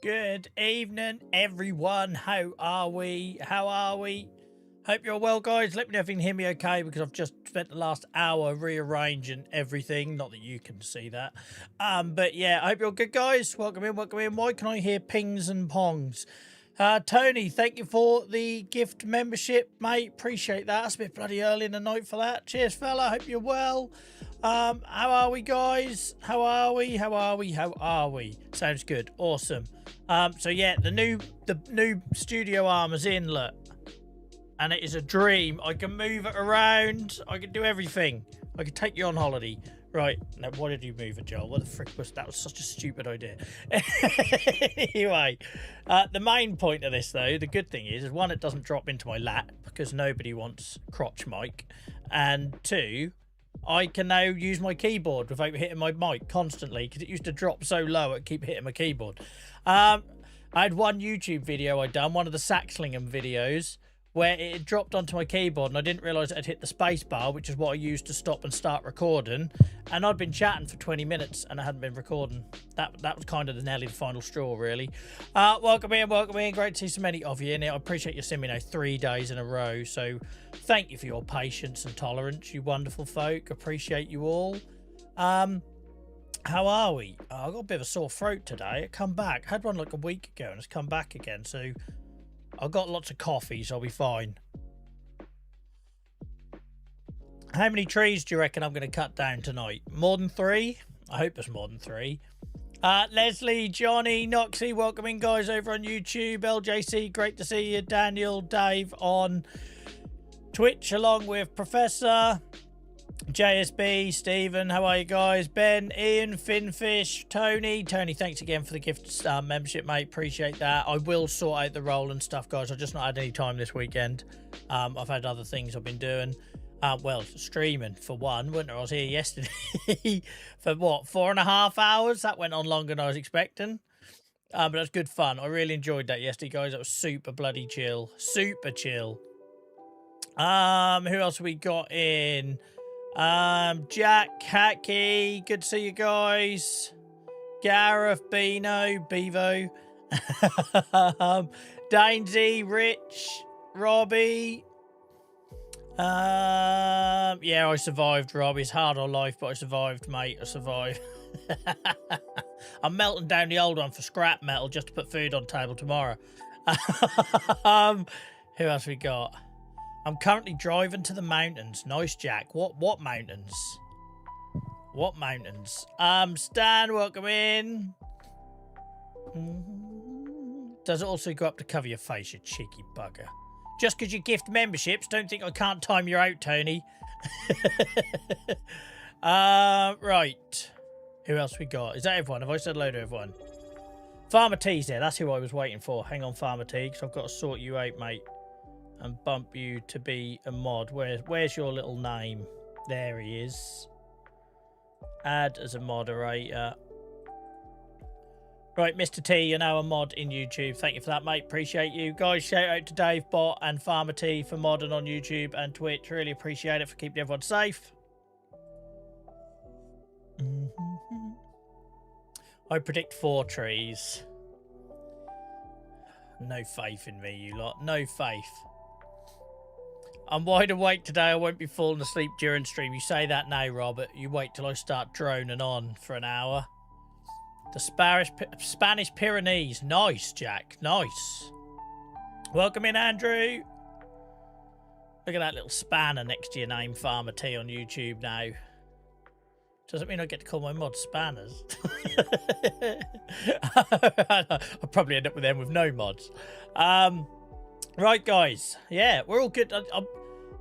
Good evening, everyone. How are we? Hope you're well, guys. Let me know if you can hear me okay, because I've just spent the last hour rearranging everything. Not that you can see that. But yeah, I hope you're good, guys. Welcome in, welcome in. Why can I hear pings and pongs? Tony, thank you for the gift membership, mate. Appreciate that. It's a bit bloody early in the night for that. Cheers, fella. Hope you're well. How are we, guys? How are we? Sounds good. Awesome. So yeah, the new studio arm is in, look. And it is a dream. I can move it around. I can do everything. I can take you on holiday. Right. Now, why did you move it, Joel? What the frick was that? Was such a stupid idea. Anyway, the main point of this, though, the good thing is one, it doesn't drop into my lap because nobody wants crotch mic. And two, I can now use my keyboard without hitting my mic constantly because it used to drop so low it keep hitting my keyboard. I had one YouTube video I'd done, one of the Saxlingham videos, where it had dropped onto my keyboard and I didn't realise I'd hit the space bar, which is what I used to stop and start recording. And I'd been chatting for 20 minutes and I hadn't been recording. That was kind of the nearly the final straw, really. Welcome in. Great to see so many of you in it. I appreciate you seeing me now 3 days in a row. So thank you for your patience and tolerance, you wonderful folk. Appreciate you all. How are we? I got a bit of a sore throat today. It come back. Had one like a week ago and it's come back again. So I've got lots of coffee, so I'll be fine. How many trees do you reckon I'm going to cut down tonight? More than 3? I hope it's more than 3. Leslie, Johnny, Noxie, welcome in, guys, over on YouTube. LJC, great to see you. Daniel, Dave on Twitch, along with Professor. JSB, Stephen, how are you guys? Ben, Ian, Finfish, Tony, thanks again for the gift membership, mate. Appreciate that. I will sort out the role and stuff, guys. I've just not had any time this weekend. I've had other things I've been doing. Well, streaming for one. I was here yesterday for what, 4.5 hours? That went on longer than I was expecting. But that's good fun. I really enjoyed that yesterday, guys. That was super bloody chill. Super chill. Who else have we got in? Jack, Hacky, good to see you guys. Gareth, Bevo, Dainsy, Rich, Robbie. Yeah, I survived, Rob. It's hard on life, but I survived, mate. I survived. I'm melting down the old one for scrap metal just to put food on table tomorrow. Who else we got? I'm currently driving to the mountains. Nice, Jack. What mountains? What mountains? Stan, welcome in. Does it also go up to cover your face, you cheeky bugger? Just because you gift memberships, don't think I can't time you out, Tony. Right. Who else we got? Is that everyone? Have I said hello to everyone? Farmer T's there. That's who I was waiting for. Hang on, Farmer T, because I've got to sort you out, mate. And bump you to be a mod. Where's your little name? There he is. Add as a moderator. Right, Mr. T, you're now a mod in YouTube. Thank you for that, mate. Appreciate you. Guys, shout out to Dave Bot and Farmer T for modding on YouTube and Twitch. Really appreciate it for keeping everyone safe. I predict 4 trees. No faith in me, you lot. No faith. I'm wide awake today. I won't be falling asleep during stream. You say that now, Robert. You wait till I start droning on for an hour. The Spanish Pyrenees. Nice, Jack. Nice. Welcome in, Andrew. Look at that little spanner next to your name, Farmer T, on YouTube now. Doesn't mean I get to call my mods spanners. I'll probably end up with them with no mods. Right, guys. Yeah, we're all good.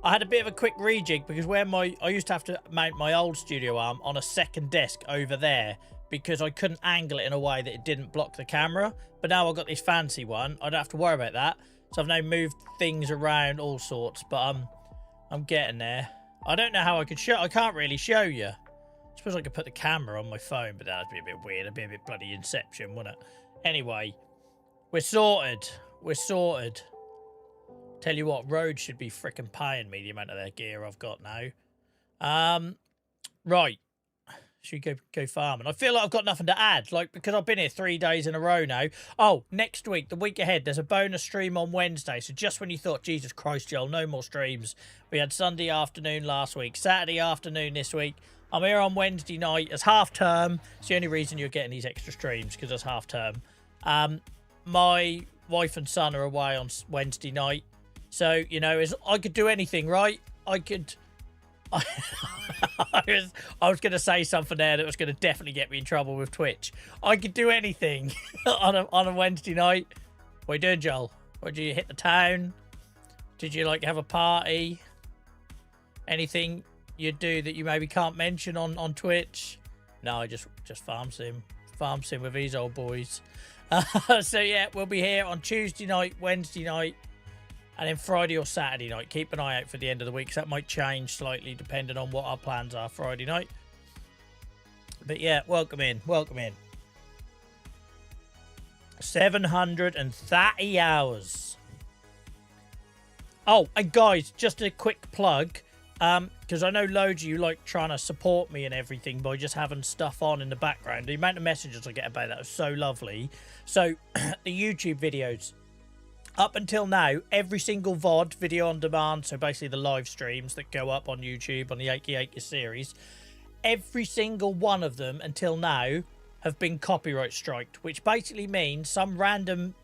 I had a bit of a quick rejig because where I used to have to mount my old studio arm on a second desk over there because I couldn't angle it in a way that it didn't block the camera. But now I've got this fancy one. I don't have to worry about that. So I've now moved things around, all sorts. But I'm getting there. I don't know how I could show. I can't really show you. I suppose I could put the camera on my phone, but that'd be a bit weird. It'd be a bit bloody Inception, wouldn't it? Anyway, we're sorted. We're sorted. Tell you what, Road should be frickin' paying me the amount of their gear I've got now. Right. Should we go farming? I feel like I've got nothing to add, like, because I've been here 3 days in a row now. Oh, next week, the week ahead, there's a bonus stream on Wednesday. So just when you thought, Jesus Christ, Joel, no more streams. We had Sunday afternoon last week, Saturday afternoon this week. I'm here on Wednesday night. It's half term. It's the only reason you're getting these extra streams, because it's half term. My wife and son are away on Wednesday night. So, you know, I could do anything, right? I could... I was going to say something there that was going to definitely get me in trouble with Twitch. I could do anything on a Wednesday night. What are you doing, Joel? Did you hit the town? Did you, like, have a party? Anything you'd do that you maybe can't mention on Twitch? No, I just farm sim with these old boys. So yeah, we'll be here on Tuesday night, Wednesday night, and then Friday or Saturday night. Keep an eye out for the end of the week, because that might change slightly depending on what our plans are Friday night. But yeah, welcome in. 730 hours. Oh, and guys, just a quick plug. Because I know loads of you like trying to support me and everything by just having stuff on in the background. The amount of messages I get about that is so lovely. So, the YouTube videos. Up until now, every single VOD, video on demand, so basically the live streams that go up on YouTube on the Achy Achy series, every single one of them until now have been copyright striked, which basically means some random...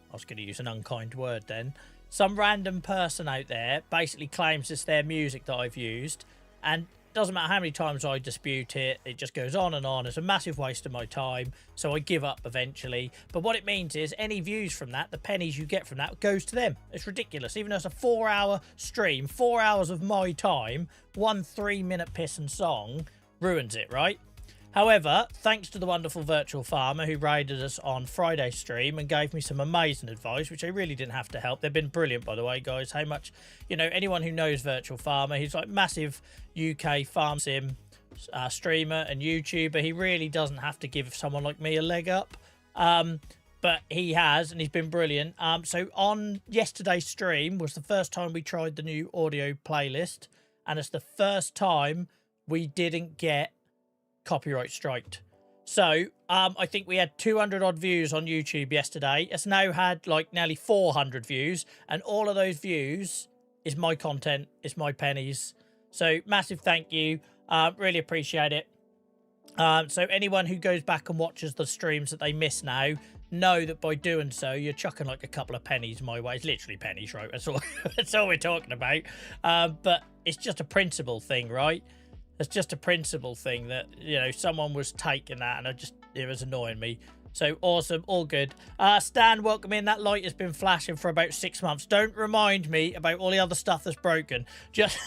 I was going to use an unkind word then. Some random person out there basically claims it's their music that I've used, and doesn't matter how many times I dispute it, it just goes on and on. It's a massive waste of my time, so I give up eventually. But what it means is any views from that, the pennies you get from that, goes to them. It's ridiculous. Even though it's a 4-hour stream, 4 hours of my time, 1 3-minute piss and song ruins it, right? However, thanks to the wonderful virtual farmer who raided us on Friday's stream and gave me some amazing advice, which I really didn't have to help. They've been brilliant, by the way, guys. How much, you know, anyone who knows virtual farmer, he's like massive UK farm sim streamer and YouTuber. He really doesn't have to give someone like me a leg up. But he has, and he's been brilliant. So on yesterday's stream was the first time we tried the new audio playlist, and it's the first time we didn't get copyright striked. So I think we had 200 odd views on YouTube yesterday. It's now had like nearly 400 views, and all of those views is my content, it's my pennies. So massive thank you, really appreciate it. So anyone who goes back and watches the streams that they miss now, know that by doing so you're chucking like a couple of pennies my way. It's literally pennies, right? That's all that's all we're talking about. But it's just a principle thing, right? It's just a principle thing that, you know, someone was taking that, and it was annoying me. So awesome, all good. Stan, welcome in. That light has been flashing for about 6 months. Don't remind me about all the other stuff that's broken. Just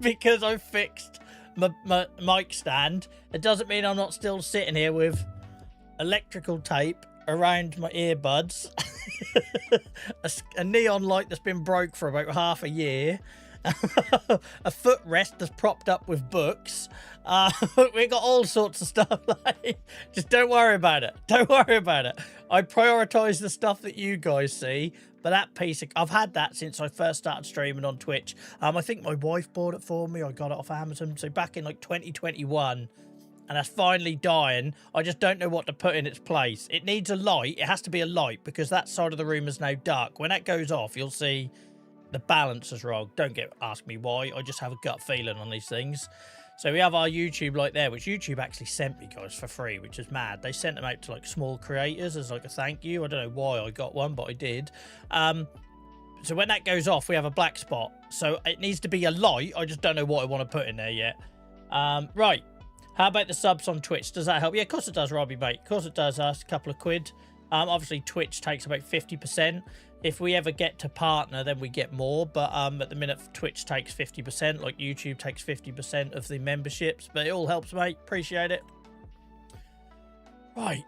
because I fixed my mic stand, it doesn't mean I'm not still sitting here with electrical tape around my earbuds, a neon light that's been broke for about half a year. A footrest that's propped up with books. We got all sorts of stuff. Like, just don't worry about it. Don't worry about it. I prioritize the stuff that you guys see. But that piece, I've had that since I first started streaming on Twitch. I think my wife bought it for me. I got it off Amazon. So back in like 2021. And that's finally dying. I just don't know what to put in its place. It needs a light. It has to be a light, because that side of the room is now dark. When that goes off, you'll see the balance is wrong. Don't ask me why. I just have a gut feeling on these things. So we have our YouTube light there, which YouTube actually sent me, guys, for free, which is mad. They sent them out to like small creators as like a thank you. I don't know why I got one, but I did. So when that goes off, we have a black spot. So it needs to be a light. I just don't know what I want to put in there yet. Right. How about the subs on Twitch? Does that help? Yeah, of course it does, Robbie, mate. Of course it does. That's a couple of quid. Obviously, Twitch takes about 50%. If we ever get to partner, then we get more. But at the minute, Twitch takes 50%, like YouTube takes 50% of the memberships. But it all helps, mate. Appreciate it. Right.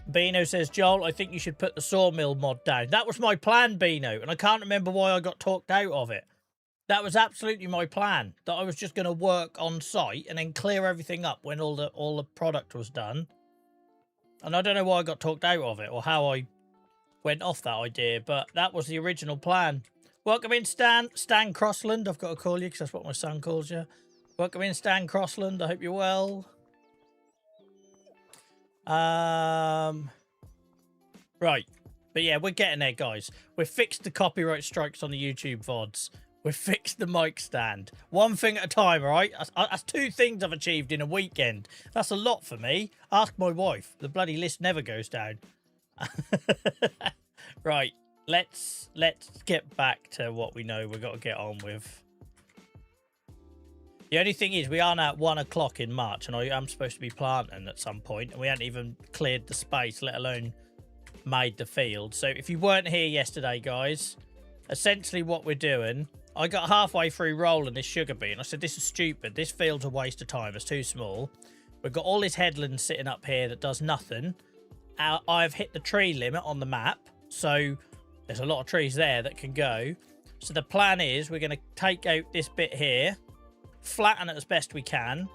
Beano says, Joel, I think you should put the sawmill mod down. That was my plan, Beano, and I can't remember why I got talked out of it. That was absolutely my plan, that I was just going to work on site and then clear everything up when all the product was done. And I don't know why I got talked out of it, or how I went off that idea, but that was the original plan. Welcome in, Stan Crossland. I've got to call you because that's what my son calls you. Welcome in, Stan Crossland. I hope you're well. Right. But yeah, we're getting there, guys. We've fixed the copyright strikes on the YouTube VODs. We've fixed the mic stand. One thing at a time, all right? That's 2 things I've achieved in a weekend. That's a lot for me. Ask my wife. The bloody list never goes down. Right. Let's get back to what we know we've got to get on with. The only thing is, we are now at 1 o'clock in March, and I am supposed to be planting at some point, and we hadn't even cleared the space, let alone made the field. So if you weren't here yesterday, guys, essentially what we're doing, I got halfway through rolling this sugar beet. I said, this is stupid. This field's a waste of time. It's too small. We've got all this headland sitting up here that does nothing. I've hit the tree limit on the map, so there's a lot of trees there that can go. So the plan is we're going to take out this bit here, flatten it as best we can,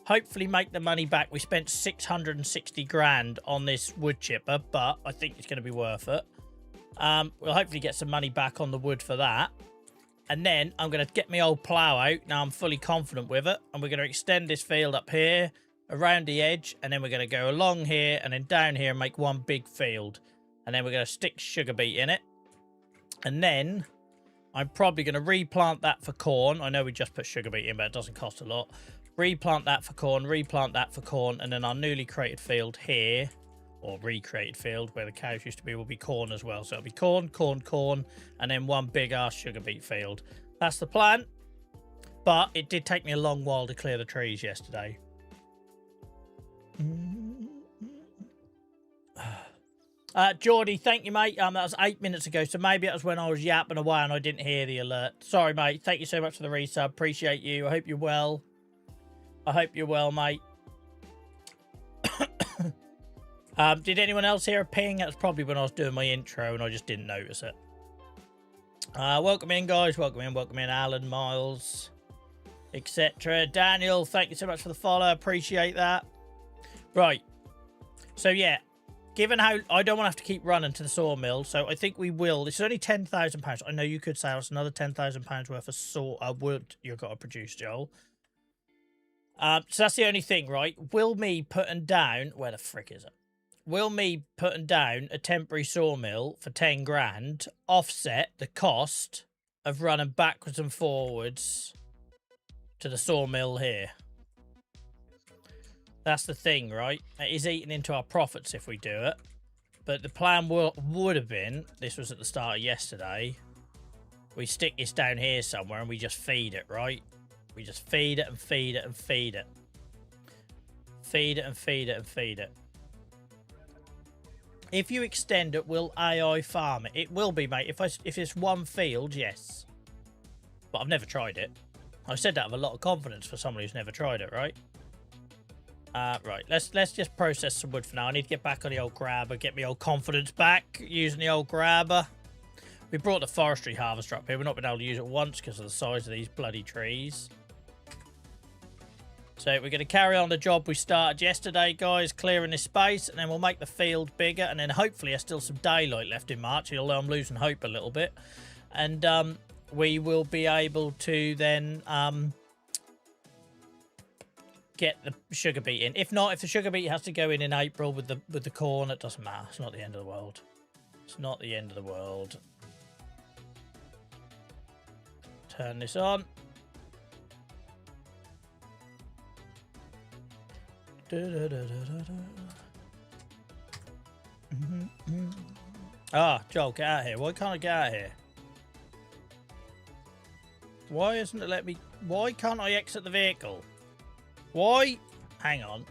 hopefully make the money back. We spent 660 grand on this wood chipper, but I think it's going to be worth it. We'll hopefully get some money back on the wood for that. And then I'm going to get my old plough out. Now I'm fully confident with it. And we're going to extend this field up here, around the edge. And then we're going to go along here and then down here and make one big field. And then we're going to stick sugar beet in it. And then I'm probably going to replant that for corn. I know we just put sugar beet in, but it doesn't cost a lot. Replant that for corn, replant that for corn. And then our newly created field here, or recreated field where the cows used to be, will be corn as well. So it'll be corn, corn, corn, and then one big ass sugar beet field. That's the plan. But it did take me a long while to clear the trees yesterday. Geordie, thank you, mate. That was 8 minutes ago, so maybe it was when I was yapping away and I didn't hear the alert. Sorry, mate. Thank you so much for the resub. Appreciate you. I hope you're well. I hope you're well, mate. Did anyone else hear a ping? That was probably when I was doing my intro and I just didn't notice it. Welcome in, guys. Welcome in, Alan, Miles, etc. Daniel, thank you so much for the follow. Appreciate that. Right. So, yeah. Given how I don't want to have to keep running to the sawmill, so I think we will. This is only £10,000. I know you could say it's another £10,000 worth of wood you've got to produce, Joel. So that's the only thing, right? Will me putting down... Where the frick is it? Will me putting down a temporary sawmill for 10 grand offset the cost of running backwards and forwards to the sawmill here? That's the thing, right? It is eating into our profits if we do it. But the plan would have been, this was at the start of yesterday, we stick this down here somewhere and we just feed it, right? We just feed it and feed it and feed it. Feed it and feed it and feed it. If you extend it, will AI farm it? It will be, mate. If it's one field, yes. But I've never tried it. I said that with a lot of confidence for someone who's never tried it, right? Right, let's just process some wood for now. I need to get back on the old grabber, get my old confidence back using the old grabber. We brought the forestry harvester up here. We've not been able to use it once because of the size of these bloody trees. So we're going to carry on the job we started yesterday, guys, clearing this space, and then we'll make the field bigger, and then hopefully there's still some daylight left in March, although I'm losing hope a little bit. And we will be able to then get the sugar beet in. If not, if the sugar beet has to go in April with the corn, it doesn't matter. It's not the end of the world. It's not the end of the world. Turn this on. Ah, Joel, get out of here. Why can't I get out of here? Why isn't it let me... Why can't I exit the vehicle? Why? Hang on.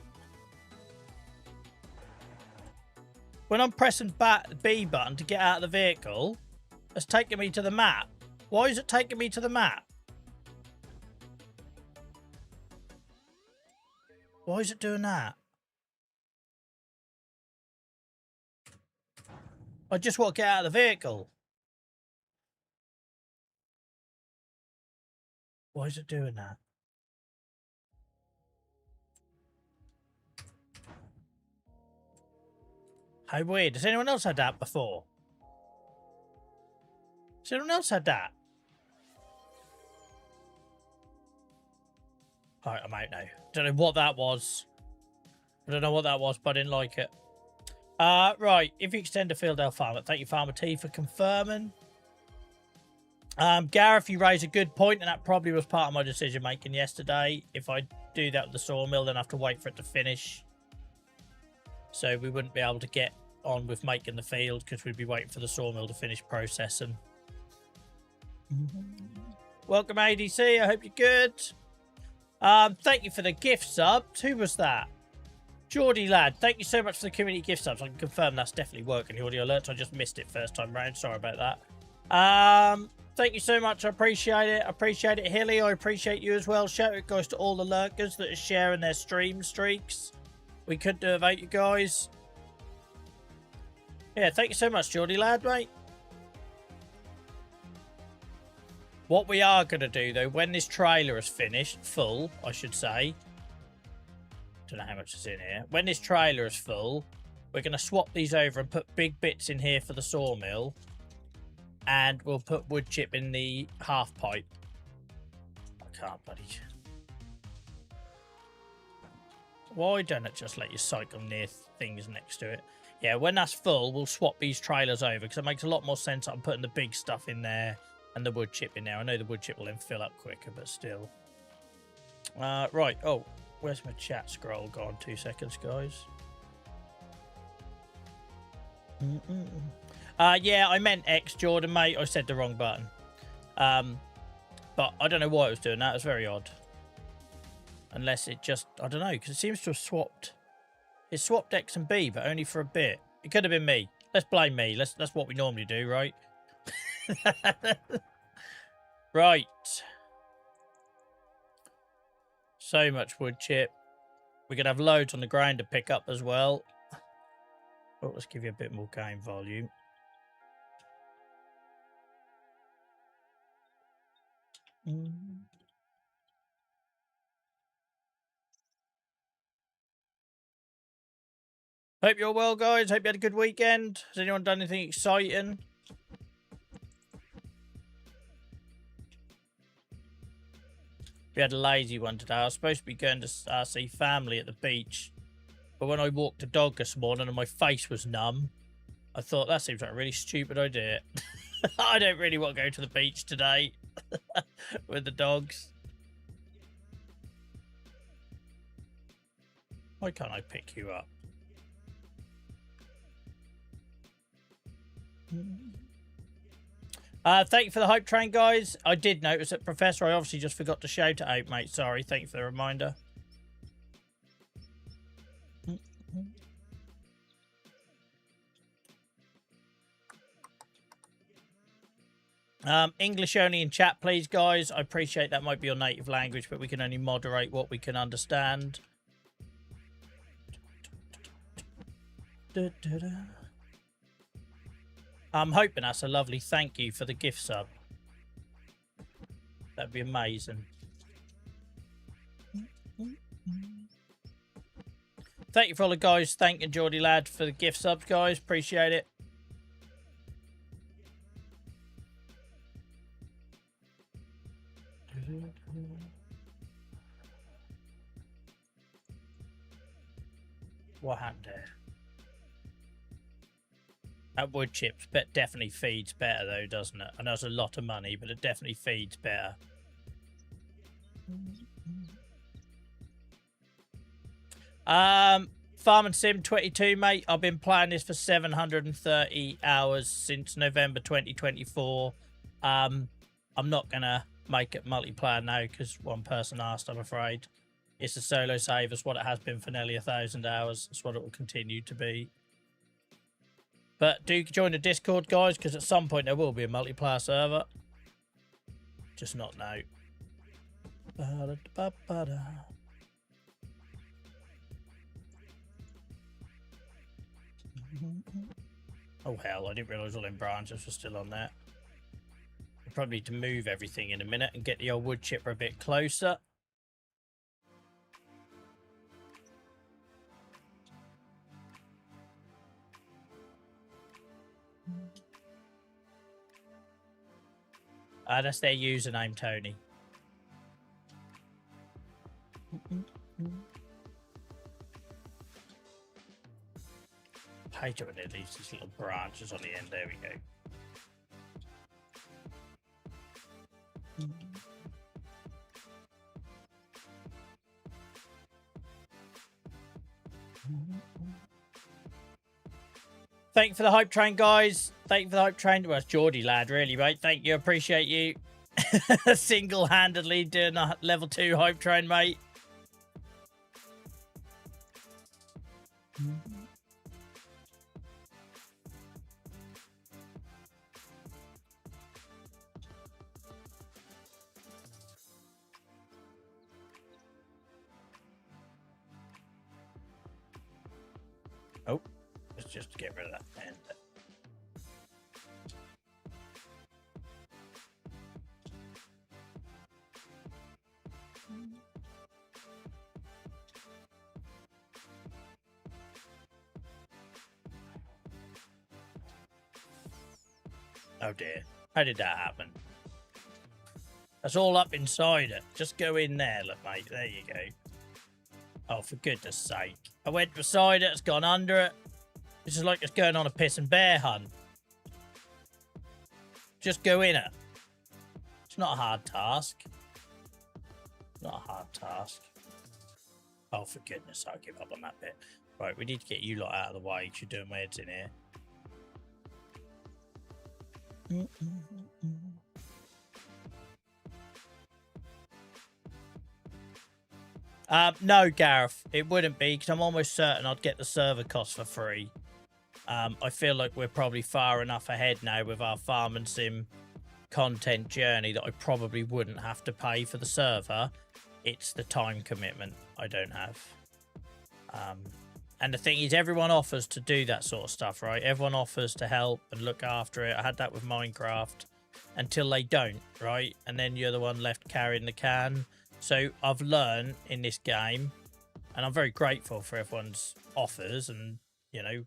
When I'm pressing B button to get out of the vehicle, it's taking me to the map. Why is it taking me to the map? Why is it doing that? I just want to get out of the vehicle. Why is it doing that? How weird. Has anyone else had that before? Has anyone else had that? Alright, I'm out now. Don't know what that was. I don't know what that was, but I didn't like it. Right. If you extend the field, Farmer. Thank you, Farmer T, for confirming. Gareth, you raise a good point, and that probably was part of my decision making yesterday. If I do that with the sawmill, then I have to wait for it to finish. So we wouldn't be able to get on with making the field because we'd be waiting for the sawmill to finish processing. Welcome, ADC. I hope you're good. Thank you for the gift subs. Who was that? Geordie Lad. Thank you so much for the community gift subs. I can confirm that's definitely working. The audio alerts. I just missed it first time round. Sorry about that. Thank you so much. I appreciate it. I appreciate it, Hilly. I appreciate you as well. Shout out goes to all the lurkers that are sharing their stream streaks. We could do without you guys. Yeah, thank you so much, Geordie Lad, mate. What we are going to do, though, when this trailer is finished, full, I should say. Don't know how much is in here. When this trailer is full, we're going to swap these over and put big bits in here for the sawmill. And we'll put wood chip in the half pipe. I can't, buddy. Why don't it just let you cycle near things next to it? Yeah, when that's full, we'll swap these trailers over because it makes a lot more sense. I'm putting the big stuff in there and the wood chip in there. I know the wood chip will then fill up quicker, but still. Right. Oh, where's my chat scroll gone? 2 seconds, guys. Yeah, I meant X, Jordan, mate. I said the wrong button. But I don't know why it was doing that. It was very odd. Unless it just, I don't know, because it seems to have swapped. It swapped X and B, but only for a bit. It could have been me. Let's blame me. That's what we normally do, right? Right. So much wood chip. We could have loads on the ground to pick up as well. Oh, let's give you a bit more game volume. Hope you're well, guys. Hope you had a good weekend. Has anyone done anything exciting? We had a lazy one today. I was supposed to be going to see family at the beach. But when I walked the dog this morning and my face was numb, I thought that seems like a really stupid idea. I don't really want to go to the beach today with the dogs. Why can't I pick you up? Thank you for the hype train, guys. I did notice it, Professor. I obviously just forgot to shout it out, mate. Sorry. Thank you for the reminder. English only in chat, please, guys. I appreciate that might be your native language, but we can only moderate what we can understand. I'm hoping that's a lovely thank you for the gift sub. That'd be amazing. Thank you for all the guys. Thank you, Geordie Lad, for the gift subs, guys. Appreciate it. What happened there? That wood chips definitely feeds better, though, doesn't it? I know it's a lot of money, but it definitely feeds better. Farming Sim 22, mate. I've been playing this for 730 hours since November 2024. I'm not going to make it multiplayer now because one person asked, I'm afraid. It's a solo save. It's what it has been for nearly 1,000 hours. It's what it will continue to be. But do join the Discord, guys, because at some point there will be a multiplayer server. Just not now. Oh, hell, I didn't realise all them branches were still on there. I probably need to move everything in a minute and get the old wood chipper a bit closer. That's their username, Tony. Page up and leaves these little branches on the end. There we go. Thank you for the hype train, guys. Thank you for the hype train. Well, it's Geordie, lad, really, mate. Thank you. Appreciate you. Single-handedly doing a level 2 hype train, mate. Oh, let's just get rid of that end. Oh dear, how did that happen? That's all up inside it. Just go in there, look, mate. There you go. Oh, for goodness sake. I went beside it, it's gone under it. This is like it's going on a piss and bear hunt. Just go in it. It's not a hard task. Not a hard task. Oh, for goodness, I'll give up on that bit. Right, we need to get you lot out of the way. You're doing my heads in here. No, Gareth, it wouldn't be, because I'm almost certain I'd get the server cost for free. I feel like we're probably far enough ahead now with our farm and sim content journey that I probably wouldn't have to pay for the server. It's the time commitment I don't have. And the thing is, everyone offers to do that sort of stuff, right? Everyone offers to help and look after it. I had that with Minecraft until they don't, right? And then you're the one left carrying the can. So I've learned in this game, and I'm very grateful for everyone's offers, and, you know,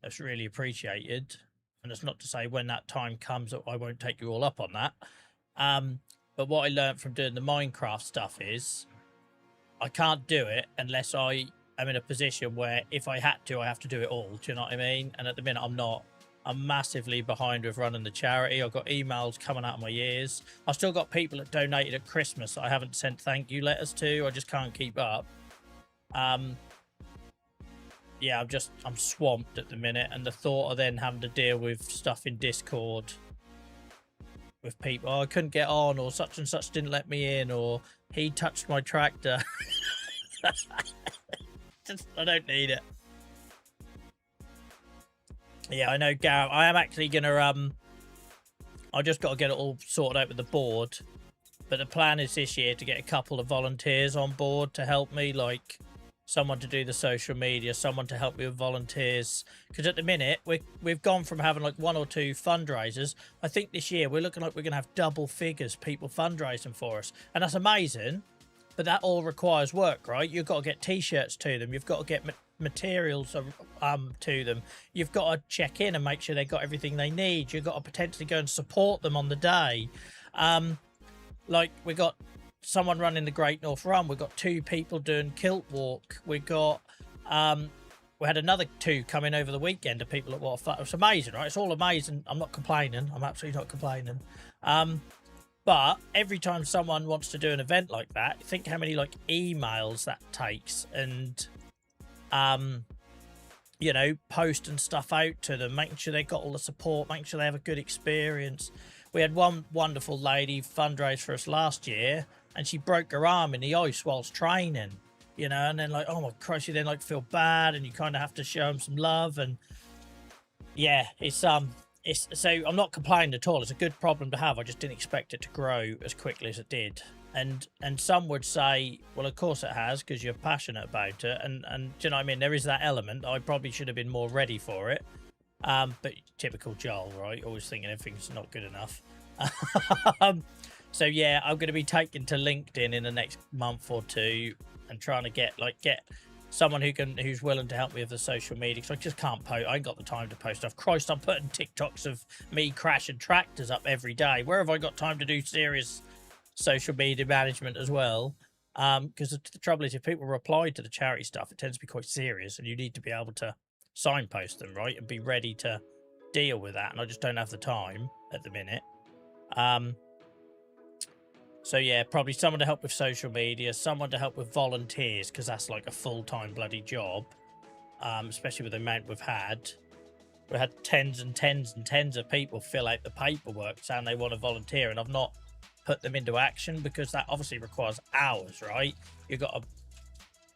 that's really appreciated. And it's not to say when that time comes that I won't take you all up on that. But what I learned from doing the Minecraft stuff is I can't do it unless I am in a position where if I had to, I have to do it all. Do you know what I mean? And at the minute, I'm not. I'm massively behind with running the charity. I've got emails coming out of my ears. I've still got people that donated at Christmas that I haven't sent thank you letters to. I just can't keep up. Yeah, I'm swamped at the minute, and the thought of then having to deal with stuff in Discord with people, oh, I couldn't get on, or such and such didn't let me in, or he touched my tractor. I don't need it. Yeah, I know, Gareth. I am actually gonna I just got to get it all sorted out with the board, but the plan is this year to get a couple of volunteers on board to help me, like someone to do the social media, someone to help me with volunteers, because at the minute we've gone from having like 1 or 2 fundraisers. I think this year we're looking like we're gonna have double figures people fundraising for us, and that's amazing. But that all requires work, right? You've got to get t-shirts to them, you've got to get materials to them, you've got to check in and make sure they got everything they need, you've got to potentially go and support them on the day. Like we got someone running the Great North Run, we've got 2 people doing Kilt Walk, we got we had another 2 coming over the weekend of people at Water. It's amazing, right? It's all amazing. I'm not complaining. I'm absolutely not complaining. But every time someone wants to do an event like that, think how many like emails that takes, and you know, posting stuff out to them, making sure they got all the support, making sure they have a good experience. We had one wonderful lady fundraise for us last year, and she broke her arm in the ice whilst training, you know, and then like, oh my Christ, you then like feel bad, and you kind of have to show them some love. And yeah, it's so I'm not complaining at all. It's a good problem to have. I just didn't expect it to grow as quickly as it did. And some would say, well, of course it has, because you're passionate about it. And do you know what I mean? There is that element. I probably should have been more ready for it. But typical Joel, right? Always thinking everything's not good enough. So yeah, I'm going to be taking to LinkedIn in the next month or 2 and trying to get someone who's willing to help me with the social media, because I just can't post. I ain't got the time to post stuff. Christ, I'm putting TikToks of me crashing tractors up every day. Where have I got time to do serious social media management as well? Because the trouble is, if people reply to the charity stuff, it tends to be quite serious, and you need to be able to signpost them, right, and be ready to deal with that. And I just don't have the time at the minute. So yeah, probably someone to help with social media, someone to help with volunteers, because that's like a full-time bloody job, especially with the amount we've had. We had tens and tens and tens of people fill out the paperwork saying they want to volunteer, and I've not put them into action because that obviously requires hours, right? You've got to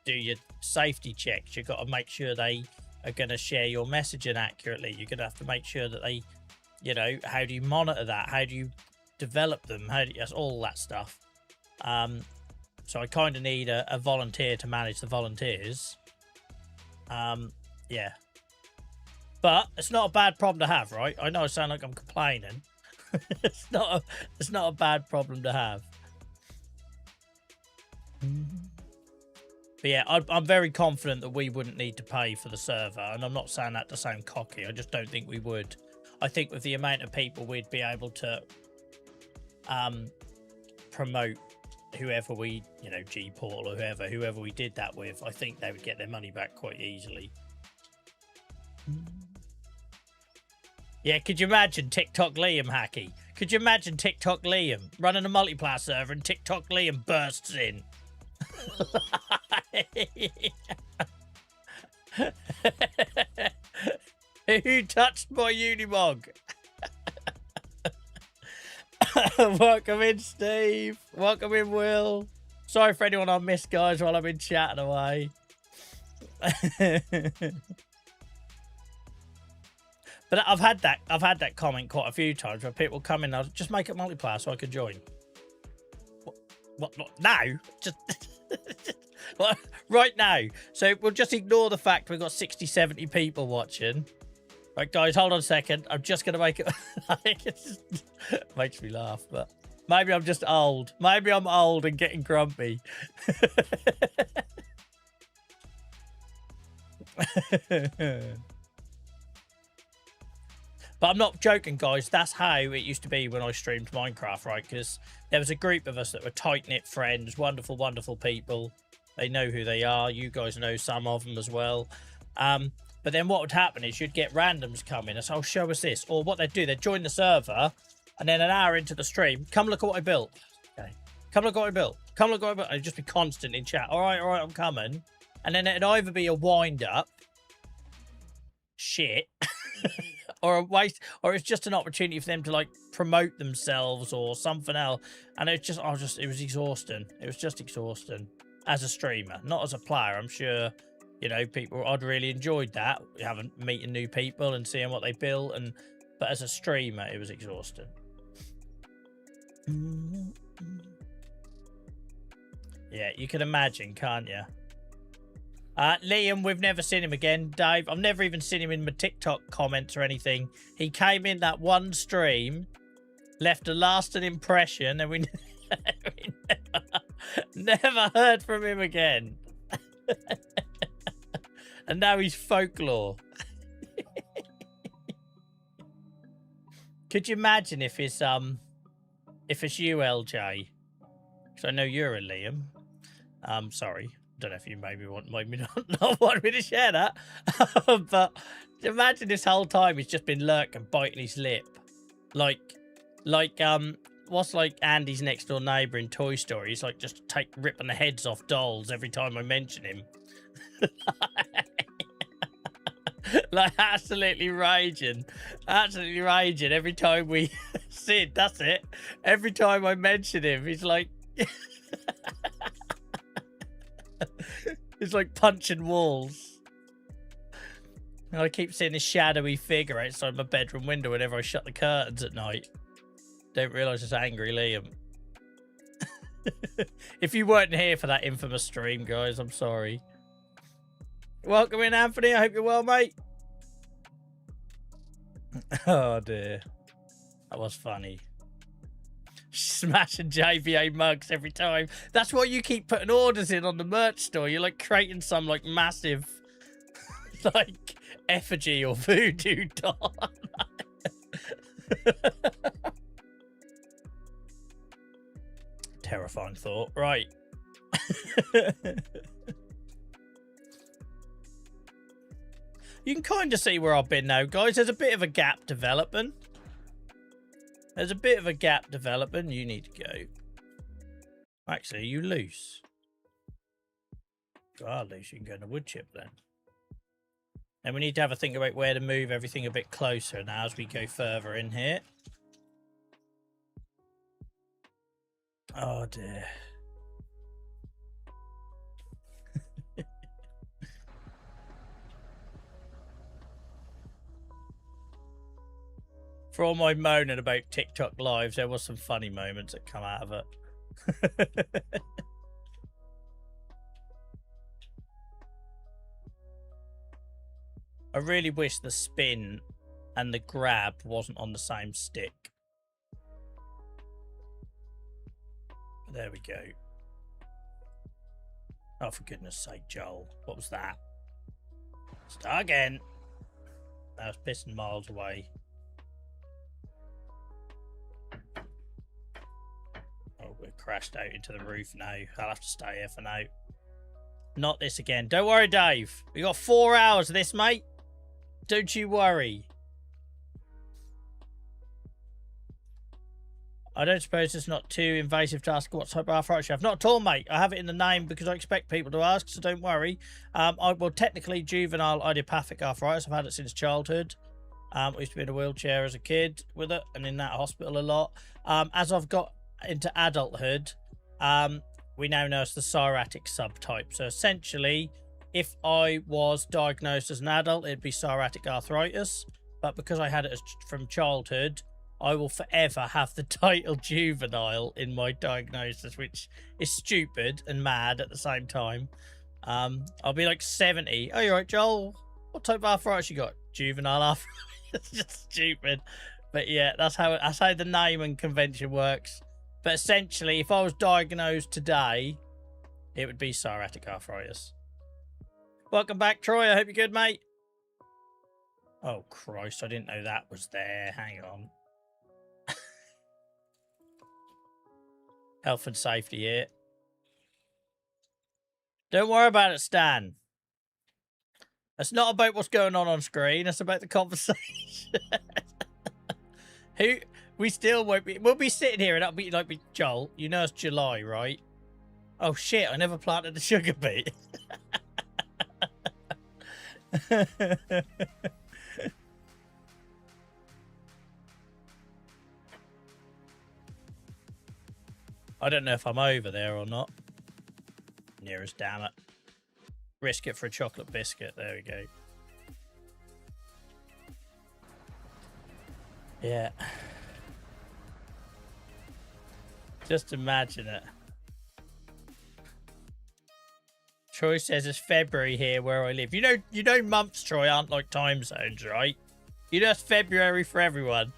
do your safety checks. You've got to make sure they are going to share your messaging accurately. You're going to have to make sure that they, you know, how do you monitor that? How do you develop them? How do you, that's all that stuff. So I kind of need a volunteer to manage the volunteers. Yeah, but it's not a bad problem to have, right? I know I sound like I'm complaining. It's not a bad problem to have. But yeah, I'm very confident that we wouldn't need to pay for the server, and I'm not saying that to sound cocky. I just don't think we would. I think with the amount of people, we'd be able to promote whoever we, you know, G-Portal or whoever we did that with. I think they would get their money back quite easily. Yeah, could you imagine TikTok Liam, Hacky? Could you imagine TikTok Liam running a multiplayer server and TikTok Liam bursts in? Who touched my Unimog? Welcome in, Steve. Welcome in, Will. Sorry for anyone I missed, guys, while I've been chatting away. But I've had that comment quite a few times where people come in, I'll just make it multiplayer so I can join. What now? Just what, right now. So we'll just ignore the fact we've got 60, 70 people watching. Right, guys, hold on a second. I'm just going to make it... It just makes me laugh, but maybe I'm just old. Maybe I'm old and getting grumpy. But I'm not joking, guys. That's how it used to be when I streamed Minecraft, right? Because there was a group of us that were tight-knit friends, wonderful, wonderful people. They know who they are. You guys know some of them as well. But then what would happen is you'd get randoms come in and say, oh, show us this. Or what they'd do, they'd join the server, and then an hour into the stream, come look at what I built. Okay. Come look at what I built. Come look at what I built. And it'd just be constant in chat. All right, I'm coming. And then it'd either be a wind-up, shit, or a waste, or it's just an opportunity for them to, like, promote themselves or something else. And it was exhausting. It was just exhausting as a streamer, not as a player. I'm sure... You know, I'd really enjoyed that, meeting new people and seeing what they built, but as a streamer, it was exhausting. Yeah, you can imagine, can't you? Liam, we've never seen him again. Dave, I've never even seen him in my TikTok comments or anything. He came in that one stream, left a lasting impression, and we never heard from him again. And now he's folklore. Could you imagine if it's you, LJ? Because I know you're a Liam. Sorry. Don't know if you maybe not want me to share that. But imagine this whole time he's just been lurking, biting his lip. Like what's like Andy's next door neighbour in Toy Story? He's like just ripping the heads off dolls every time I mention him. Like absolutely raging every time we Sid, that's it, every time I mention him he's like he's like punching walls, and I keep seeing this shadowy figure outside my bedroom window whenever I shut the curtains at night. Don't realise it's angry Liam. If you weren't here for that infamous stream, guys, I'm sorry. Welcome in, Anthony. I hope you're well, mate. Oh, dear. That was funny. Smashing JVA mugs every time. That's why you keep putting orders in on the merch store. You're like creating some like massive like effigy or voodoo doll. Terrifying thought. Right. You can kind of see where I've been now, guys. There's a bit of a gap developing. There's a bit of a gap developing. You need to go. Actually, are you loose? If you are loose, you can go in the wood chip then. And we need to have a think about where to move everything a bit closer now as we go further in here. Oh dear. For all my moaning about TikTok lives, there was some funny moments that come out of it. I really wish the spin and the grab wasn't on the same stick. There we go. Oh, for goodness sake, Joel. What was that? Start again. That was pissing miles away. Oh, we're crashed out into the roof now. I'll have to stay here for now. Not this again. Don't worry, Dave. We got 4 hours of this, mate. Don't you worry. I don't suppose it's not too invasive to ask what type of arthritis you have. Not at all, mate. I have it in the name because I expect people to ask, so don't worry. Well, technically juvenile idiopathic arthritis. I've had it since childhood. I used to be in a wheelchair as a kid with it and in that hospital a lot. As I've got into adulthood, we now know it's the psoriatic subtype. So essentially, if I was diagnosed as an adult, it'd be psoriatic arthritis. But because I had it from childhood, I will forever have the title juvenile in my diagnosis, which is stupid and mad at the same time. I'll be like 70. Oh, you're right, Joel. What type of arthritis you got? Juvenile arthritis. It's just stupid. But yeah, that's how the name and convention works. But essentially, if I was diagnosed today, it would be psoriatic arthritis. Welcome back, Troy. I hope you're good, mate. Oh, Christ. I didn't know that was there. Hang on. Health and safety here. Don't worry about it, Stan. It's not about what's going on screen. It's about the conversation. We still won't be. We'll be sitting here and that'll be like, Joel, you know it's July, right? Oh, shit. I never planted the sugar beet. I don't know if I'm over there or not. Nearest, damn it. Risk it for a chocolate biscuit. There we go. Yeah. Just imagine it. Troy says it's February here where I live. You know months, Troy, aren't like time zones, right? You know it's February for everyone.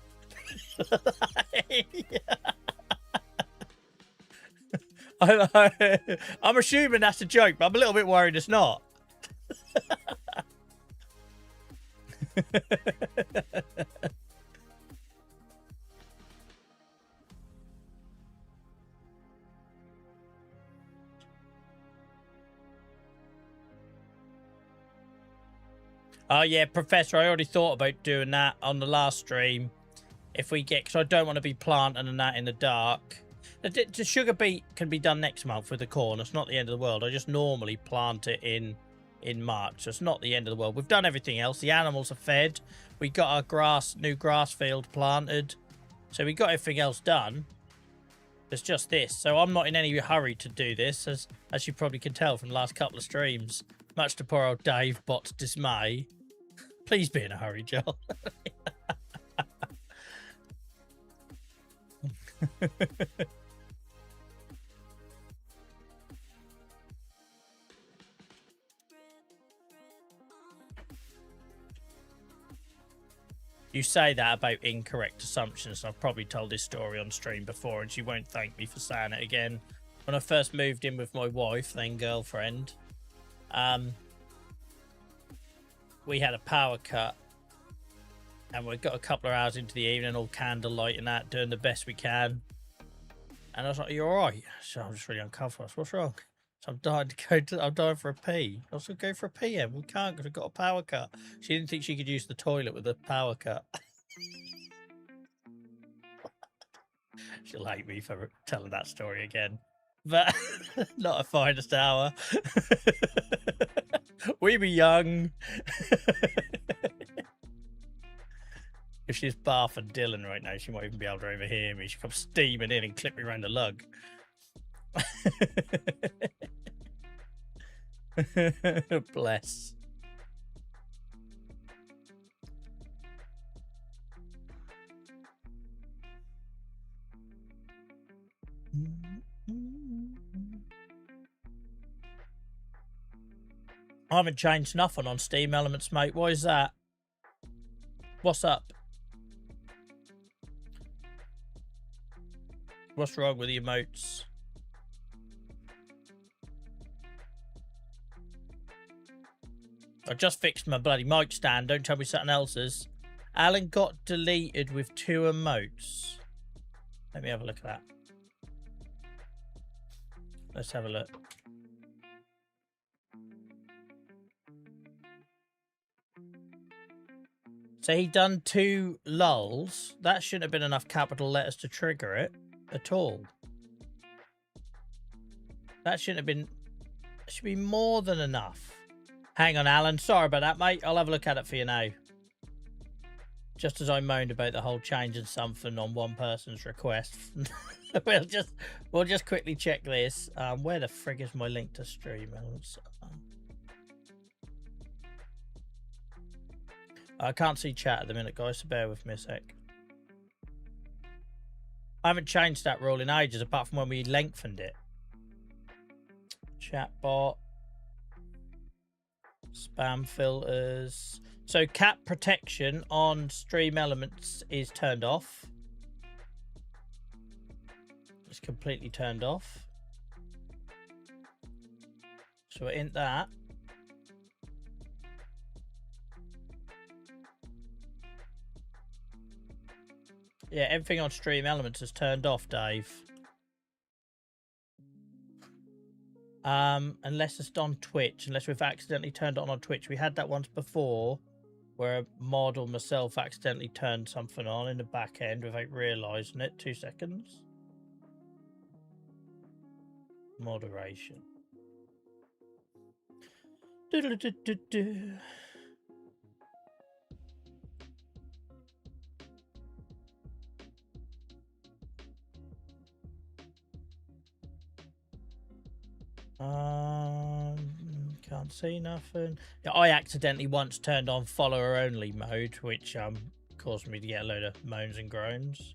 I'm assuming that's a joke, but I'm a little bit worried it's not. Oh, yeah, Professor, I already thought about doing that on the last stream. If we get, because I don't want to be planting and that in the dark. The sugar beet can be done next month with the corn. It's not the end of the world. I just normally plant it in March. So it's not the end of the world. We've done everything else. The animals are fed. We got our new grass field planted. So we got everything else done. It's just this. So I'm not in any hurry to do this, as you probably can tell from the last couple of streams. Much to poor old Dave Bot's dismay. Please be in a hurry, Joel. You say that about incorrect assumptions. I've probably told this story on stream before, and she won't thank me for saying it again. When I first moved in with my wife, then girlfriend, we had a power cut, and we got a couple of hours into the evening, all candlelight and that, doing the best we can. And I was like, "You're all right?" So I'm just really uncomfortable. What's wrong? So I'm dying to go to. I'm dying for a pee. I was going to go for a pee, Em. We can't because I've got a power cut. She didn't think she could use the toilet with a power cut. She'll hate me for telling that story again. But not a finest hour. We be young. If she's bathing Dylan right now, she won't even be able to overhear me. She comes steaming in and clip me around the lug. Bless. I haven't changed nothing on Steam Elements, mate. Why is that? What's up? What's wrong with the emotes? I just fixed my bloody mic stand. Don't tell me something else is. Alan got deleted with 2 emotes. Let me have a look at that. Let's have a look. So he done 2 lulls. That shouldn't have been enough capital letters to trigger it at all. That shouldn't have been... It should be more than enough. Hang on, Alan. Sorry about that, mate. I'll have a look at it for you now. Just as I moaned about the whole changing something on one person's request. we'll just quickly check this. Where the frig is my link to stream? I can't see chat at the minute, guys, so bear with me a sec. I haven't changed that rule in ages, apart from when we lengthened it. Chat bot. Spam filters. So cat protection on Stream Elements is turned off. It's completely turned off. So we're in that. Yeah, everything on Stream Elements is turned off, Dave. Unless it's on Twitch, unless we've accidentally turned it on Twitch. We had that once before where a mod or myself accidentally turned something on in the back end without realising it. 2 seconds. Moderation. Do-do-do-do-do. Can't see nothing. Yeah, I accidentally once turned on follower only mode, which caused me to get a load of moans and groans.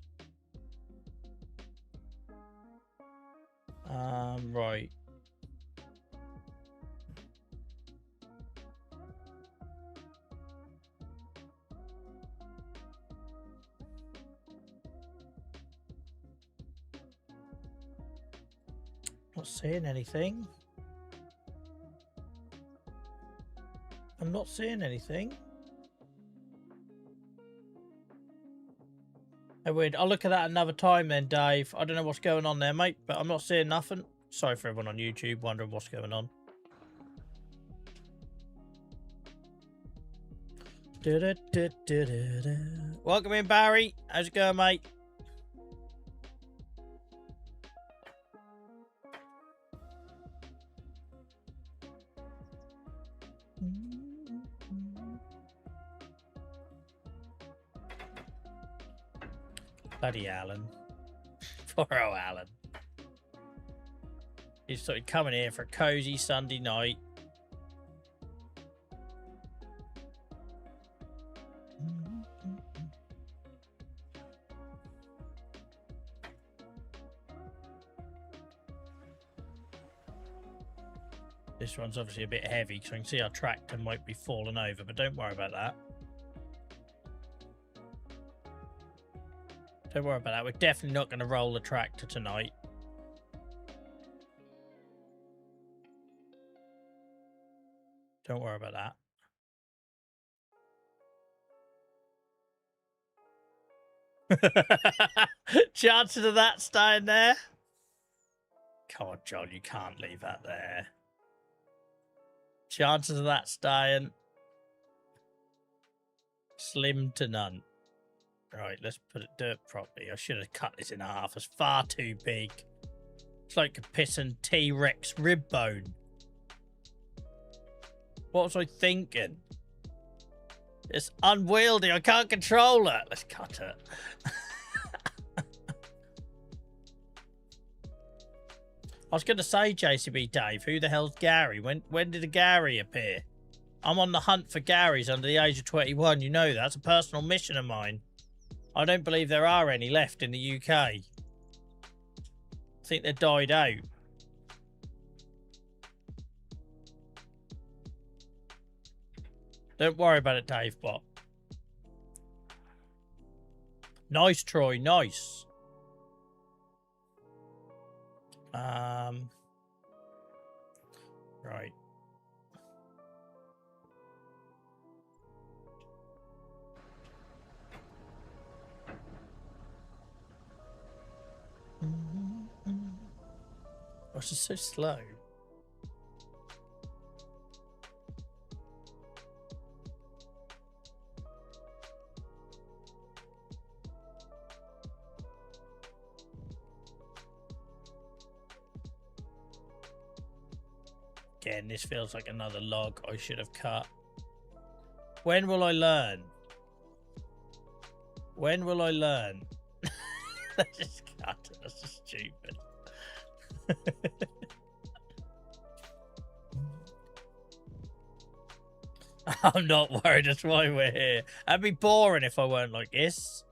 Right. Not seeing anything. I'm not seeing anything. Oh, weird. I'll look at that another time then, Dave. I don't know what's going on there, mate, but I'm not seeing nothing. Sorry for everyone on YouTube wondering what's going on. Welcome in, Barry. How's it going, mate? Bloody Alan. Poor old Alan. He's sort of coming here for a cozy Sunday night. This one's obviously a bit heavy because I can see our tractor might be falling over, but don't worry about that. Don't worry about that. We're definitely not going to roll the tractor tonight. Don't worry about that. Chances of that staying there? Come on, John, you can't leave that there. Chances of that staying? Slim to none. Right, let's put it dirt properly. I should have cut this in half. It's far too big. It's like a pissing T-Rex rib bone. What was I thinking? It's unwieldy. I can't control it. Let's cut it. I was going to say, JCB Dave, who the hell's Gary? When did a Gary appear? I'm on the hunt for Garys under the age of 21. You know that's a personal mission of mine. I don't believe there are any left in the UK. I think they died out. Don't worry about it, Dave Bot. Nice, Troy. Nice. Right. Oh, this is so slow. Again, this feels like another log I should have cut. When will I learn? When will I learn? I just cut it. That's just stupid. I'm not worried. That's why we're here. That'd be boring if I weren't like this.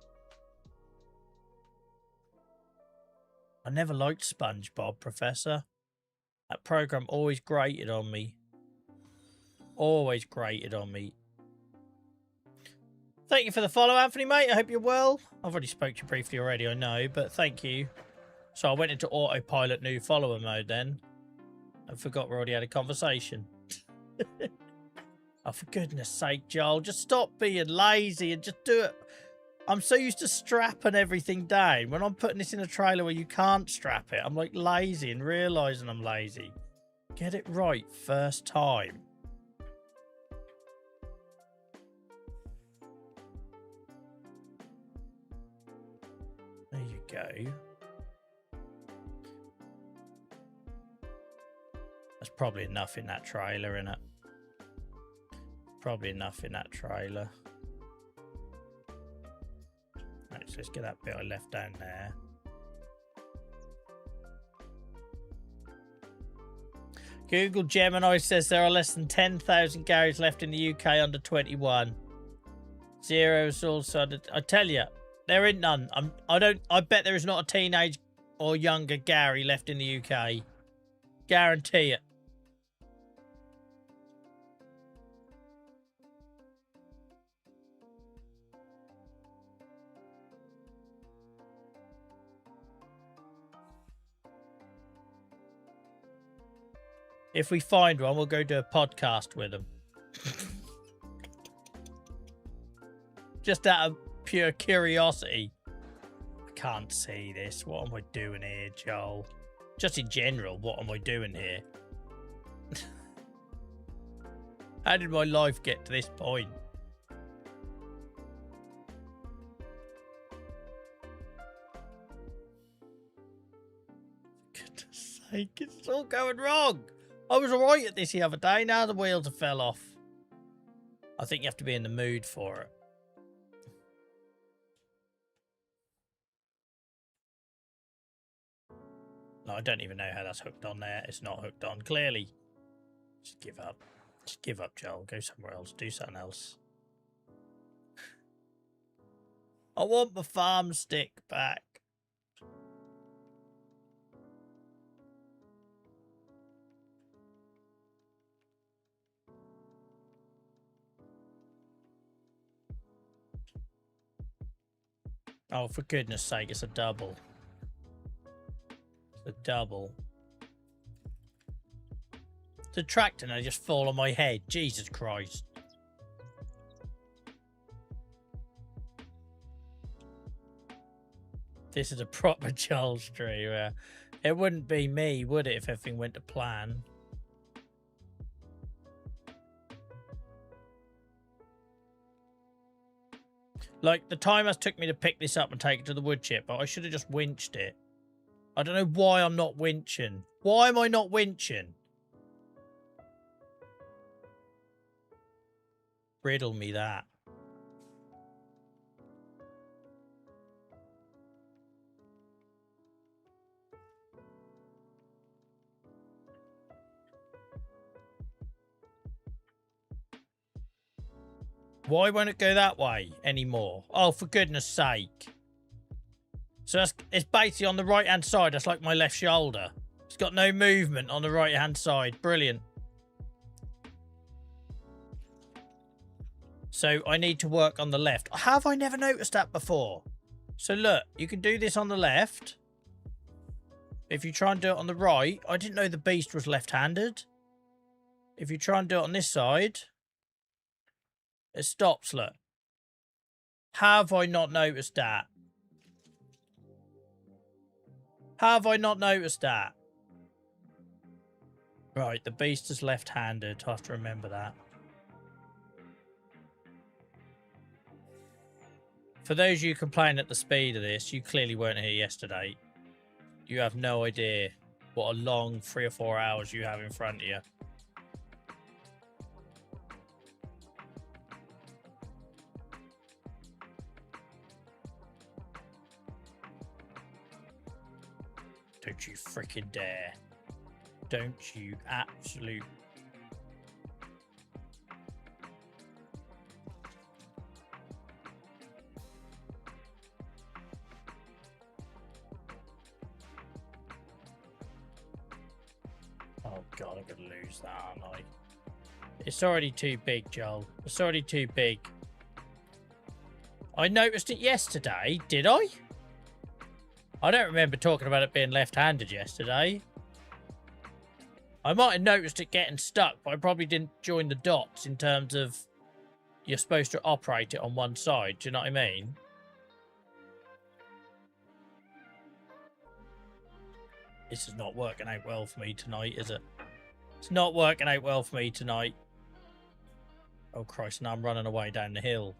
I never liked SpongeBob, Professor. That program always grated on me. Always grated on me. Thank you for the follow, Anthony, mate. I hope you're well. I've already spoke to you briefly already, I know, but thank you. So I went into autopilot new follower mode then. I forgot we already had a conversation. Oh, for goodness sake, Joel, just stop being lazy and just do it. I'm so used to strapping everything down. When I'm putting this in a trailer where you can't strap it, I'm like lazy and realising I'm lazy. Get it right first time. There you go. That's probably enough in that trailer, isn't it? Probably enough in that trailer. Right, so let's get that bit I left down there. Google Gemini says there are less than 10,000 Garys left in the UK under 21. Zero is also. I tell you, there ain't none. I bet there is not a teenage or younger Gary left in the UK. Guarantee it. If we find one, we'll go do a podcast with them. Just out of pure curiosity. I can't see this. What am I doing here, Joel? Just in general, what am I doing here? How did my life get to this point? For goodness sake, it's all going wrong. I was alright at this the other day. Now the wheels have fell off. I think you have to be in the mood for it. No, I don't even know how that's hooked on there. It's not hooked on, clearly. Just give up. Just give up, Joel. Go somewhere else. Do something else. I want my farm stick back. Oh, for goodness sake, it's a double. It's a double. The tractor and I just fall on my head. Jesus Christ. This is a proper Charles tree. It wouldn't be me, would it, if everything went to plan? Like, the timer took me to pick this up and take it to the wood chip, but I should have just winched it. I don't know why I'm not winching. Why am I not winching? Riddle me that. Why won't it go that way anymore? Oh, for goodness sake. So it's basically on the right-hand side. That's like my left shoulder. It's got no movement on the right-hand side. Brilliant. So I need to work on the left. Have I never noticed that before? So look, you can do this on the left. If you try and do it on the right, I didn't know the beast was left-handed. If you try and do it on this side, it stops, look. Have I not noticed that? Have I not noticed that? Right, the beast is left-handed. I have to remember that. For those of you complaining at the speed of this, you clearly weren't here yesterday. You have no idea what a long 3 or 4 hours you have in front of you. Don't you freaking dare. Don't you absolute... Oh God, I'm going to lose that, aren't I? It's already too big, Joel. It's already too big. I noticed it yesterday, did I? I don't remember talking about it being left-handed yesterday. I might have noticed it getting stuck, but I probably didn't join the dots in terms of you're supposed to operate it on one side. Do you know what I mean? This is not working out well for me tonight, is it? It's not working out well for me tonight. Oh, Christ, now I'm running away down the hill.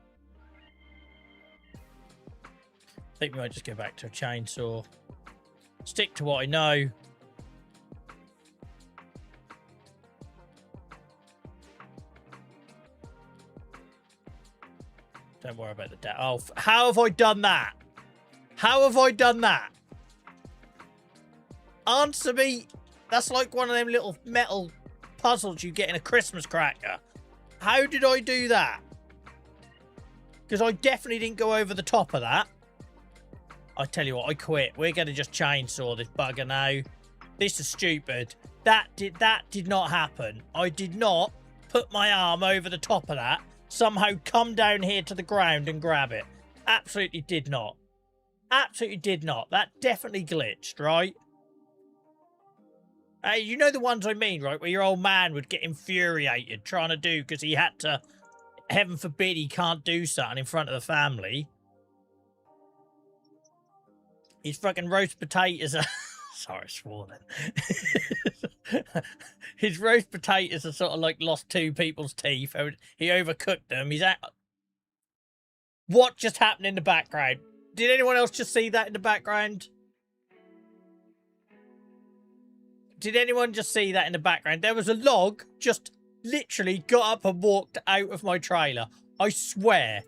I think we might just go back to a chainsaw. Stick to what I know. Don't worry about the data. Oh, how have I done that? How have I done that? Answer me. That's like one of them little metal puzzles you get in a Christmas cracker. How did I do that? Because I definitely didn't go over the top of that. I tell you what, I quit. We're going to just chainsaw this bugger now. This is stupid. That did not happen. I did not put my arm over the top of that. Somehow come down here to the ground and grab it. Absolutely did not. Absolutely did not. That definitely glitched, right? Hey, you know the ones I mean, right? Where your old man would get infuriated trying to do because he had to, heaven forbid, he can't do something in front of the family. His fucking roast potatoes are... Sorry, I swore then. His roast potatoes are sort of like lost 2 people's teeth. He overcooked them. He's at... What just happened in the background? Did anyone else just see that in the background? Did anyone just see that in the background? There was a log just literally got up and walked out of my trailer. I swear.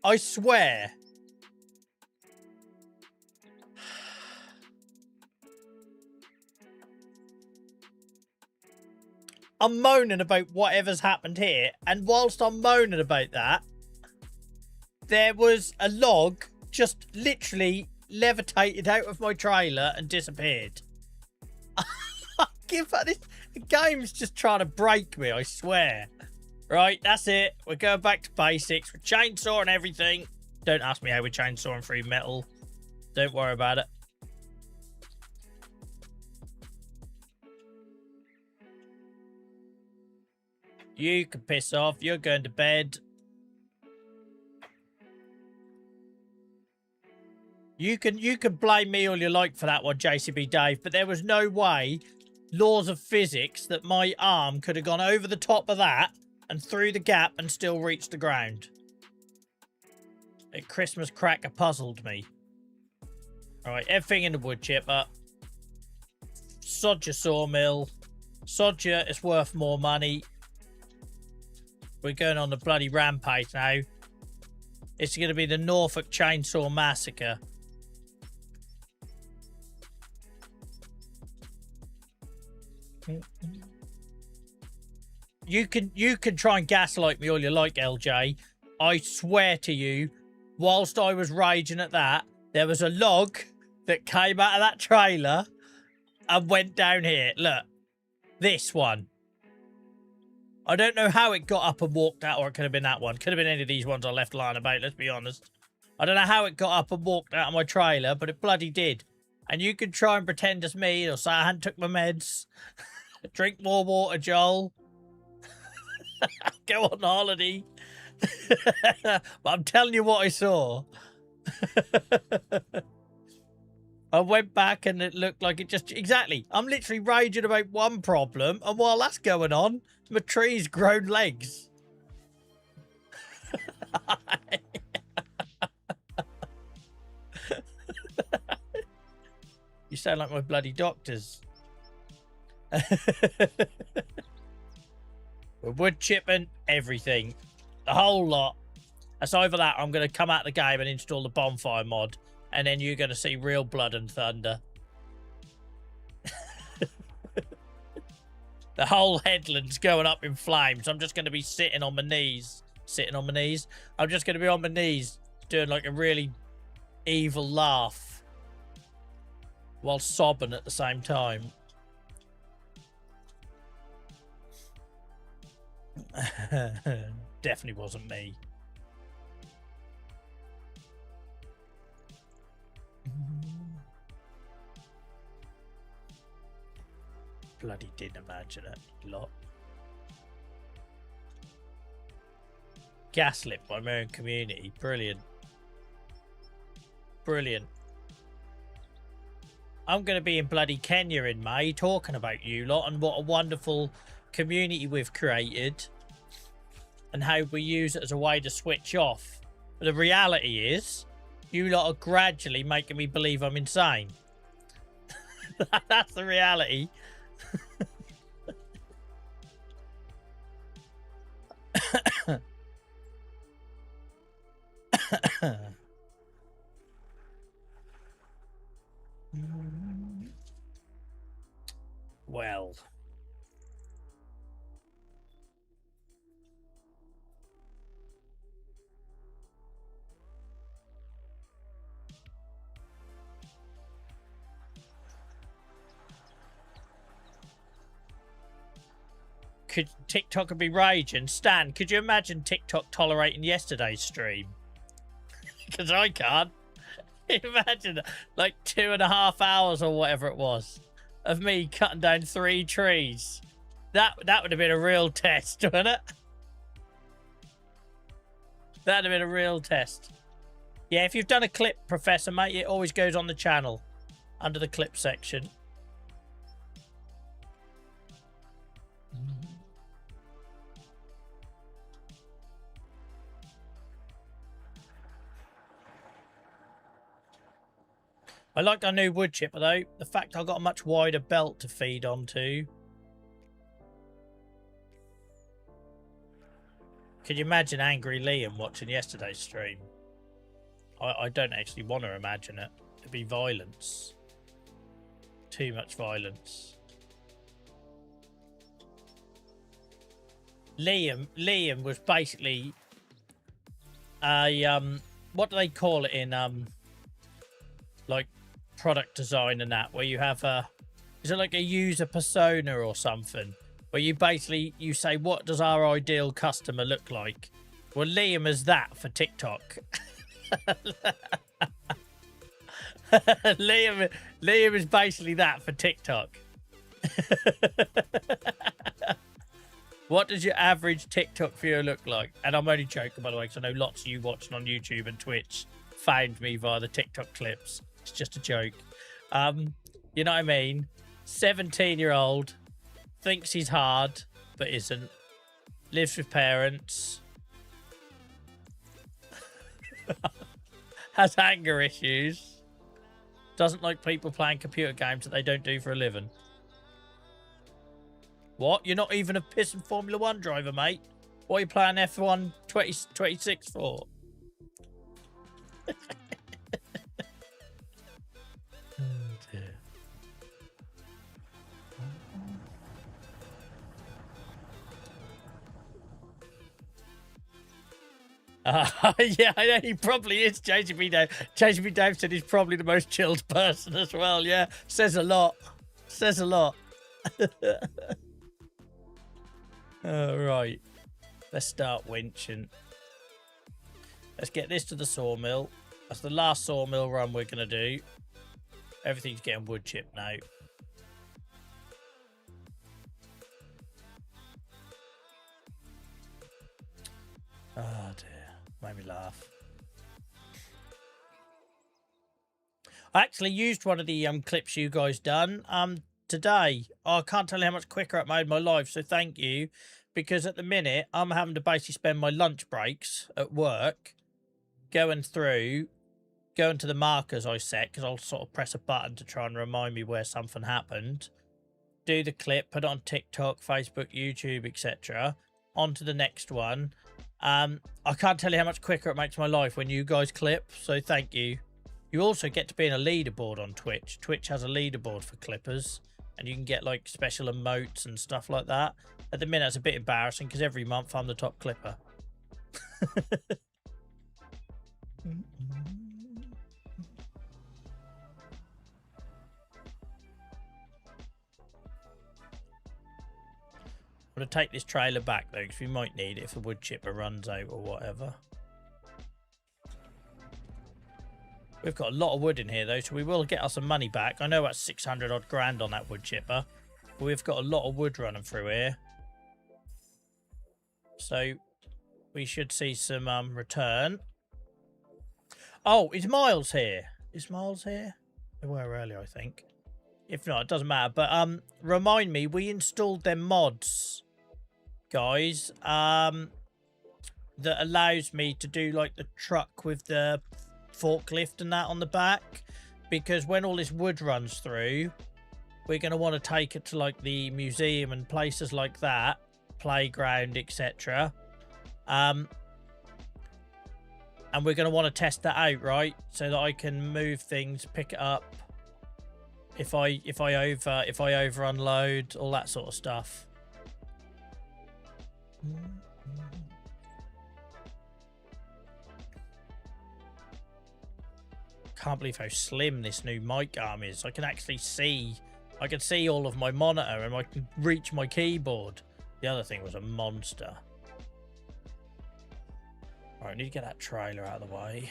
I swear. I'm moaning about whatever's happened here, and whilst I'm moaning about that, there was a log just literally levitated out of my trailer and disappeared. Give up this. The game's just trying to break me, I swear. Right, that's it. We're going back to basics. We're chainsawing everything. Don't ask me how we're chainsawing through metal. Don't worry about it. You can piss off. You're going to bed. You can blame me all you like for that one, JCB Dave, but there was no way, laws of physics, that my arm could have gone over the top of that and through the gap and still reached the ground. A Christmas cracker puzzled me. Alright, everything in the wood chipper. Sod your sawmill. Sod your, it's worth more money. We're going on the bloody rampage now. It's going to be the Norfolk Chainsaw Massacre. You can try and gaslight me all you like, LJ. I swear to you, whilst I was raging at that, there was a log that came out of that trailer and went down here. Look, this one. I don't know how it got up and walked out, or it could have been that one. Could have been any of these ones I left lying about, let's be honest. I don't know how it got up and walked out of my trailer, but it bloody did. And you can try and pretend it's me, or say I hadn't took my meds. Drink more water, Joel. Go on holiday. But I'm telling you what I saw. I went back and it looked like it just... Exactly. I'm literally raging about one problem, and while that's going on, my tree's grown legs. You sound like my bloody doctors. We're wood chipping everything. The whole lot. That's over that. I'm going to come out of the game and install the bonfire mod. And then you're going to see real blood and thunder. The whole headland's going up in flames. I'm just going to be sitting on my knees. Sitting on my knees. I'm just going to be on my knees doing like a really evil laugh. While sobbing at the same time. Definitely wasn't me. Bloody didn't imagine it, lot. Gaslit by my own community. Brilliant. Brilliant. I'm going to be in bloody Kenya in May talking about you lot and what a wonderful community we've created and how we use it as a way to switch off. But the reality is, you lot are gradually making me believe I'm insane. That's the reality. Well, could TikTok be raging? Stan, could you imagine TikTok tolerating yesterday's stream? Because I can't. Imagine like 2.5 hours or whatever it was of me cutting down 3 trees. That would have been a real test, wouldn't it? That'd have been a real test. Yeah, if you've done a clip, Professor, mate, it always goes on the channel under the clip section. I like our new wood chipper though. The fact I've got a much wider belt to feed onto. Could you imagine angry Liam watching yesterday's stream? I don't actually want to imagine it. It'd be violence. Too much violence. Liam was basically a what do they call it in like product design and that, where you have a, is it like a user persona or something, where you basically you say what does our ideal customer look like? Well, Liam is that for TikTok. Liam is basically that for TikTok. What does your average TikTok viewer look like? And I'm only joking, by the way, because I know lots of you watching on YouTube and Twitch found me via the TikTok clips. It's just a joke. You know what I mean? 17-year-old, thinks he's hard, but isn't. Lives with parents. Has anger issues. Doesn't like people playing computer games that they don't do for a living. What? You're not even a pissing Formula 1 driver, mate? What are you playing F1 2026 for? Oh, dear. Yeah, I know he probably is. JGB Dave said he's probably the most chilled person as well. Yeah, says a lot. Says a lot. All right, let's start winching. Let's get this to the sawmill. That's the last sawmill run we're gonna do. Everything's getting wood chipped now. Oh dear, made me laugh. I actually used one of the clips you guys done today. Oh, I can't tell you how much quicker it made my life, so thank you. Because at the minute, I'm having to basically spend my lunch breaks at work going to the markers I set, because I'll sort of press a button to try and remind me where something happened. Do the clip, put it on TikTok, Facebook, YouTube, etc. On to the next one. I can't tell you how much quicker it makes my life when you guys clip, so thank you. You also get to be in a leaderboard on Twitch. Twitch has a leaderboard for clippers, and you can get like special emotes and stuff like that. At the minute, it's a bit embarrassing because every month I'm the top clipper. I'm going to take this trailer back though, because we might need it if the wood chipper runs out or whatever. We've got a lot of wood in here though, so we will get us some money back. I know that's 600 odd grand on that wood chipper, but we've got a lot of wood running through here. So we should see some return. Oh, is Miles here? Is Miles here? They were earlier, I think. If not, it doesn't matter. But remind me, we installed them mods, guys, that allows me to do like the truck with the forklift and that on the back, because when all this wood runs through, we're going to want to take it to like the museum and places like that, playground, etc. And we're going to want to test that out, right, so that I can move things, pick it up if I over unload, all that sort of stuff. Can't believe how slim this new mic arm is. I can actually see, I can see all of my monitor and I can reach my keyboard. The other thing was a monster. All right, I need to get that trailer out of the way.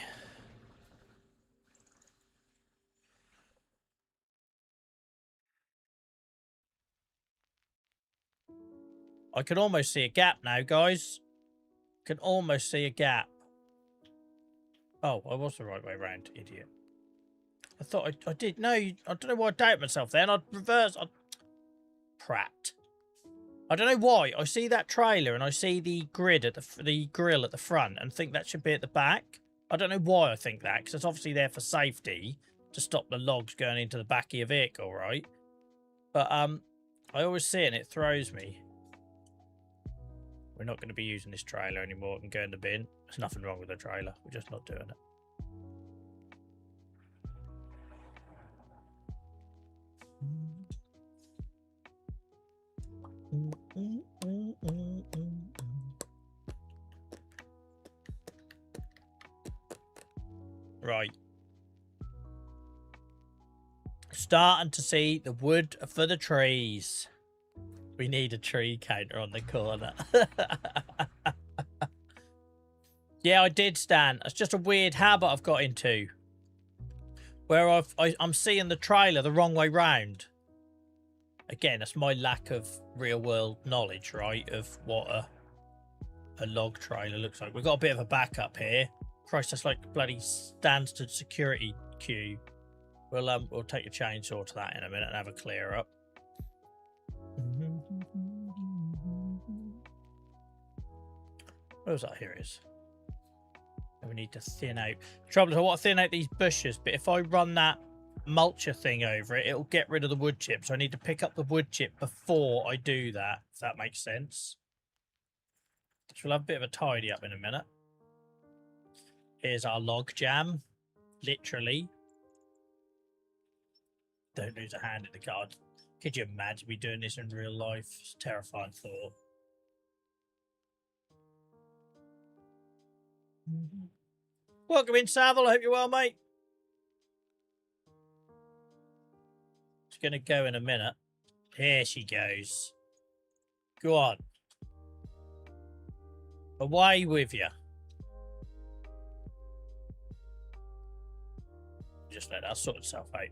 I can almost see a gap now, guys. Can almost see a gap. Oh, I was the right way around, idiot. I thought I did. No, I don't know why I doubt myself then. I'd reverse. Prat. I don't know why. I see that trailer and I see the grid at the grill at the front and think that should be at the back. I don't know why I think that, because it's obviously there for safety to stop the logs going into the back of your vehicle, right? But I always see it and it throws me. We're not going to be using this trailer anymore. It can go in the bin. There's nothing wrong with the trailer. We're just not doing it. Right. Starting to see the wood for the trees. We need a tree counter on the corner. Yeah, I did, Stan. It's just a weird habit I've got into. Where I'm seeing the trailer the wrong way round. Again, that's my lack of real-world knowledge, right? Of what a log trailer looks like. We've got a bit of a backup here. Christ, that's like bloody standard security queue. We'll take a chainsaw to that in a minute and have a clear up. Where was that? Here it is. And we need to thin out. The trouble is I want to thin out these bushes, but if I run that mulcher thing over it, it'll get rid of the wood chip. So I need to pick up the wood chip before I do that, if that makes sense. So we'll have a bit of a tidy up in a minute. Here's our log jam. Literally. Don't lose a hand in the card. Could you imagine me doing this in real life? It's a terrifying thought. Welcome in, Savile. I hope you're well, mate. It's going to go in a minute. Here she goes. Go on. Away with you. Just let that sort itself out.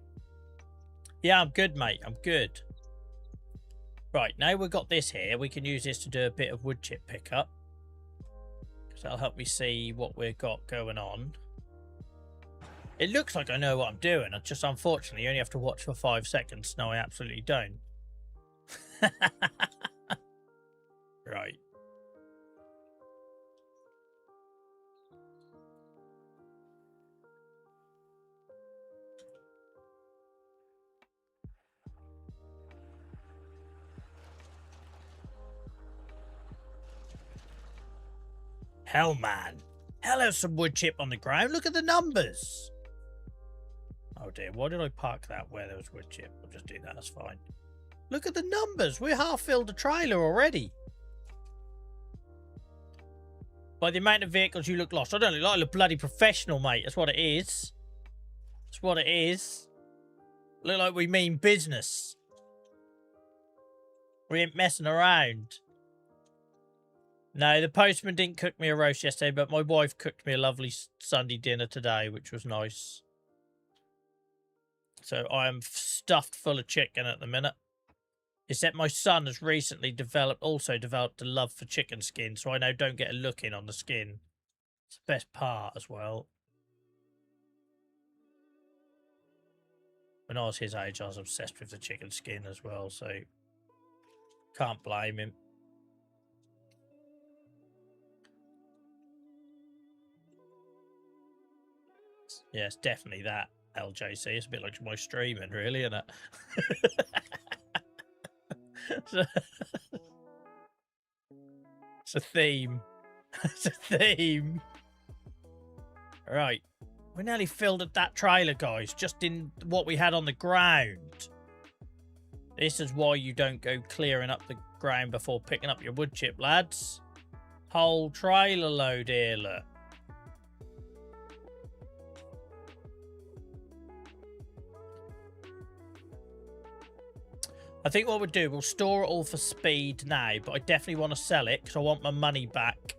Yeah, I'm good, mate. I'm good. Right, now we've got this here. We can use this to do a bit of wood chip pickup. Because that'll help me see what we've got going on. It looks like I know what I'm doing. I just, unfortunately, only have to watch for 5 seconds. No, I absolutely don't. Right. Hell, man. Hell, there's some wood chip on the ground. Look at the numbers. Oh, dear. Why did I park that where there was wood chip? I'll just do that. That's fine. Look at the numbers. We're half filled the trailer already. By the amount of vehicles you look lost. I don't look like a bloody professional, mate. That's what it is. That's what it is. Look like we mean business. We ain't messing around. No, the postman didn't cook me a roast yesterday, but my wife cooked me a lovely Sunday dinner today, which was nice. So I am stuffed full of chicken at the minute. Except my son has recently also developed a love for chicken skin, so I now don't get a look in on the skin. It's the best part as well. When I was his age, I was obsessed with the chicken skin as well, so can't blame him. Yeah, it's definitely that, LJC. It's a bit like my streaming, really, isn't it? It's a theme. It's a theme. Right. We nearly filled at that trailer, guys, just in what we had on the ground. This is why you don't go clearing up the ground before picking up your wood chip, lads. Whole trailer load here, look. I think what we'll do, we'll store it all for speed now, but I definitely want to sell it because I want my money back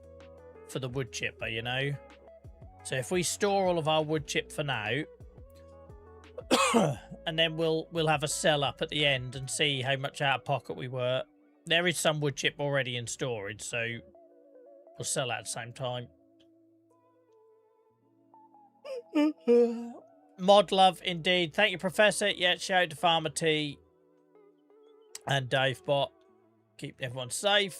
for the wood chipper, you know? So if we store all of our wood chip for now, and then we'll have a sell up at the end and see how much out of pocket we were. There is some wood chip already in storage, so we'll sell that at the same time. Mod love, indeed. Thank you, Professor. Yeah, shout out to Farmer T. And Dave Bot, keep everyone safe.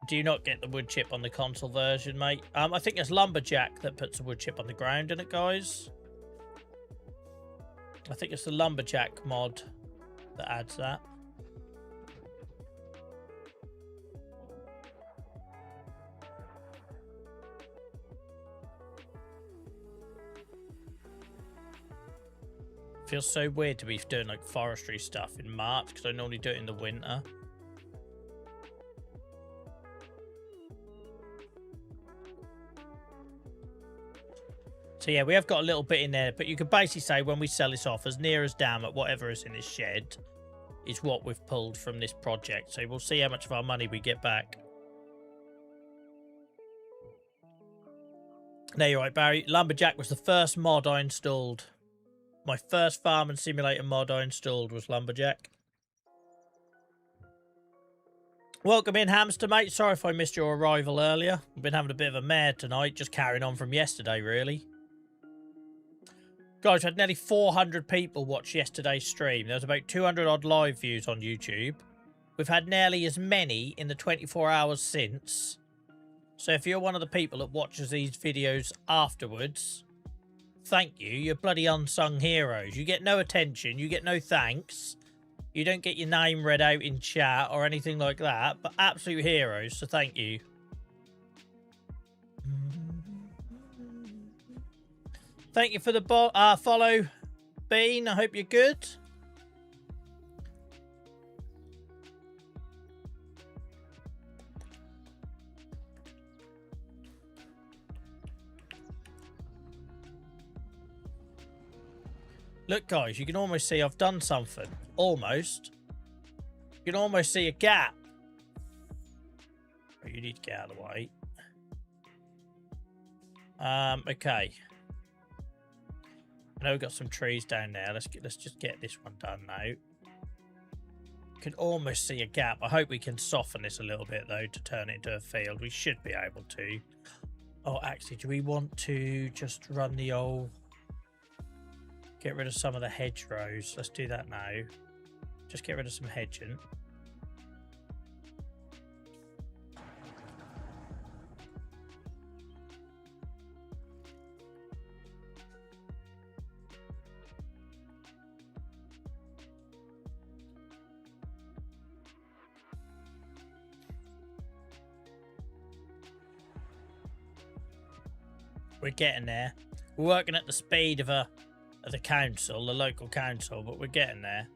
Do you not get the wood chip on the console version, mate? I think it's Lumberjack that puts a wood chip on the ground in it, guys. I think it's the Lumberjack mod that adds that. Feels so weird to be doing like forestry stuff in March because I normally do it in the winter. So yeah, we have got a little bit in there, but you could basically say when we sell this off, as near as damn at whatever is in this shed is what we've pulled from this project. So we'll see how much of our money we get back. No, you're right, Barry. Lumberjack was the first mod I installed. My first farming simulator mod I installed was Lumberjack. Welcome in, Hamster, mate. Sorry if I missed your arrival earlier. I've been having a bit of a mare tonight, just carrying on from yesterday, really. Guys, we had nearly 400 people watch yesterday's stream. There was about 200 odd live views on YouTube. We've had nearly as many in the 24 hours since. So if you're one of the people that watches these videos afterwards, thank you. You're bloody unsung heroes. You get no attention. You get no thanks. You don't get your name read out in chat or anything like that. But absolute heroes, so thank you. Thank you for the follow, Bean. I hope you're good. Look, guys, you can almost see I've done something. Almost. You can almost see a gap. Oh, you need to get out of the way. Okay. I know we've got some trees down there. Let's just get this one done now. You can almost see a gap. I hope we can soften this a little bit, though, to turn it into a field. We should be able to. Oh, actually, do we want to just run the old... Get rid of some of the hedgerows. Let's do that now. Just get rid of some hedging. We're getting there. We're working at the speed of the council, the local council, but we're getting there.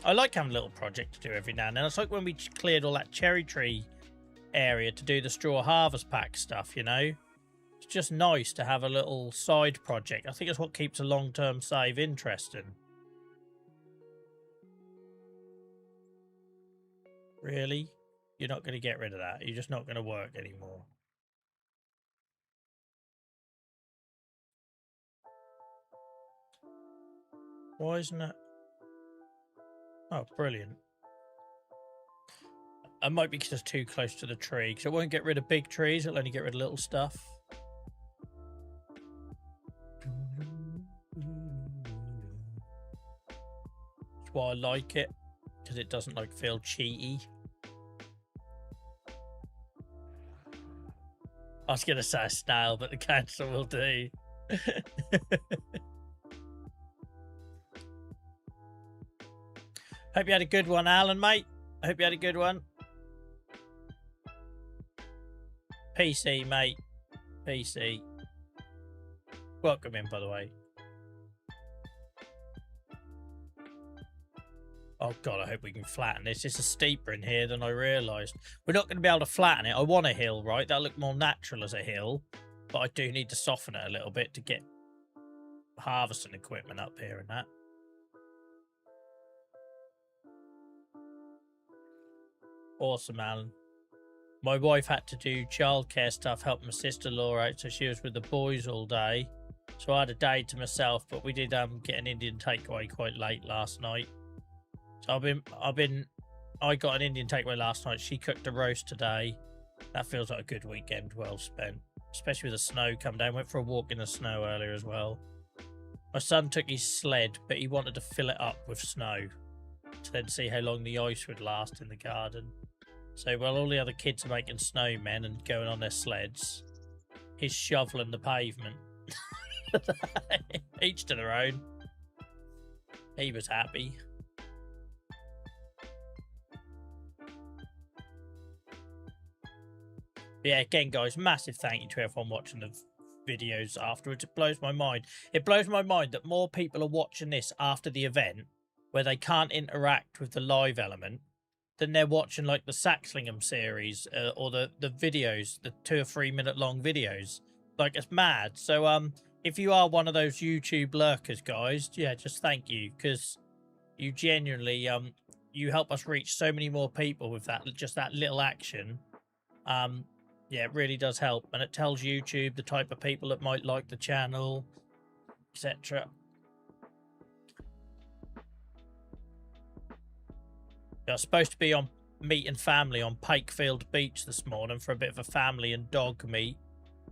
I like having a little project to do every now and then. It's like when we cleared all that cherry tree area to do the straw harvest pack stuff, you know? It's just nice to have a little side project. I think it's what keeps a long-term save interesting. Really? You're not going to get rid of that? You're just not going to work anymore? Why isn't it? Oh, brilliant. It might be because it's too close to the tree, because it won't get rid of big trees, it'll only get rid of little stuff. That's why I like it, because it doesn't like feel cheaty. I was going to say a snail, but the council will do. Hope you had a good one, Alan, mate. I hope you had a good one. PC, mate. PC. Welcome in, by the way. Oh, God, I hope we can flatten this. It's a steeper in here than I realised. We're not going to be able to flatten it. I want a hill, right? That'll look more natural as a hill. But I do need to soften it a little bit to get harvesting equipment up here and that. Awesome, Alan. My wife had to do childcare stuff, help my sister-in-law out, so she was with the boys all day. So I had a day to myself, but we did get an Indian takeaway quite late last night. So I got an Indian takeaway last night. She cooked a roast today. That feels like a good weekend, well spent. Especially with the snow come down. Went for a walk in the snow earlier as well. My son took his sled, but he wanted to fill it up with snow to then see how long the ice would last in the garden. So while all the other kids are making snowmen and going on their sleds, he's shoveling the pavement. Each to their own. He was happy. But yeah, again, guys, massive thank you to everyone watching the videos afterwards. It blows my mind. It blows my mind that more people are watching this after the event, where they can't interact with the live element, than they're watching like the Saxlingham series or the videos, the 2 or 3 minute long videos. Like, it's mad. So if you are one of those YouTube lurkers, guys, yeah, just thank you, because you genuinely you help us reach so many more people with that, just that little action. Yeah, it really does help. And it tells YouTube the type of people that might like the channel, etc. I was supposed to be on meeting family on Pakefield Beach this morning for a bit of a family and dog meet.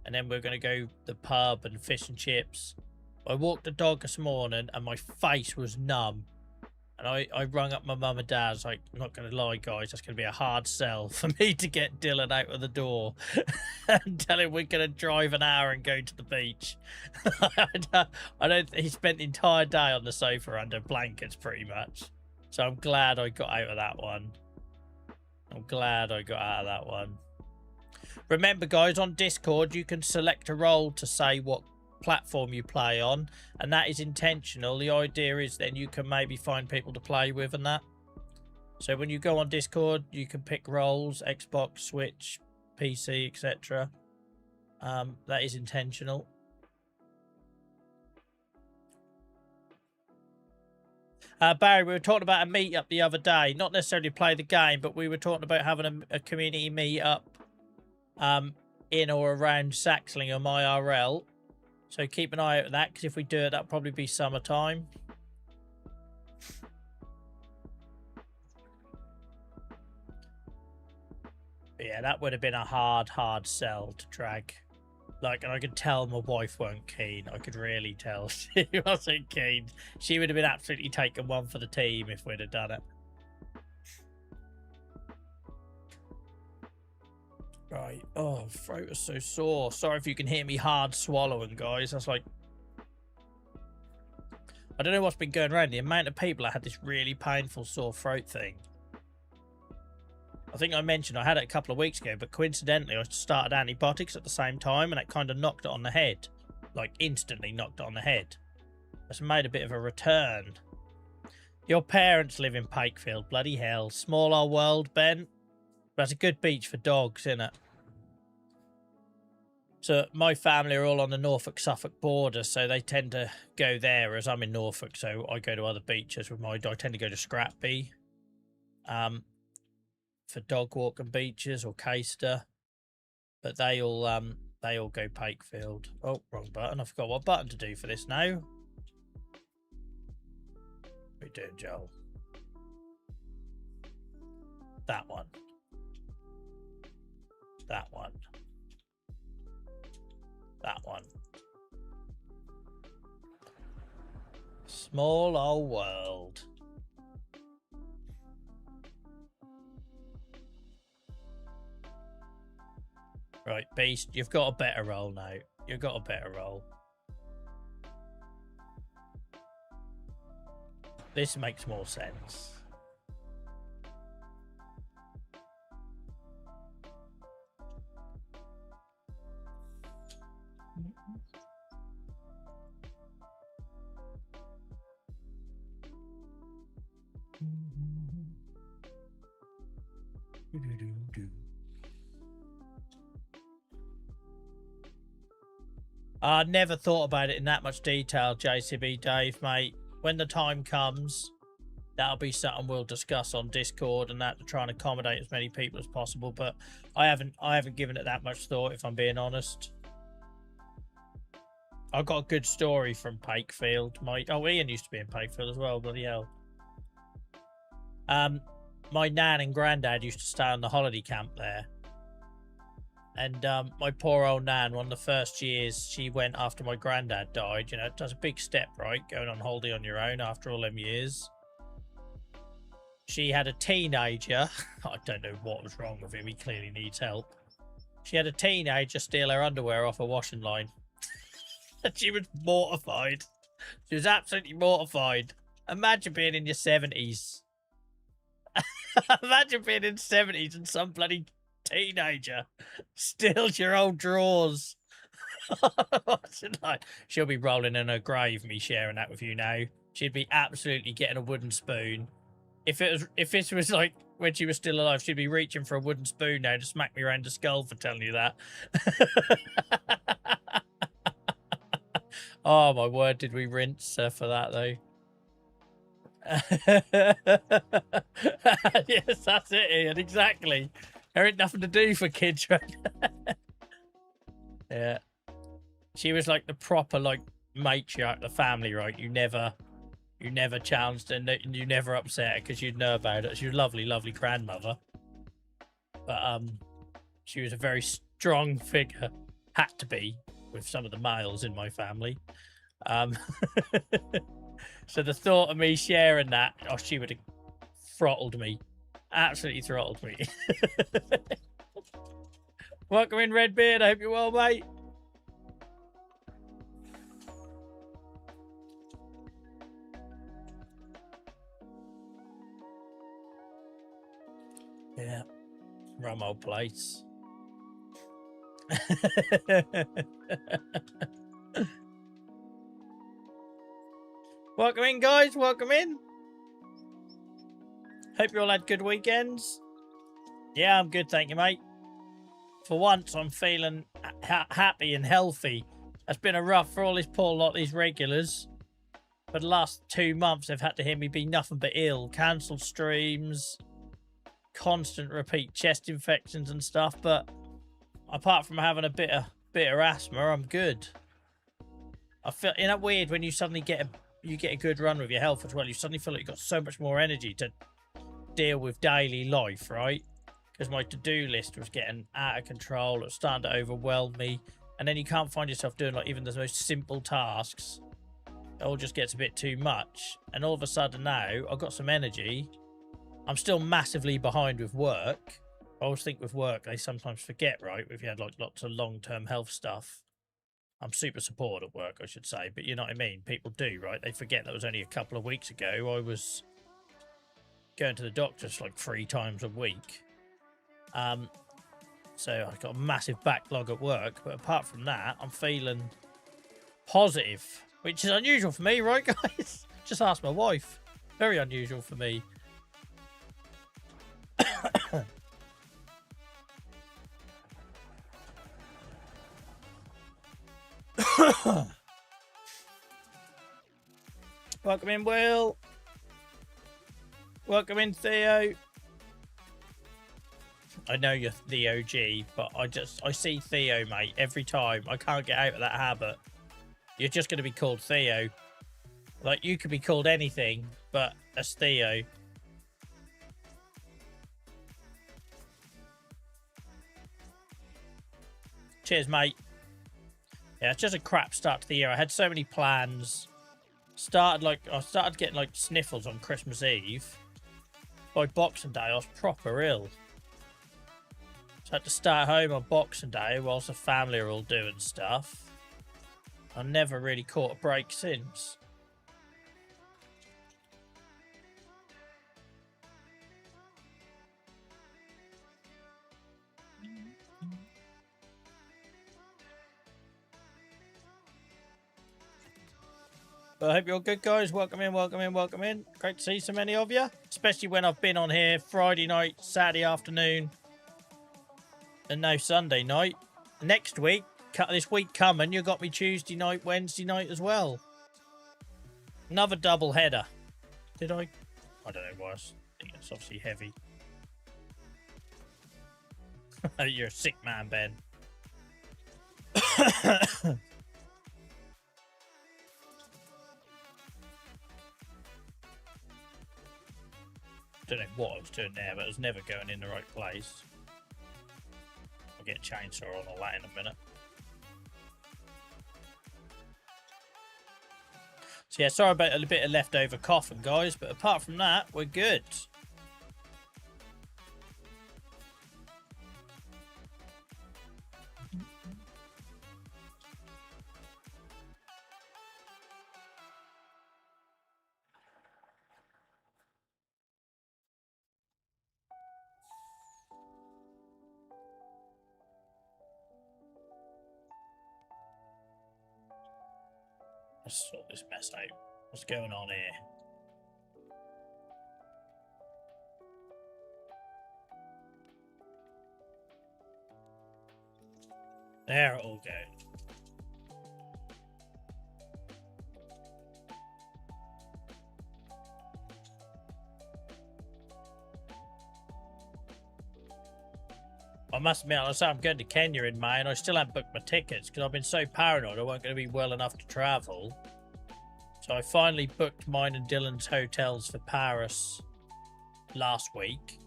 And then we're going to go to the pub and fish and chips. I walked the dog this morning and my face was numb. And I rung up my mum and dad. I was like, I'm not going to lie, guys. That's going to be a hard sell for me to get Dylan out of the door and tell him we're going to drive an hour and go to the beach. I don't. He spent the entire day on the sofa under blankets, pretty much. So I'm glad I got out of that one. I'm glad I got out of that one. Remember, guys, on Discord, you can select a role to say what platform you play on, and that is intentional. The idea is then you can maybe find people to play with and that. So when you go on Discord, you can pick roles, Xbox, Switch, PC, etc. That is intentional. Barry, we were talking about a meet-up the other day. Not necessarily play the game, but we were talking about having a community meet-up in or around Saxlingham IRL. So keep an eye out for that, because if we do it, that'll probably be summertime. But yeah, that would have been a hard sell to drag. Like, and I could tell my wife weren't keen. I could really tell she wasn't keen. She would have been absolutely taking one for the team if we'd have done it. Right. Oh, throat is so sore. Sorry if you can hear me hard swallowing, guys. That's like... I don't know what's been going around. The amount of people that had this really painful sore throat thing. I think I mentioned I had it a couple of weeks ago, but coincidentally I started antibiotics at the same time and it kind of knocked it on the head. Like, instantly knocked it on the head. It's made a bit of a return. Your parents live in Pakefield. Bloody hell. Small old world, Ben. That's a good beach for dogs, isn't it? So my family are all on the Norfolk-Suffolk border, so they tend to go there, as I'm in Norfolk, so I go to other beaches with I tend to go to Scrapby for dog walking beaches, or Caister. But they all go Pakefield. Oh, wrong button. I forgot what button to do for this now. What are we doing, Joel? That one. That one. That one. Small old world. Right, Beast, you've got a better role now. You've got a better role. This makes more sense. I never thought about it in that much detail, JCB Dave, mate. When the time comes, that'll be something we'll discuss on Discord and that, to try and accommodate as many people as possible. But I haven't given it that much thought, if I'm being honest. I've got a good story from Pakefield. Ian used to be in Pakefield as well, bloody hell. My nan and granddad used to stay on the holiday camp there. And my poor old nan, one of the first years she went after my granddad died, you know, it does a big step, right? Going on holiday on your own after all them years. She had a teenager. I don't know what was wrong with him. He clearly needs help. She had a teenager steal her underwear off a washing line. And she was mortified. She was absolutely mortified. Imagine being in your 70s. Imagine being in 70s and some bloody teenager steals your old drawers. What's it like? She'll be rolling in her grave, me sharing that with you now. She'd be absolutely getting a wooden spoon. If this was like when she was still alive, she'd be reaching for a wooden spoon now to smack me around the skull for telling you that. Oh my word, did we rinse her for that though? Yes, that's it, Ian, exactly. There ain't nothing to do for kids, right? Yeah. She was like the proper like matriarch of the family, right? You never challenged and you never upset her because you'd know about it. She was a lovely, lovely grandmother. But she was a very strong figure. Had to be with some of the males in my family. So the thought of me sharing that, oh, she would have throttled me. Absolutely throttled me. Welcome in, Redbeard. I hope you're well, mate. Yeah. Rum old place. Welcome in, guys. Welcome in. Hope you all had good weekends. Yeah, I'm good, thank you, mate. For once, I'm feeling happy and healthy. It's been a rough for all this poor lot, these regulars. For the last 2 months, they've had to hear me be nothing but ill. Cancelled streams, constant repeat chest infections and stuff. But apart from having a bit of asthma, I'm good. I feel, isn't that weird when you suddenly get a good run with your health as well? You suddenly feel like you've got so much more energy to deal with daily life, right? Because my to-do list was getting out of control. It was starting to overwhelm me. And then you can't find yourself doing like even the most simple tasks. It all just gets a bit too much. And all of a sudden now, I've got some energy. I'm still massively behind with work. I always think with work, they sometimes forget, right? If you had like lots of long-term health stuff. I'm super supportive at work, I should say. But you know what I mean? People do, right? They forget that was only a couple of weeks ago. I was going to the doctors like 3 times a week. So I've got a massive backlog at work. But apart from that, I'm feeling positive, which is unusual for me, right, guys? Just ask my wife. Very unusual for me. Welcome in, Will. Welcome in, Theo. I know you're the OG, but I see Theo, mate, every time. I can't get out of that habit. You're just going to be called Theo. Like, you could be called anything, but as Theo. Cheers, mate. Yeah, it's just a crap start to the year. I had so many plans. I started getting like sniffles on Christmas Eve. By Boxing Day, I was proper ill. So I had to stay at home on Boxing Day whilst the family are all doing stuff. I never really caught a break since. But I hope you're all good, guys. Welcome in, welcome in, welcome in. Great to see so many of you. Especially when I've been on here Friday night, Saturday afternoon, and now Sunday night. Next week, this week coming, you got me Tuesday night, Wednesday night as well. Another double header. Did I? I don't know why. I think it's obviously heavy. You're a sick man, Ben. Don't know what I was doing there, but it was never going in the right place. I'll get a chainsaw on all that in a minute. So yeah, sorry about a bit of leftover coughing, guys, but apart from that, we're good. Let's sort this mess out. What's going on here? There it all goes. I must admit, I say I'm going to Kenya in May, and I still haven't booked my tickets because I've been so paranoid I wasn't going to be well enough to travel. So I finally booked mine and Dylan's hotels for Paris last week.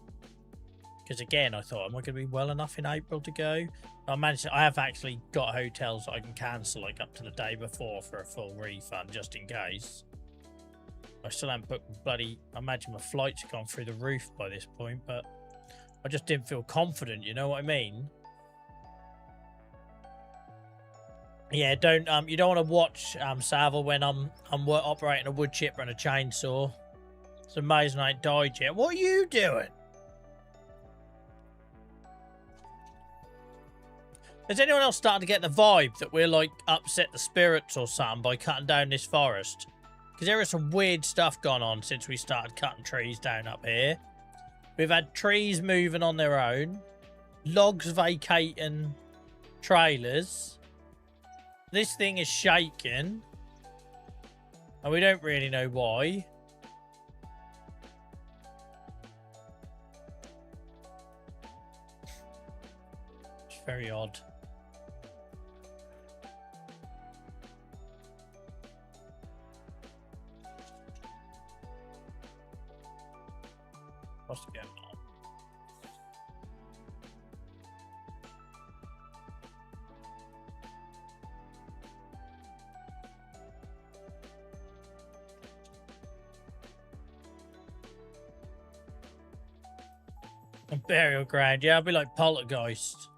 Because again, I thought, am I going to be well enough in April to go? I have actually got hotels that I can cancel like up to the day before for a full refund, just in case. I still haven't booked bloody... I imagine my flights have gone through the roof by this point, but I just didn't feel confident, you know what I mean? Yeah, don't you don't want to watch Savile when I'm operating a wood chipper and a chainsaw. It's amazing I ain't died yet. What are you doing? Is anyone else starting to get the vibe that we're like upset the spirits or something by cutting down this forest? Because there is some weird stuff going on since we started cutting trees down up here. We've had trees moving on their own, logs vacating trailers. This thing is shaking, and we don't really know why. It's very odd. What's going on? Burial ground, yeah, I'll be like Poltergeist.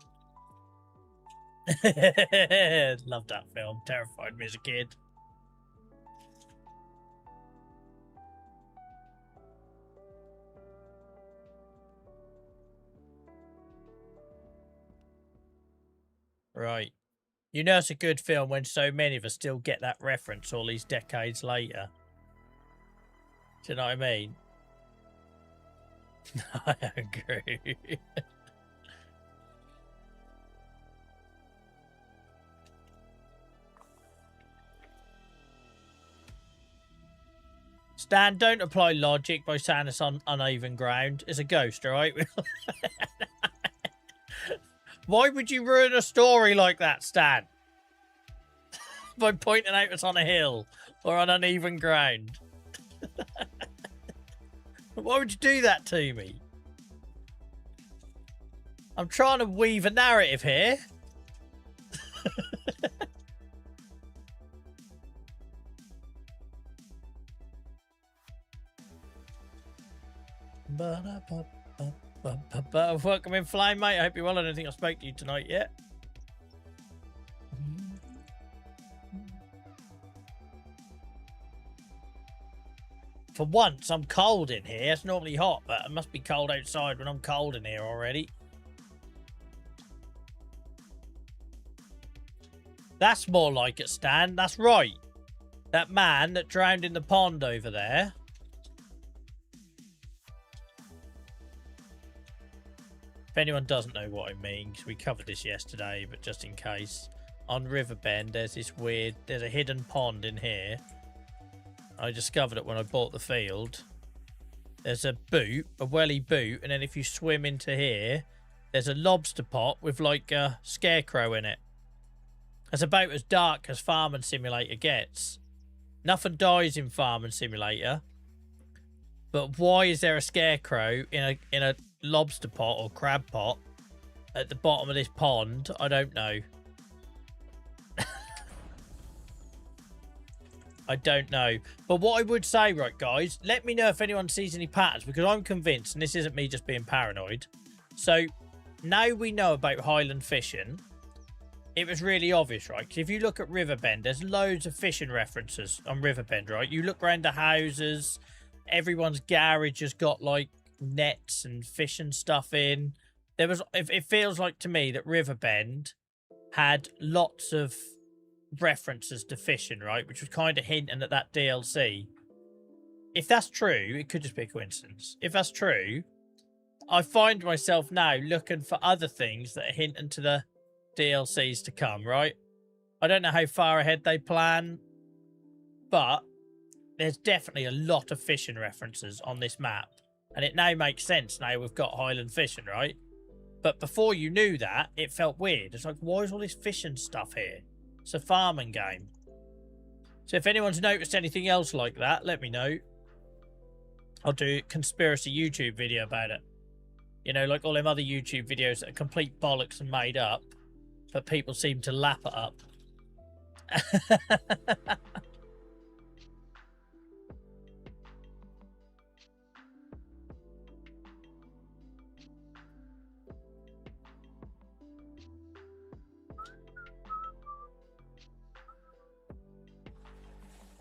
Loved that film, terrified me as a kid. Right. You know it's a good film when so many of us still get that reference all these decades later. Do you know what I mean? I agree. Stan, don't apply logic by saying it's on uneven ground. It's a ghost, all right? Why would you ruin a story like that, Stan? By pointing out it's on a hill or on uneven ground. Why would you do that to me? I'm trying to weave a narrative here. Welcome in, Flame, mate. I hope you're well. I don't think I spoke to you tonight yet. For once, I'm cold in here. It's normally hot, but it must be cold outside when I'm cold in here already. That's more like it, Stan. That's right. That man that drowned in the pond over there. If anyone doesn't know what I mean, because we covered this yesterday, but just in case. On Riverbend, there's a hidden pond in here. I discovered it when I bought the field. There's a boot, a welly boot, and then if you swim into here, there's a lobster pot with like a scarecrow in it. It's about as dark as Farming Simulator gets. Nothing dies in Farming Simulator. But why is there a scarecrow in a lobster pot or crab pot at the bottom of this pond? I don't know. I don't know. But what I would say, right, guys, let me know if anyone sees any patterns, because I'm convinced, and this isn't me just being paranoid. So now we know about Highland fishing. It was really obvious, right? Because if you look at Riverbend, there's loads of fishing references on Riverbend, right? You look around the houses, everyone's garage has got like nets and fishing stuff in. It feels like to me that Riverbend had lots of references to fishing, right? Which was kind of hinting at that DLC. If that's true, it could just be a coincidence. If that's true, I find myself now looking for other things that are hinting to the DLCs to come, right? I don't know how far ahead they plan, but there's definitely a lot of fishing references on this map. And it now makes sense now we've got Highland fishing, right? But before you knew that, it felt weird. It's like, why is all this fishing stuff here? It's a farming game. So if anyone's noticed anything else like that, let me know. I'll do a conspiracy YouTube video about it. You know, like all them other YouTube videos that are complete bollocks and made up, but people seem to lap it up.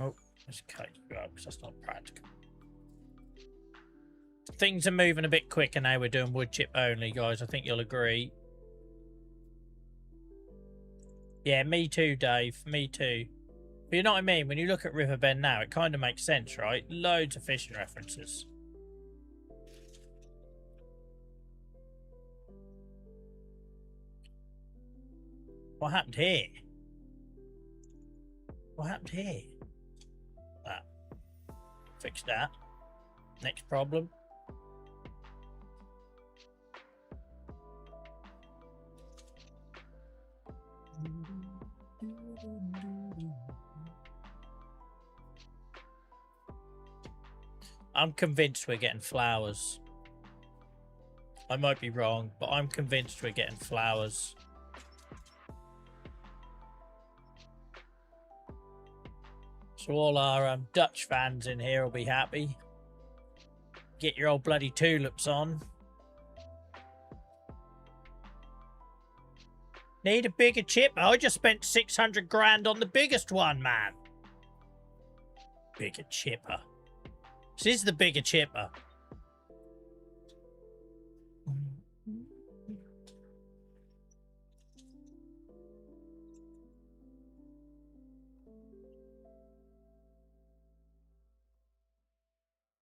Oh, let's cut you up because that's not practical. Things are moving a bit quicker now we're doing wood chip only, guys. I think you'll agree. Yeah, me too, Dave. Me too. But you know what I mean? When you look at Riverbend now, it kind of makes sense, right? Loads of fishing references. What happened here? What happened here? That. Fix that. Next problem. I'm convinced we're getting flowers. I might be wrong, but I'm convinced we're getting flowers. So all our Dutch fans in here will be happy. Get your old bloody tulips on. Need a bigger chipper? I just spent 600 grand on the biggest one, man. Bigger chipper. This is the bigger chipper.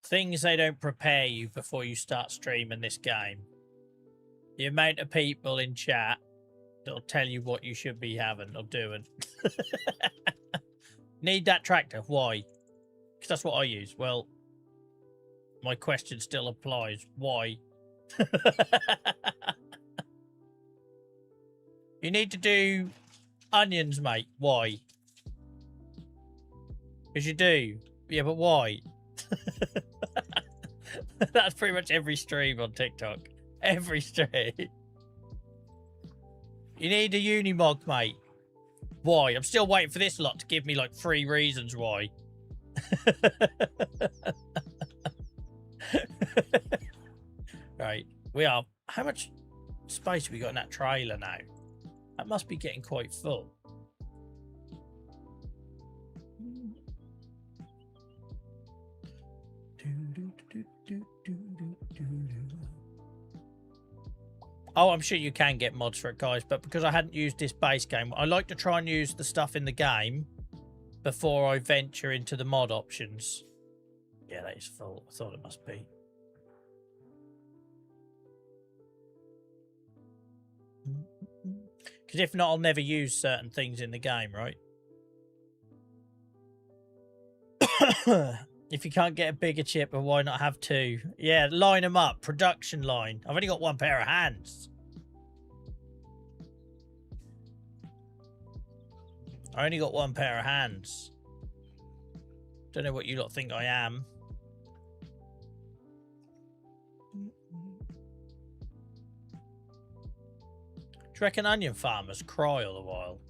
Things they don't prepare you before you start streaming this game. The amount of people in chat that'll tell you what you should be having or doing. Need that tractor. Why? Because that's what I use. Well, my question still applies. Why? You need to do onions, mate. Why? Because you do. Yeah, but why? That's pretty much every stream on TikTok. Every stream. You need a Unimog, mate. Why? I'm still waiting for this lot to give me like 3 reasons why. Right. We are. How much space have we got in that trailer now? That must be getting quite full. Oh, I'm sure you can get mods for it, guys, but because I hadn't used this base game, I like to try and use the stuff in the game before I venture into the mod options. Yeah, that is full. I thought it must be. Because if not, I'll never use certain things in the game, right? If you can't get a bigger chipper, why not have 2? Yeah, line them up. Production line. I've only got 1 pair of hands. I only got 1 pair of hands. Don't know what you lot think I am. Do you reckon onion farmers cry all the while?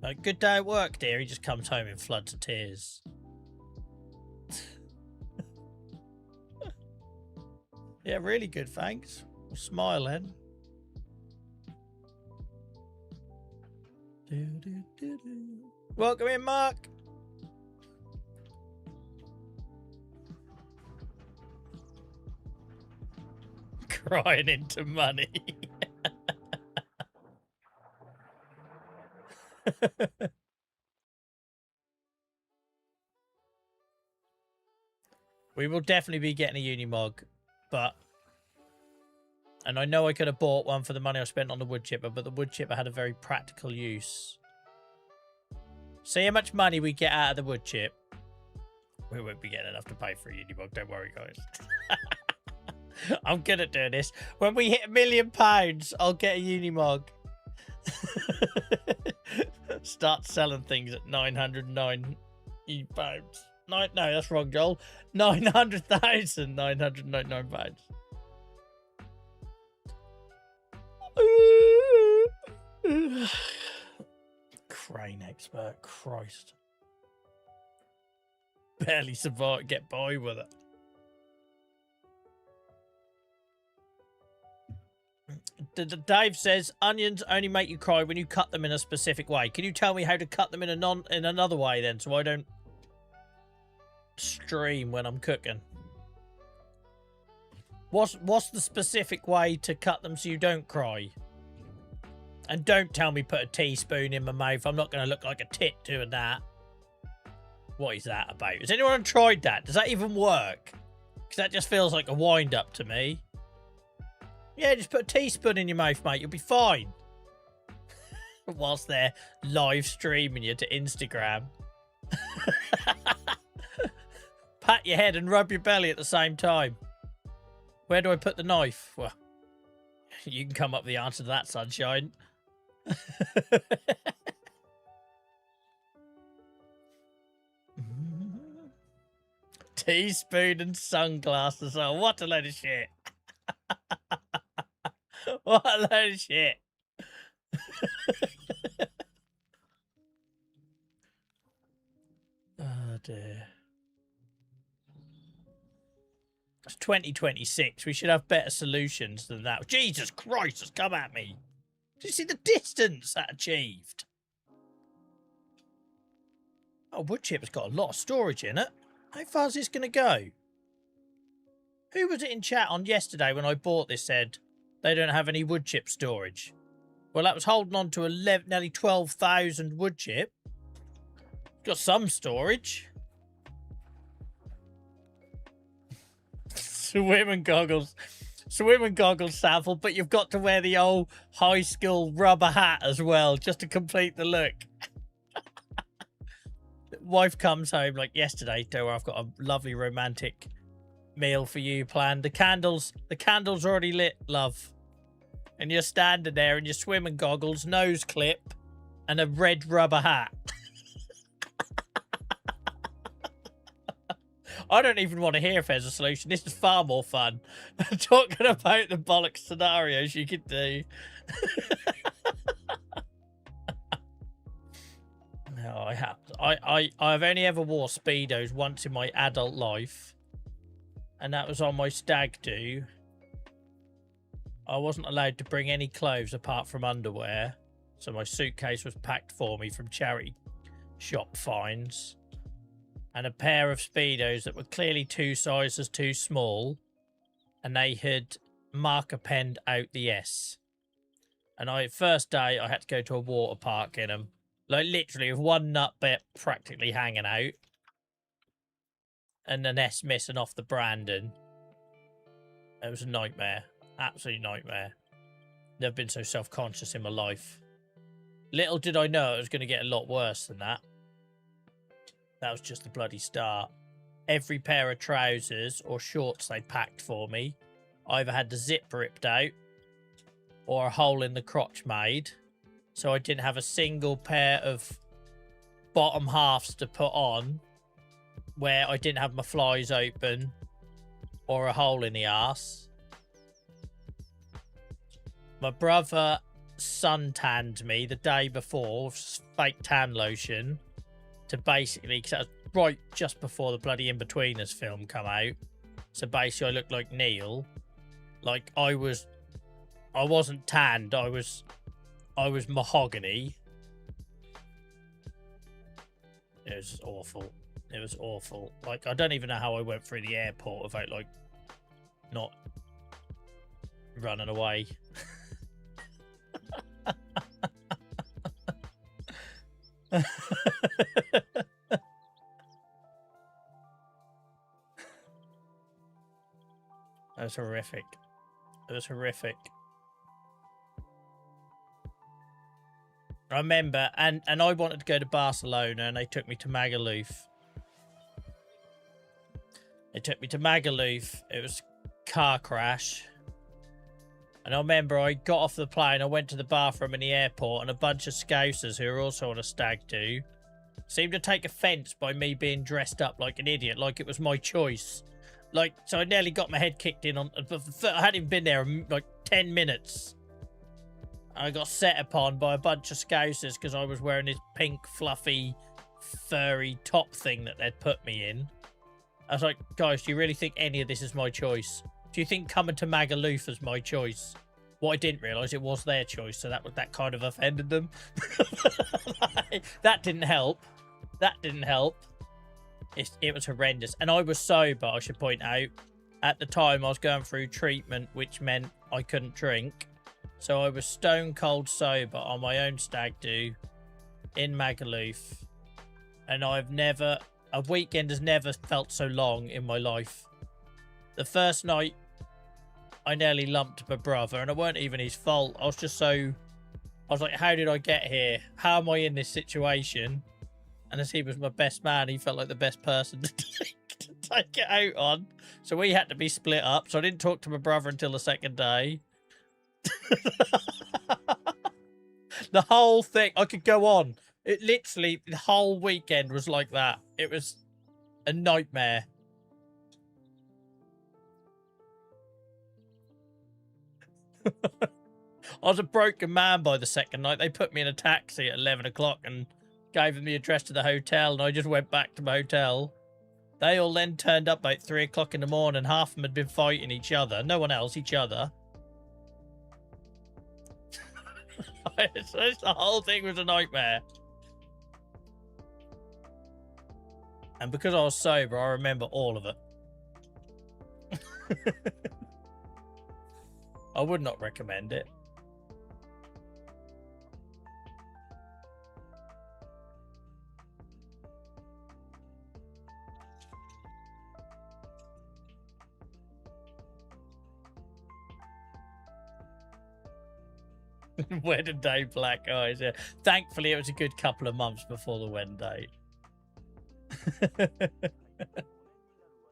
Like, good day at work, dear. He just comes home in floods of tears. Yeah, really good, thanks. Smiling. Welcome in, Mark. Crying into money. We will definitely be getting a Unimog, but... And I know I could have bought one for the money I spent on the wood chipper, but the wood chipper had a very practical use. See how much money we get out of the wood chip. We won't be getting enough to pay for a Unimog, don't worry, guys. I'm good at doing this. When we hit £1 million, I'll get a Unimog. Start selling things at 909 pounds. No, that's wrong, Joel. 900,999 pounds. Crane expert, Christ. Barely survive, get by with it. Dave says onions only make you cry when you cut them in a specific way. Can you tell me how to cut them in another way then, so I don't stream when I'm cooking? What's the specific way to cut them so you don't cry? And don't tell me put a teaspoon in my mouth. I'm not going to look like a tit doing that. What is that about? Has anyone tried that? Does that even work? Because that just feels like a wind-up to me. Yeah, just put a teaspoon in your mouth, mate. You'll be fine. Whilst they're live streaming you to Instagram. Pat your head and rub your belly at the same time. Where do I put the knife? Well, you can come up with the answer to that, sunshine. Teaspoon and sunglasses. Oh, what a load of shit. What a load of shit. Oh dear. It's 2026. We should have better solutions than that. Jesus Christ, it's come at me. Did you see the distance that achieved? Oh, wood chip's got a lot of storage in it. How far is this going to go? Who was it in chat on yesterday when I bought this said they don't have any wood chip storage? Well, that was holding on to nearly 12,000 wood chip. Got some storage. Swimming goggles, Savile, but you've got to wear the old high school rubber hat as well, just to complete the look. Wife comes home like yesterday, to where I've got a lovely romantic meal for you planned. The candles already lit, love. And you're standing there in your swimming goggles, nose clip, and a red rubber hat. I don't even want to hear if there's a solution. This is far more fun. Talking about the bollocks scenarios you could do. No, I've only ever wore Speedos once in my adult life. And that was on my stag do. I wasn't allowed to bring any clothes apart from underwear. So my suitcase was packed for me from charity shop finds. And a pair of Speedos that were clearly 2 sizes too small. And they had marker penned out the S. And first day, I had to go to a water park in them. Like, literally, with one nut bit practically hanging out. And an S missing off the branding. It was a nightmare. Absolute nightmare. Never been so self-conscious in my life. Little did I know it was going to get a lot worse than that. That was just the bloody start. Every pair of trousers or shorts they packed for me either had the zip ripped out or a hole in the crotch made. So I didn't have a single pair of bottom halves to put on where I didn't have my flies open or a hole in the arse. My brother suntanned me the day before with fake tan lotion to basically, because that was right just before the bloody In-Betweeners film come out. So basically I looked like Neil. Like I wasn't tanned, I was mahogany. It was awful. It was awful. Like, I don't even know how I went through the airport without, like, not running away. That was horrific. It was horrific. I remember, and I wanted to go to Barcelona, and they took me to Magaluf. They took me to Magaluf. It was car crash. And I remember I got off the plane, I went to the bathroom in the airport, and a bunch of scousers who were also on a stag do seemed to take offence by me being dressed up like an idiot, like it was my choice. Like, so I nearly got my head kicked in on... I hadn't even been there like 10 minutes. I got set upon by a bunch of scousers because I was wearing this pink, fluffy, furry top thing that they'd put me in. I was like, guys, do you really think any of this is my choice? Do you think coming to Magaluf is my choice? What I didn't realise, it was their choice, so that kind of offended them. That didn't help. That didn't help. It was horrendous. And I was sober, I should point out. At the time, I was going through treatment, which meant I couldn't drink. So I was stone cold sober on my own stag do in Magaluf. And I've never... A weekend has never felt so long in my life. The first night, I nearly lumped my brother, and it weren't even his fault. I was just so... I was like, how did I get here? How am I in this situation? And as he was my best man, he felt like the best person to take it out on. So we had to be split up. So I didn't talk to my brother until the second day. The whole thing, I could go on. It literally, the whole weekend was like that. It was a nightmare. I was a broken man by the second night. They put me in a taxi at 11 o'clock and gave them the address to the hotel, and I just went back to my hotel. They all then turned up about 3 o'clock in the morning. Half of them had been fighting each other. No one else, each other. So the whole thing was a nightmare. And because I was sober, I remember all of it. I would not recommend it. Wedding day, black eyes. Yeah. Thankfully, it was a good couple of months before the wedding date.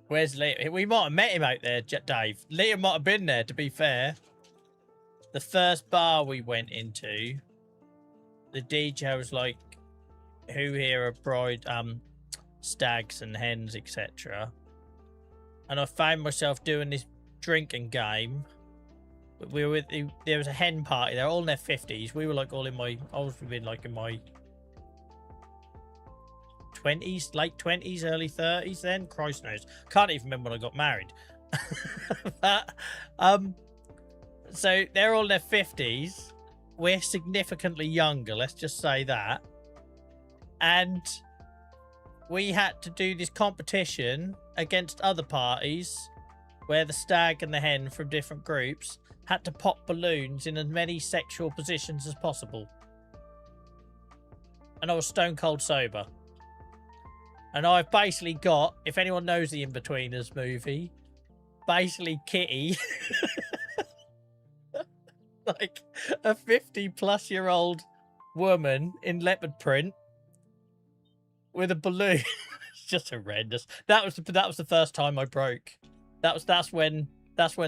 Where's Liam? We might have met him out there, Dave. Liam might have been there, to be fair. The first bar we went into, the DJ was like, who here are bride, stags and hens, etc. And I found myself doing this drinking game. We were with, there was a hen party. They're all in their 50s. We were like all in my, I was like in my 20s, late 20s, early 30s then. Christ knows. Can't even remember when I got married. But, so they're all in their 50s. We're significantly younger, let's just say that. And we had to do this competition against other parties where the stag and the hen from different groups had to pop balloons in as many sexual positions as possible. And I was stone cold sober. And I've basically got, if anyone knows the In-Betweeners movie, basically Kitty, like a 50-plus-year-old woman in leopard print with a balloon. It's just horrendous. That was the first time I broke. That's when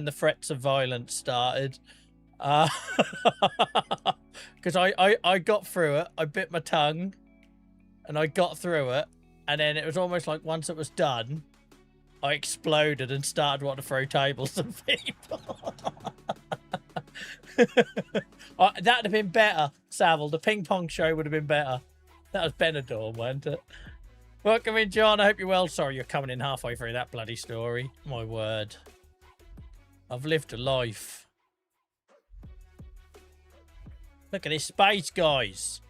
the threats of violence started. Because I got through it. I bit my tongue, and I got through it. And then it was almost like once it was done, I exploded and started wanting to throw tables at people. That'd have been better, Savile. The ping pong show would have been better. That was Benidorm, wasn't it? Welcome in, John. I hope you're well. Sorry, you're coming in halfway through that bloody story. My word. I've lived a life. Look at this space, guys.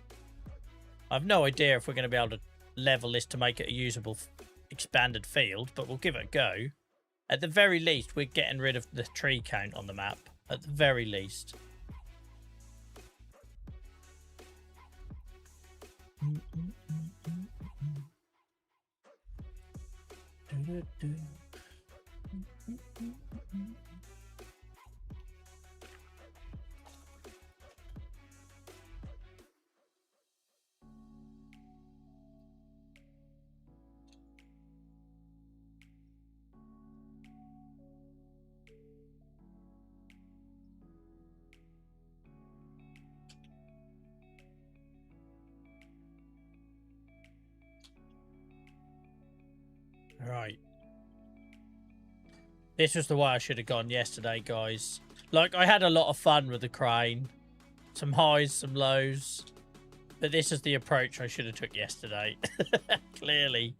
I've no idea if we're going to be able to level this to make it a usable expanded field, but we'll give it a go. At the very least, we're getting rid of the tree count on the map. At the very least. Right. This was the way I should have gone yesterday, guys. Like, I had a lot of fun with the crane. Some highs, some lows. But this is the approach I should have took yesterday. Clearly.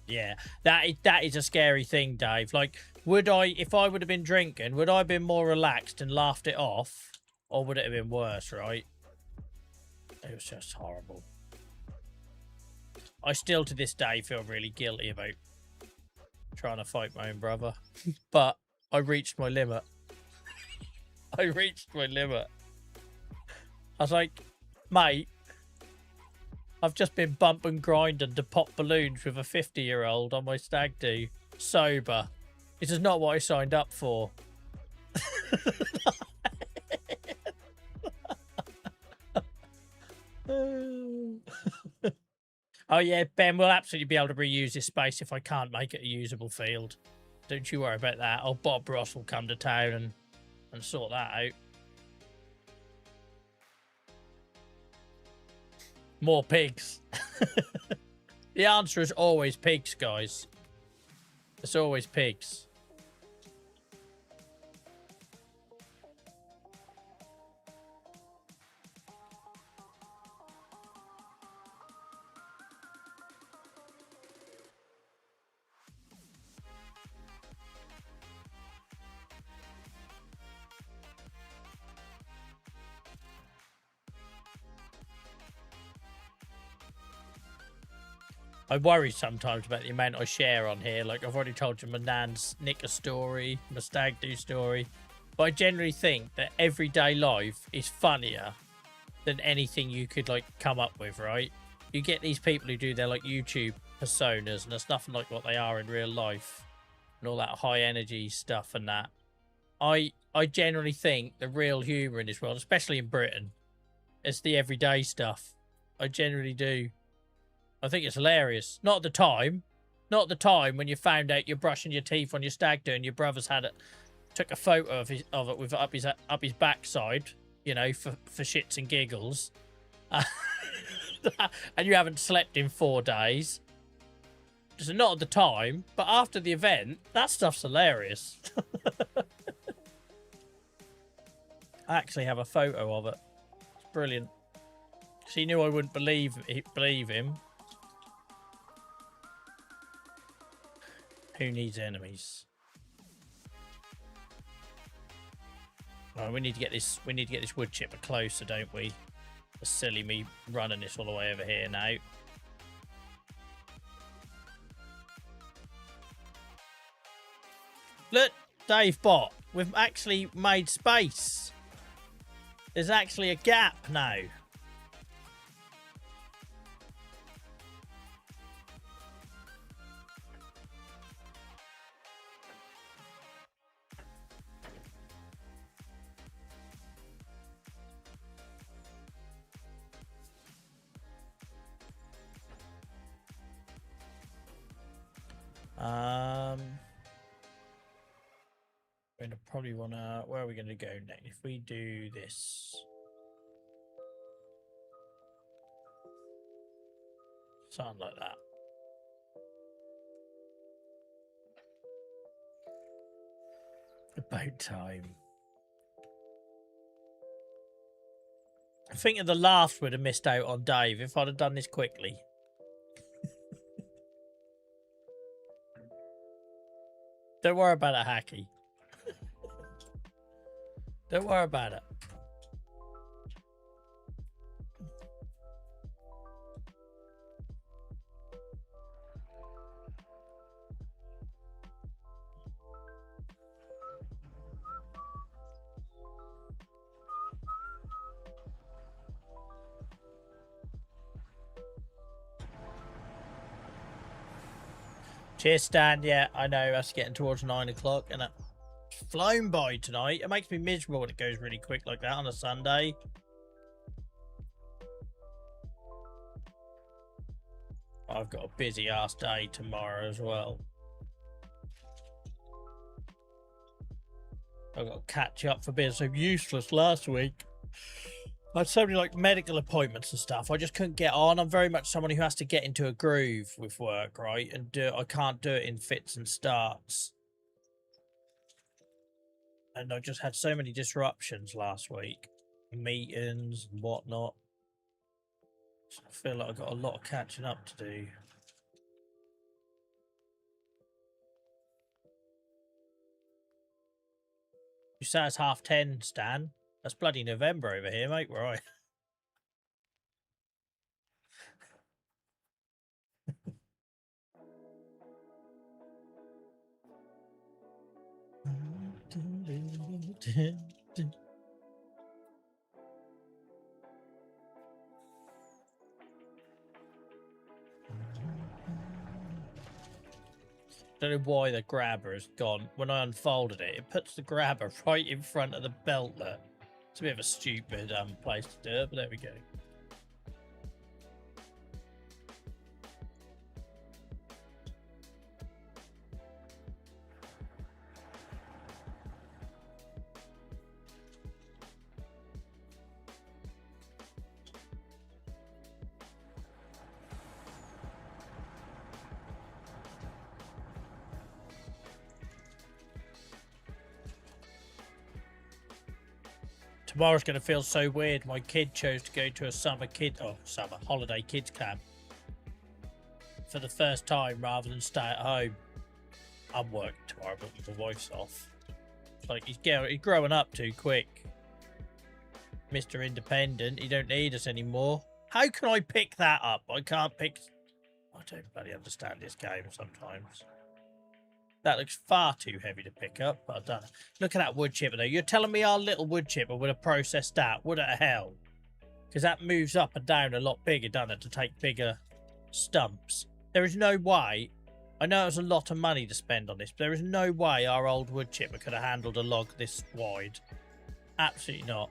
Yeah, that is a scary thing, Dave. Like, would I, if I would have been drinking, would I have been more relaxed and laughed it off? Or would it have been worse, right? It was just horrible. I still, to this day, feel really guilty about trying to fight my own brother. But I reached my limit. I reached my limit. I was like, mate, I've just been bumping grinding to pop balloons with a 50-year-old on my stag do, sober. This is not what I signed up for. Oh yeah, Ben, we'll absolutely be able to reuse this space if I can't make it a usable field. Don't you worry about that. Old Bob Ross will come to town and sort that out. More pigs. The answer is always pigs, guys. It's always pigs. I worry sometimes about the amount I share on here. Like, I've already told you my nan's Nicker story, my stag do story. But I generally think that everyday life is funnier than anything you could, like, come up with, right? You get these people who do their, like, YouTube personas, and it's nothing like what they are in real life. And all that high energy stuff and that. I generally think the real humour in this world, especially in Britain, is the everyday stuff. I generally do. I think it's hilarious. Not at the time. Not at the time when you found out you're brushing your teeth on your stag do and your brother's had it, took a photo of it with up his backside, you know, for shits and giggles. And you haven't slept in 4 days. So not at the time, but after the event, that stuff's hilarious. I actually have a photo of it. It's brilliant. She knew I wouldn't believe him. Who needs enemies? Oh, we need to get this. We need to get this wood chipper closer, don't we? It's silly me running this all the way over here now. Look, Dave Bot, we've actually made space. There's actually a gap now. We're gonna probably wanna. Where are we gonna go next? If we do this, something like that. About time. I think of the laughs would have missed out on Dave if I'd have done this quickly. Don't worry about it, Hacky. Don't worry about it. Cheers, Stan. Yeah, I know. That's getting towards 9 o'clock, and it's flown by tonight. It makes me miserable when it goes really quick like that on a Sunday. I've got a busy ass day tomorrow as well. I've got to catch up for being so useless last week. I had so many like medical appointments and stuff. I just couldn't get on. I'm very much someone who has to get into a groove with work, right? And I can't do it in fits and starts. And I just had so many disruptions last week, meetings and whatnot. So I feel like I've got a lot of catching up to do. You say it's 10:30, Stan. That's bloody November over here, mate. Right. Don't know why the grabber has gone. When I unfolded it, it puts the grabber right in front of the beltlet. It's a bit of a stupid place to do it, but there we go. Tomorrow's going to feel so weird. My kid chose to go to a summer holiday kids camp for the first time rather than stay at home. I'm working tomorrow, but the wife's off. It's like he's growing up too quick. Mr. Independent, he don't need us anymore. How can I pick that up? I can't pick... I don't bloody understand this game sometimes. That looks far too heavy to pick up, but I've done it. Look at that wood chipper, though. You're telling me our little wood chipper would have processed that? Would it hell? Because that moves up and down a lot bigger, doesn't it, to take bigger stumps. There is no way... I know it was a lot of money to spend on this, but there is no way our old wood chipper could have handled a log this wide. Absolutely not.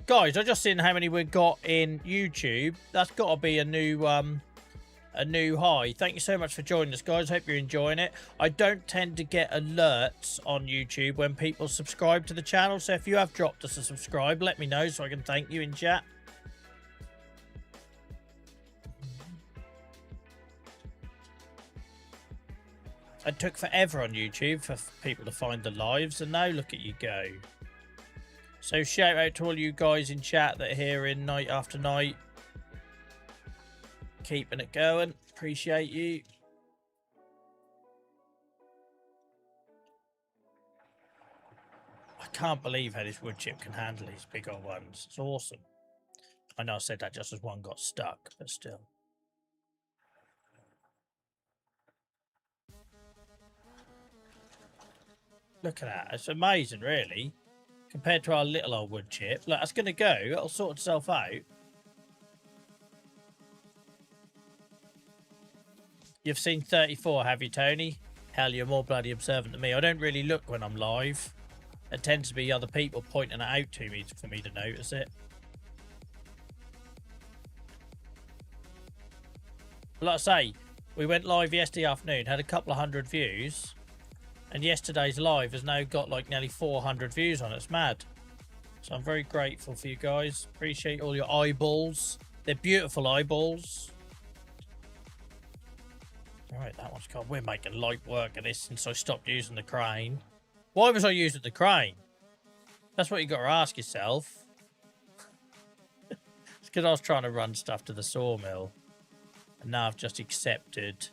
Guys, I just seen how many we've got in YouTube. That's got to be a new high. Thank you so much for joining us, guys. Hope you're enjoying it. I don't tend to get alerts on YouTube when people subscribe to the channel, so if you have dropped us a subscribe, let me know so I can thank you in chat. It took forever on YouTube for people to find the lives, and now look at you go. So shout out to all you guys in chat that are here in night after night. Keeping it going. Appreciate you. I can't believe how this wood chip can handle these big old ones. It's awesome. I know I said that just as one got stuck, but still. Look at that. It's amazing, really. Compared to our little old wood chip. Look, that's going to go. It'll sort itself out. You've seen 34, have you, Tony? Hell, you're more bloody observant than me. I don't really look when I'm live. It tends to be other people pointing it out to me for me to notice it. Like I say, we went live yesterday afternoon, had a couple of 100 views. And yesterday's live has now got like nearly 400 views on it. It's mad. So I'm very grateful for you guys. Appreciate all your eyeballs. They're beautiful eyeballs. Alright, that one's gone. We're making light work of this since I stopped using the crane. Why was I using the crane? That's what you got to ask yourself. It's because I was trying to run stuff to the sawmill. And now I've just accepted...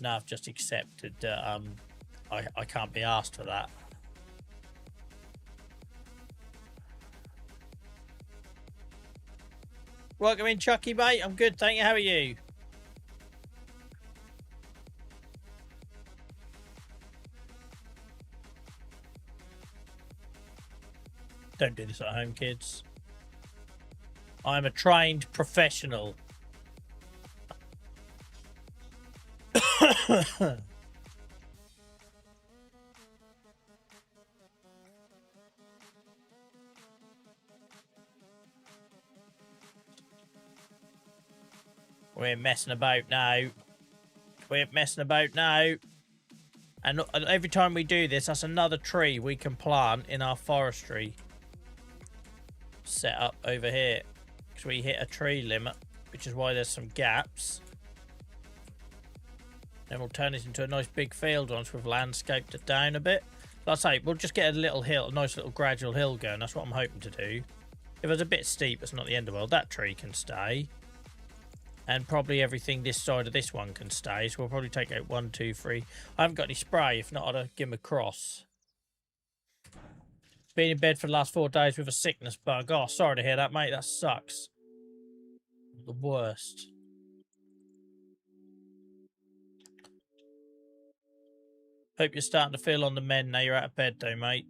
Now I've just accepted that I can't be asked for that. Welcome in, Chucky, mate. I'm good, thank you. How are you? Don't do this at home, kids. I'm a trained professional. We're messing about now. Quit messing about now. And every time we do this, that's another tree we can plant in our forestry setup over here. Because we hit a tree limit, which is why there's some gaps. Then we'll turn this into a nice big field once we've landscaped it down a bit. Like I say, we'll just get a little hill, a nice little gradual hill going. That's what I'm hoping to do. If it's a bit steep, it's not the end of the world. That tree can stay. And probably everything this side of this one can stay. So we'll probably take out 1, 2, 3. I haven't got any spray. If not, I'd give him a cross. Been in bed for the last 4 days with a sickness bug. Oh, sorry to hear that, mate. That sucks. The worst. Hope you're starting to feel on the mend now you're out of bed, though, mate.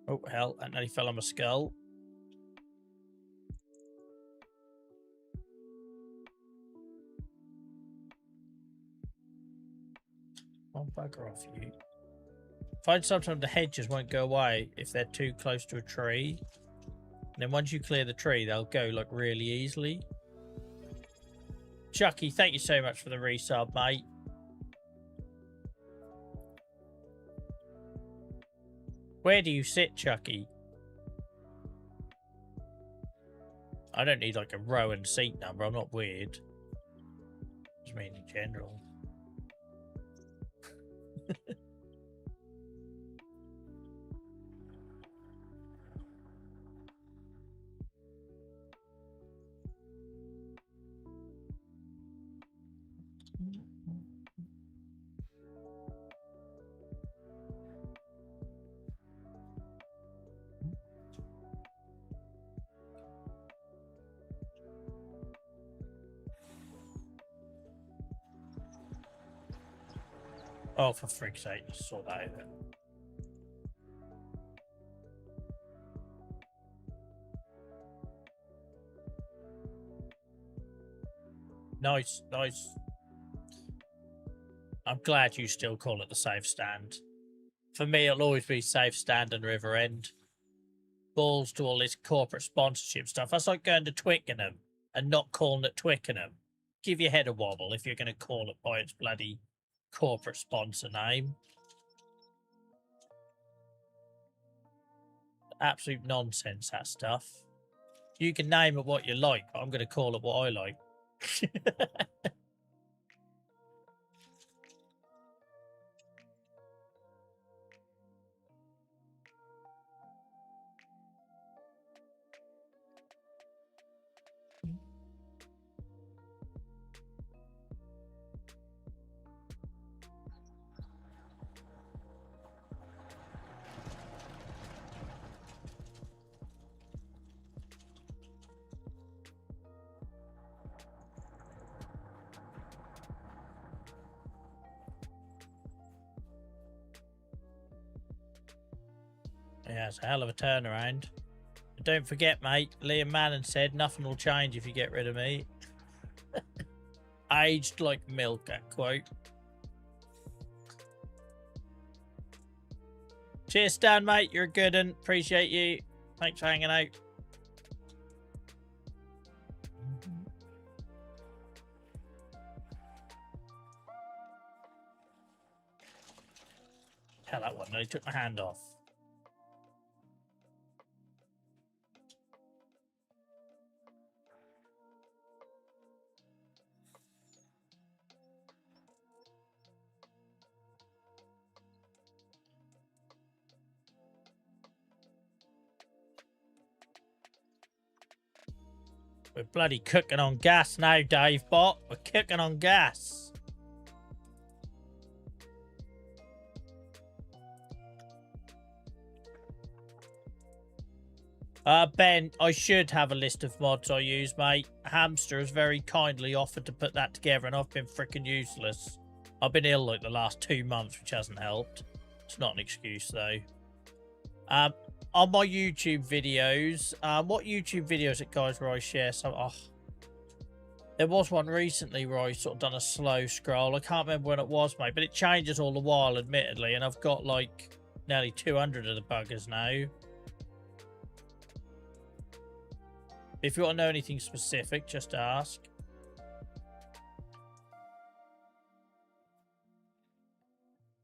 Oh, hell. That nearly fell on my skull. Oh, bugger off, you. Find sometimes the hedges won't go away if they're too close to a tree. And then once you clear the tree, they'll go, like, really easily. Chucky, thank you so much for the resub, mate. Where do you sit, Chucky? I don't need like a row and seat number. I'm not weird. Just mean in general. Oh, for freak's sake, I saw that out there. Nice, nice. I'm glad you still call it the safe stand. For me, it'll always be safe stand and Riverbend. Balls to all this corporate sponsorship stuff. That's like going to Twickenham and not calling it Twickenham. Give your head a wobble if you're going to call it by its bloody corporate sponsor name. Absolute nonsense, that stuff. You can name it what you like, but I'm going to call it what I like. Yeah, it's a hell of a turnaround. But don't forget, mate, Liam Manning said nothing will change if you get rid of me. Aged like milk, that quote. Cheers, Stan, mate. You're a good one. Appreciate you. Thanks for hanging out. Hell, that one nearly took my hand off. We're bloody cooking on gas now, Dave Bot. We're cooking on gas. Ben, I should have a list of mods I use, mate. Hamster has very kindly offered to put that together, and I've been freaking useless. I've been ill like the last 2 months, which hasn't helped. It's not an excuse, though. On my YouTube videos, what YouTube video is it, guys, where I share some... Oh, there was one recently where I sort of done a slow scroll. I can't remember when it was, mate, but it changes all the while, admittedly, and I've got, like, nearly 200 of the buggers now. If you want to know anything specific, just ask.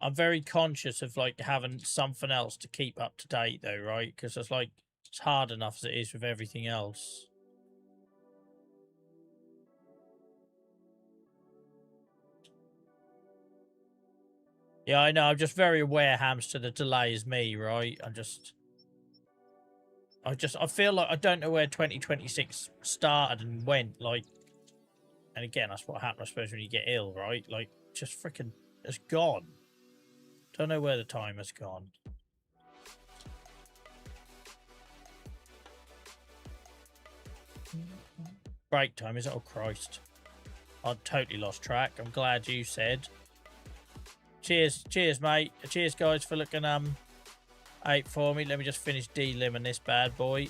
I'm very conscious of like having something else to keep up to date though, right? Because it's like it's hard enough as it is with everything else. Yeah, I know. I'm just very aware, Hamster, the delay is me, right? I feel like I don't know where 2026 started and went. Like, and again, that's what happens, I suppose, when you get ill, right? Like, just freaking, it's gone. Don't know where the time has gone. Break time, is it? Oh, Christ. I totally lost track. I'm glad you said. Cheers, mate. Cheers, guys, for looking out for me. Let me just finish de-limbing this bad boy.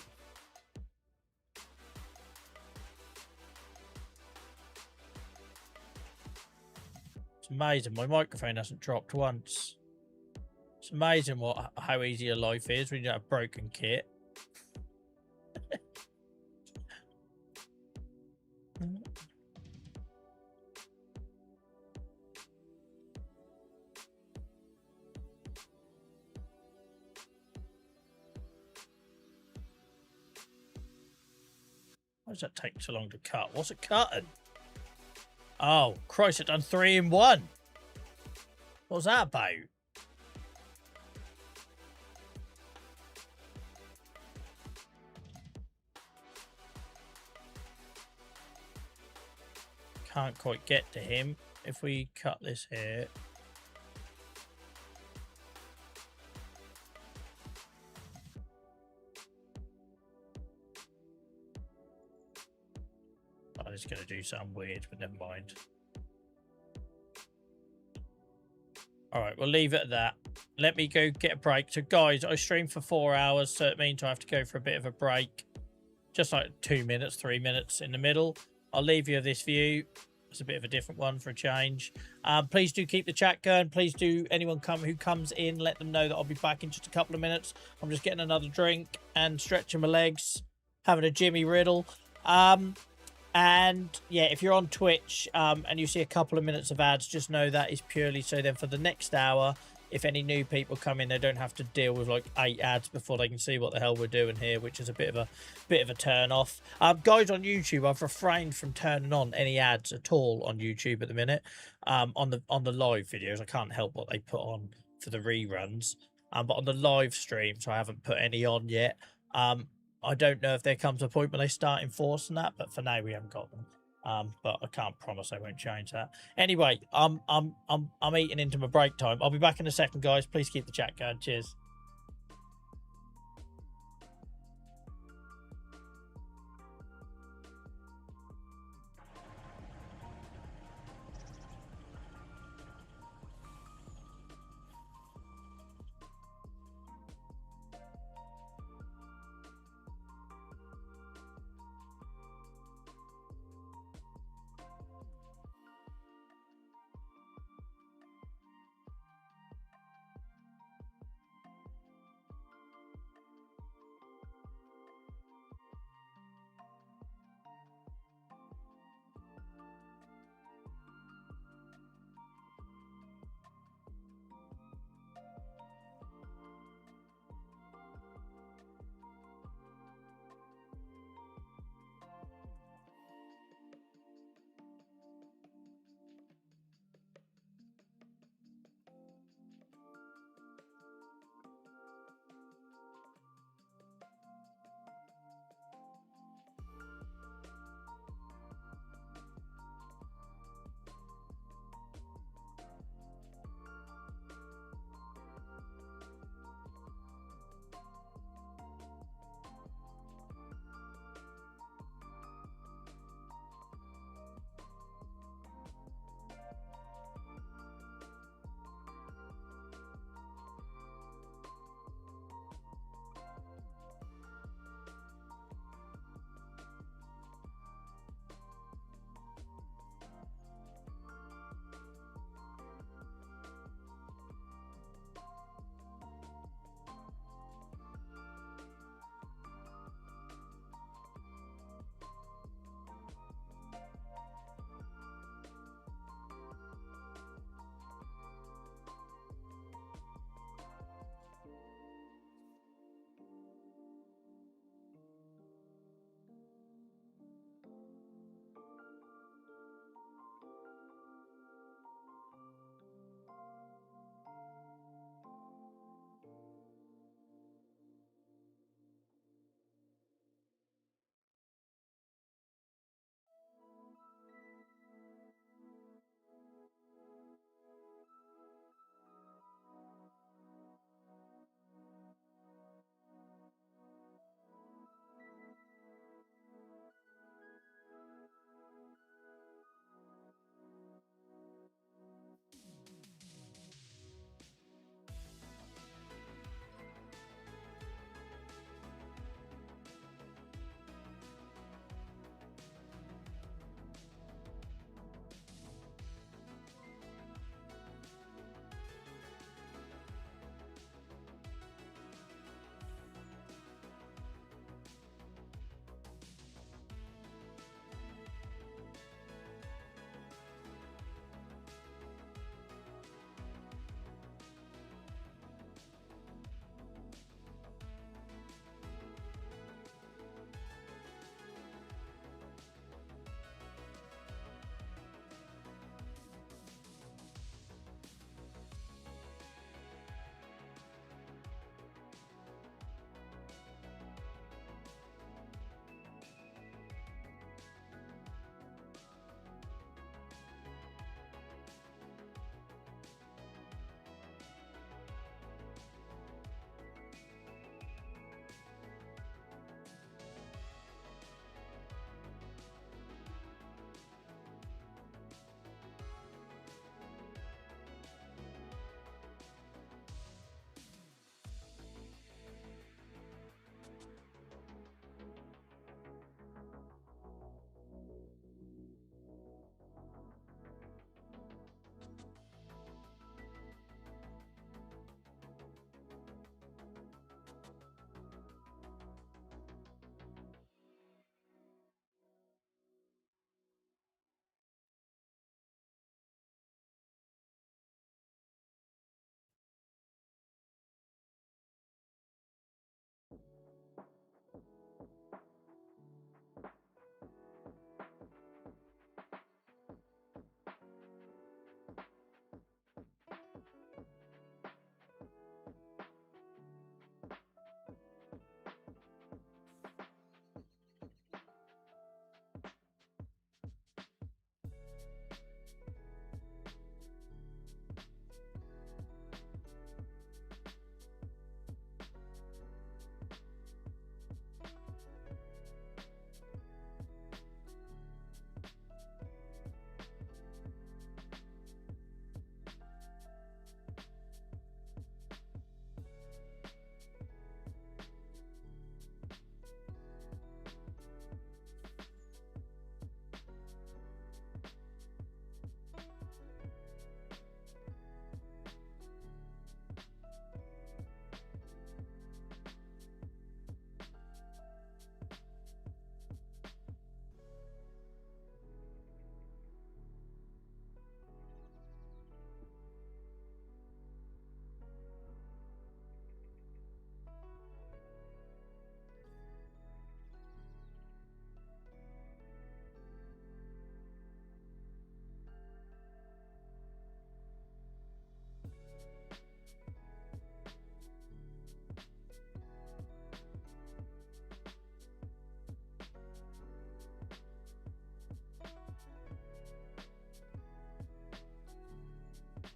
It's amazing. My microphone hasn't dropped once. It's amazing how easy your life is when you don't have broken kit. Why does that take so long to cut? What's it cutting? Oh, Christ, it done 3 in 1. What's that about? Can't quite get to him. If we cut this here. I was going to do something weird, but never mind. All right, we'll leave it at that. Let me go get a break. So, guys, I streamed for 4 hours, so it means I have to go for a bit of a break. Just like 2 minutes, 3 minutes in the middle. I'll leave you this view. It's a bit of a different one for a change. Please do keep the chat going. Please do, anyone who comes in, let them know that I'll be back in just a couple of minutes. I'm just getting another drink and stretching my legs, having a Jimmy Riddle. And yeah, if you're on Twitch and you see a couple of minutes of ads, just know that is purely so then for the next hour, if any new people come in, they don't have to deal with like 8 ads before they can see what the hell we're doing here, which is a bit of a turn off. Guys on YouTube, I've refrained from turning on any ads at all on YouTube at the minute. On the live videos, I can't help what they put on for the reruns. But on the live streams, I haven't put any on yet. I don't know if there comes a point when they start enforcing that, but for now we haven't got them. But I can't promise I won't change that. Anyway, I'm eating into my break time. I'll be back in a second, guys. Please keep the chat going. Cheers.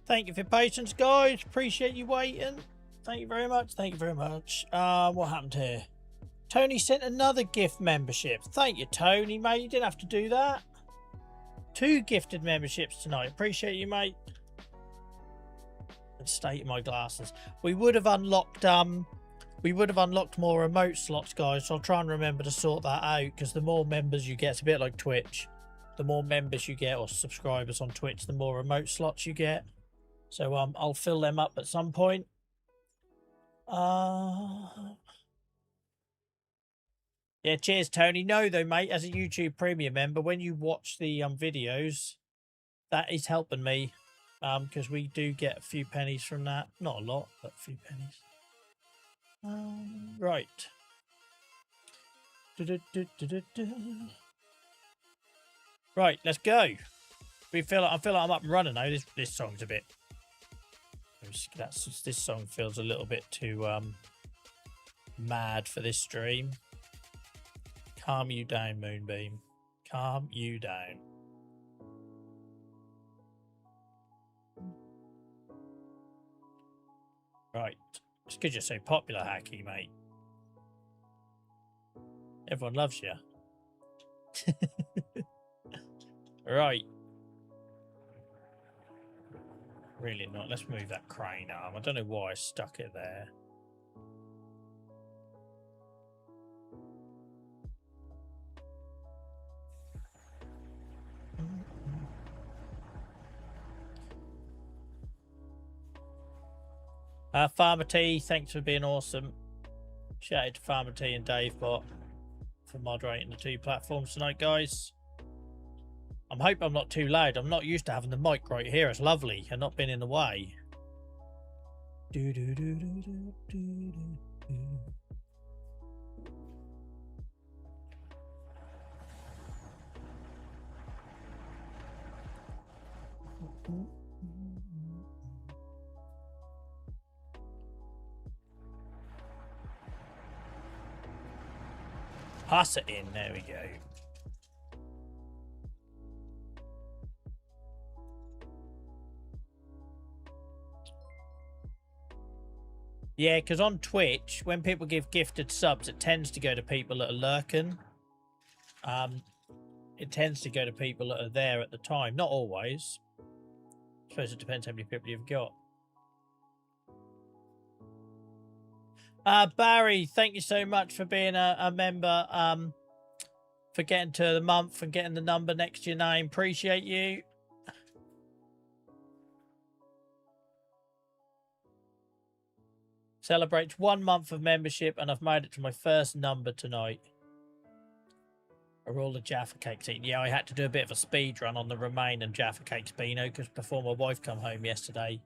Thank you for your patience, guys. Appreciate you waiting. Thank you very much. Thank you very much. What happened here? Tony sent another gift membership. Thank you, Tony, mate. You didn't have to do that. 2 gifted memberships tonight. Appreciate you, mate. State my glasses. We would have unlocked more remote slots, guys, so I'll try and remember to sort that out, because the more members you get, it's a bit like Twitch. The more members you get, or subscribers on Twitch, the more remote slots you get. So I'll fill them up at some point. Yeah, cheers, Tony. No, though, mate, as a YouTube Premium member, when you watch the videos, that is helping me, because we do get a few pennies from that. Not a lot, but a few pennies. Right. Right, let's go. I feel like I'm up and running now. This song's a bit. This song feels a little bit too mad for this stream. Calm you down, Moonbeam. Calm you down. Right. It's because you're so popular, Hacky, mate. Everyone loves you. Right. Really not. Let's move that crane arm. I don't know why I stuck it there. Farmer T, thanks for being awesome. Shout out to Farmer T and Dave Bot for moderating the 2 platforms tonight, guys. I hope I'm not too loud. I'm not used to having the mic right here. It's lovely and not being in the way. Pass it in. There we go. Yeah, because on Twitch, when people give gifted subs, it tends to go to people that are lurking. It tends to go to people that are there at the time. Not always. I suppose it depends how many people you've got. Barry, thank you so much for being a member. For getting to the month and getting the number next to your name. Appreciate you. Celebrates 1 month of membership, and I've made it to my first number tonight. Are all the Jaffa cakes eaten? Yeah, I had to do a bit of a speed run on the Remain and Jaffa cakes, Beano, because before my wife come home yesterday.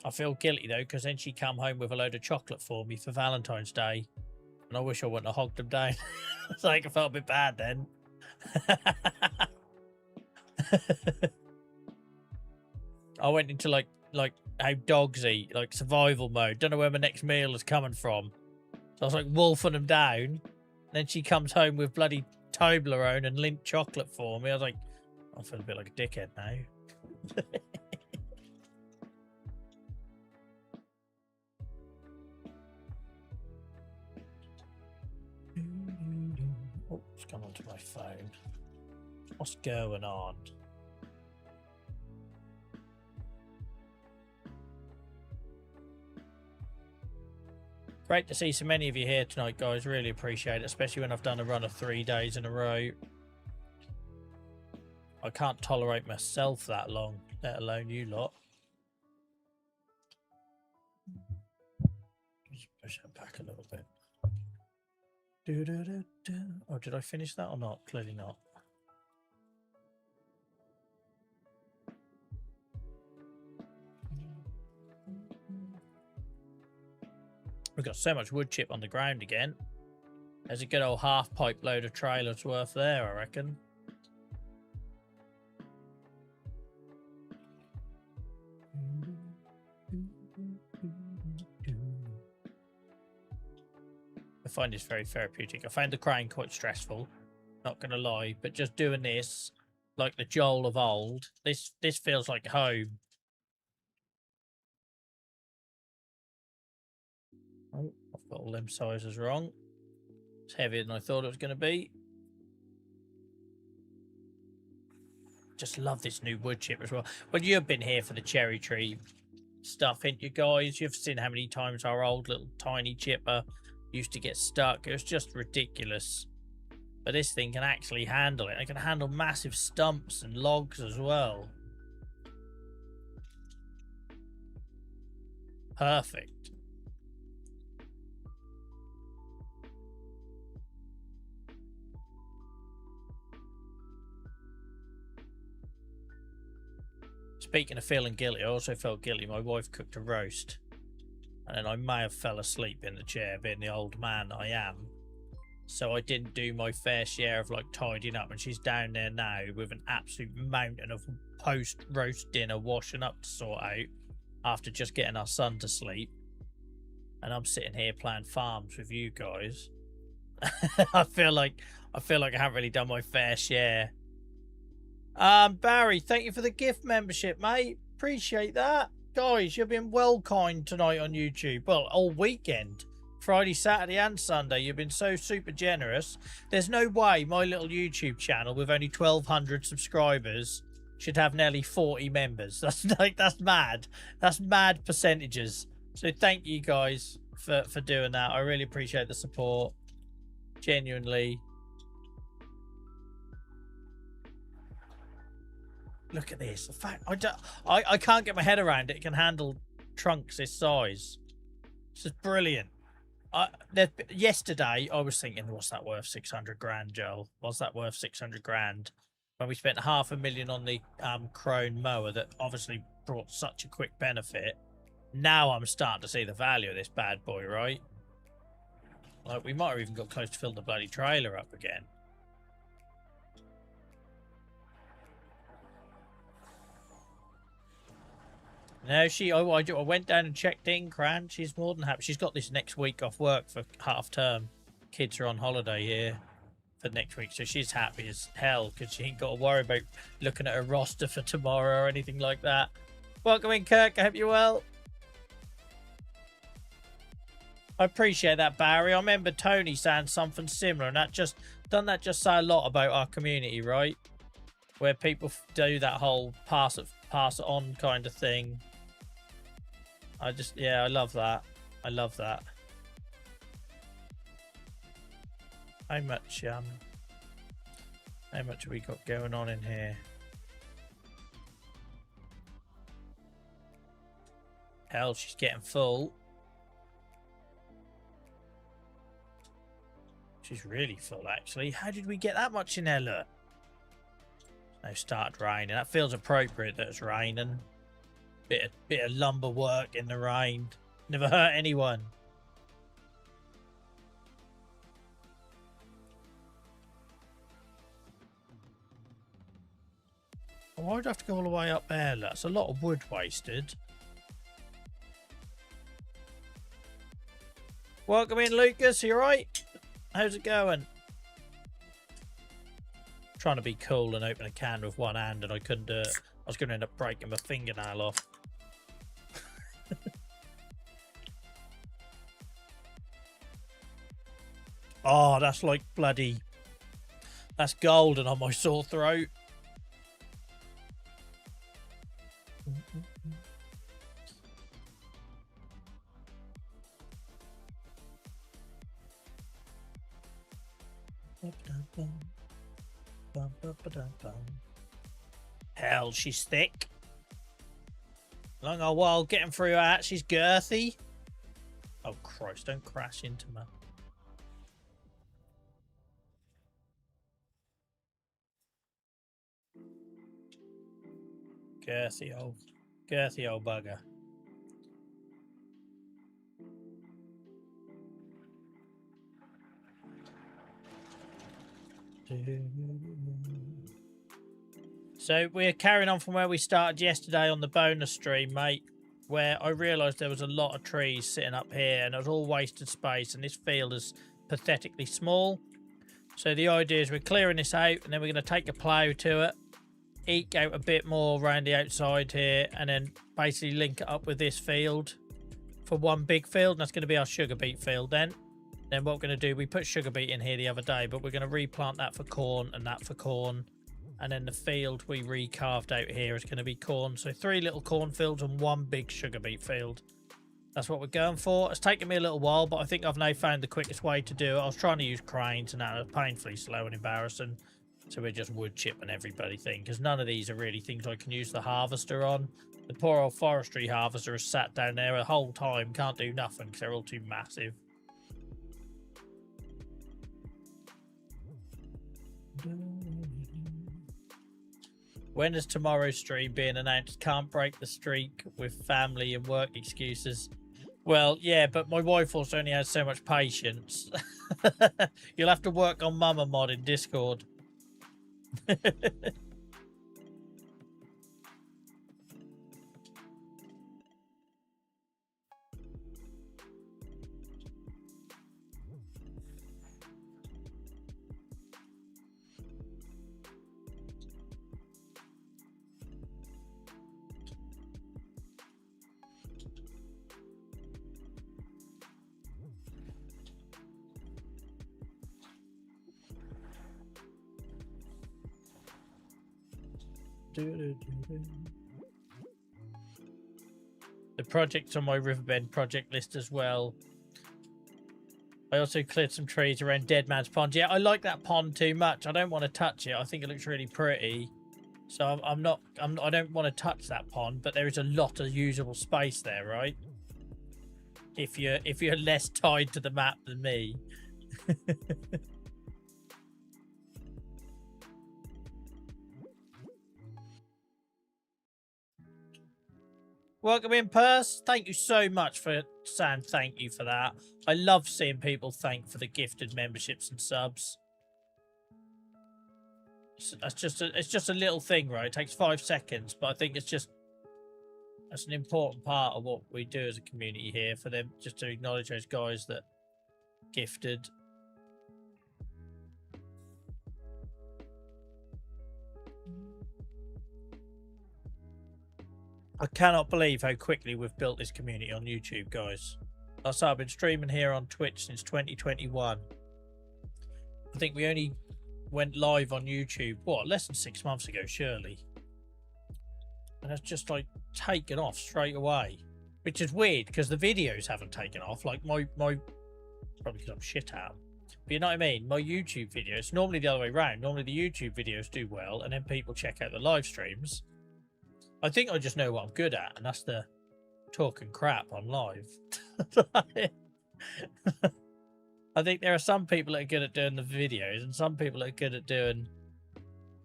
I feel guilty, though, because then she come home with a load of chocolate for me for Valentine's Day. And I wish I wouldn't have hogged them down. It's like I felt a bit bad then. I went into like how dogs eat, like survival mode. Don't know where my next meal is coming from. So I was like wolfing them down. And then she comes home with bloody Toblerone and Lindt chocolate for me. I was like, I feel a bit like a dickhead now. Oh, it's come onto my phone. What's going on? Great to see so many of you here tonight, guys. Really appreciate it, especially when I've done a run of 3 days in a row. I can't tolerate myself that long, let alone you lot. Just push it back a little bit. Oh, did I finish that or not? Clearly not. We've got so much wood chip on the ground again. There's a good old half pipe load of trailers worth there, I reckon. I find this very therapeutic. I find the crying quite stressful, not gonna lie, but just doing this, like the Joel of old, this feels like home. Got all them sizes wrong. It's heavier than I thought it was going to be. Just love this new wood chip as well. Well, you've been here for the cherry tree stuff, ain't you guys? You've seen how many times our old little tiny chipper used to get stuck. It was just ridiculous. But this thing can actually handle it. It can handle massive stumps and logs as well. Perfect. Speaking of feeling guilty, I also felt guilty. My wife cooked a roast. And then I may have fell asleep in the chair, being the old man I am. So I didn't do my fair share of like tidying up. And she's down there now with an absolute mountain of post-roast dinner washing up to sort out after just getting our son to sleep. And I'm sitting here playing farms with you guys. I feel like I haven't really done my fair share. Barry, thank you for the gift membership, mate. Appreciate that. Guys, you've been well kind tonight on YouTube. Well, all weekend. Friday, Saturday and Sunday. You've been so super generous. There's no way my little YouTube channel with only 1,200 subscribers should have nearly 40 members. That's mad. That's mad percentages. So thank you guys for doing that. I really appreciate the support. Genuinely. Look at this. The fact I can't get my head around it. It can handle trunks this size. This is brilliant. Yesterday I was thinking, what's that worth? 600 grand, Joel. Was that worth 600 grand? When we spent $500,000 on the Crone mower that obviously brought such a quick benefit. Now I'm starting to see the value of this bad boy, right? Like, we might have even got close to filling the bloody trailer up again. No, I went down and checked in, Cran. She's more than happy. She's got this next week off work for half term. Kids are on holiday here for next week, so she's happy as hell because she ain't got to worry about looking at her roster for tomorrow or anything like that. Welcome in, Kirk. I hope you're well. I appreciate that, Barry. I remember Tony saying something similar, and doesn't that just say a lot about our community, right? Where people do that whole pass it on kind of thing. I love that. I love that. How much have we got going on in here? Hell, she's getting full. She's really full, actually. How did we get that much in there, look? Now started raining. That feels appropriate that it's raining. Bit of lumber work in the rain. Never hurt anyone. Why would I have to go all the way up there? That's a lot of wood wasted. Welcome in, Lucas. You alright? How's it going? Trying to be cool and open a can with one hand, and I couldn't do it. I was going to end up breaking my fingernail off. Oh, that's like bloody... That's golden on my sore throat. Hell, she's thick. Long old while getting through that. She's girthy. Oh, Christ, don't crash into me. Girthy old bugger. So we're carrying on from where we started yesterday on the bonus stream, mate, where I realised there was a lot of trees sitting up here and it was all wasted space, and this field is pathetically small. So the idea is we're clearing this out, and then we're going to take a plough to it, eke out a bit more around the outside here, and then basically link it up with this field for one big field, and that's going to be our sugar beet field then. Then what we're going to do, we put sugar beet in here the other day, but we're going to replant that for corn and that for corn. And then the field we recarved out here is going to be corn. So 3 little corn fields and 1 big sugar beet field. That's what we're going for. It's taken me a little while, but I think I've now found the quickest way to do it. I was trying to use cranes and that was painfully slow and embarrassing. So we're just wood chipping everybody thing, because none of these are really things I can use the harvester on. The poor old forestry harvester has sat down there the whole time, can't do nothing because they're all too massive. When is tomorrow's stream being announced? Can't break the streak with family and work excuses. Well, yeah, but my wife also only has so much patience. You'll have to work on Mama Mod in Discord. The project's on my Riverbend project list as well. I also cleared some trees around Dead Man's Pond. Yeah, I like that pond too much. I don't want to touch it. I think it looks really pretty. So I don't want to touch that pond, but there is a lot of usable space there, right? If you're less tied to the map than me. Welcome in, Purse. Thank you so much for saying thank you for that. I love seeing people thank for the gifted memberships and subs. It's just a little thing, right? It takes 5 seconds, but I think that's an important part of what we do as a community here, for them just to acknowledge those guys that gifted. I cannot believe how quickly we've built this community on YouTube, guys. Like I said, I've been streaming here on Twitch since 2021. I think we only went live on YouTube, what, less than 6 months ago, surely. And it's just like taken off straight away. Which is weird, because the videos haven't taken off. Like my probably because I'm shit at them. But you know what I mean? My YouTube videos, normally the other way around. Normally the YouTube videos do well, and then people check out the live streams. I think I just know what I'm good at, and that's the talking crap on live. I think there are some people that are good at doing the videos, and some people that are good at doing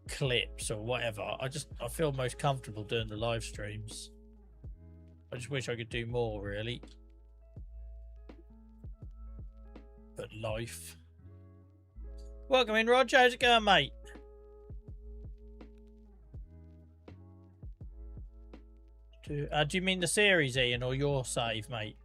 clips or whatever. I feel most comfortable doing the live streams. I just wish I could do more, really. But life. Welcome in, Roger. How's it going, mate? Do you mean the series, Ian, or your save, mate?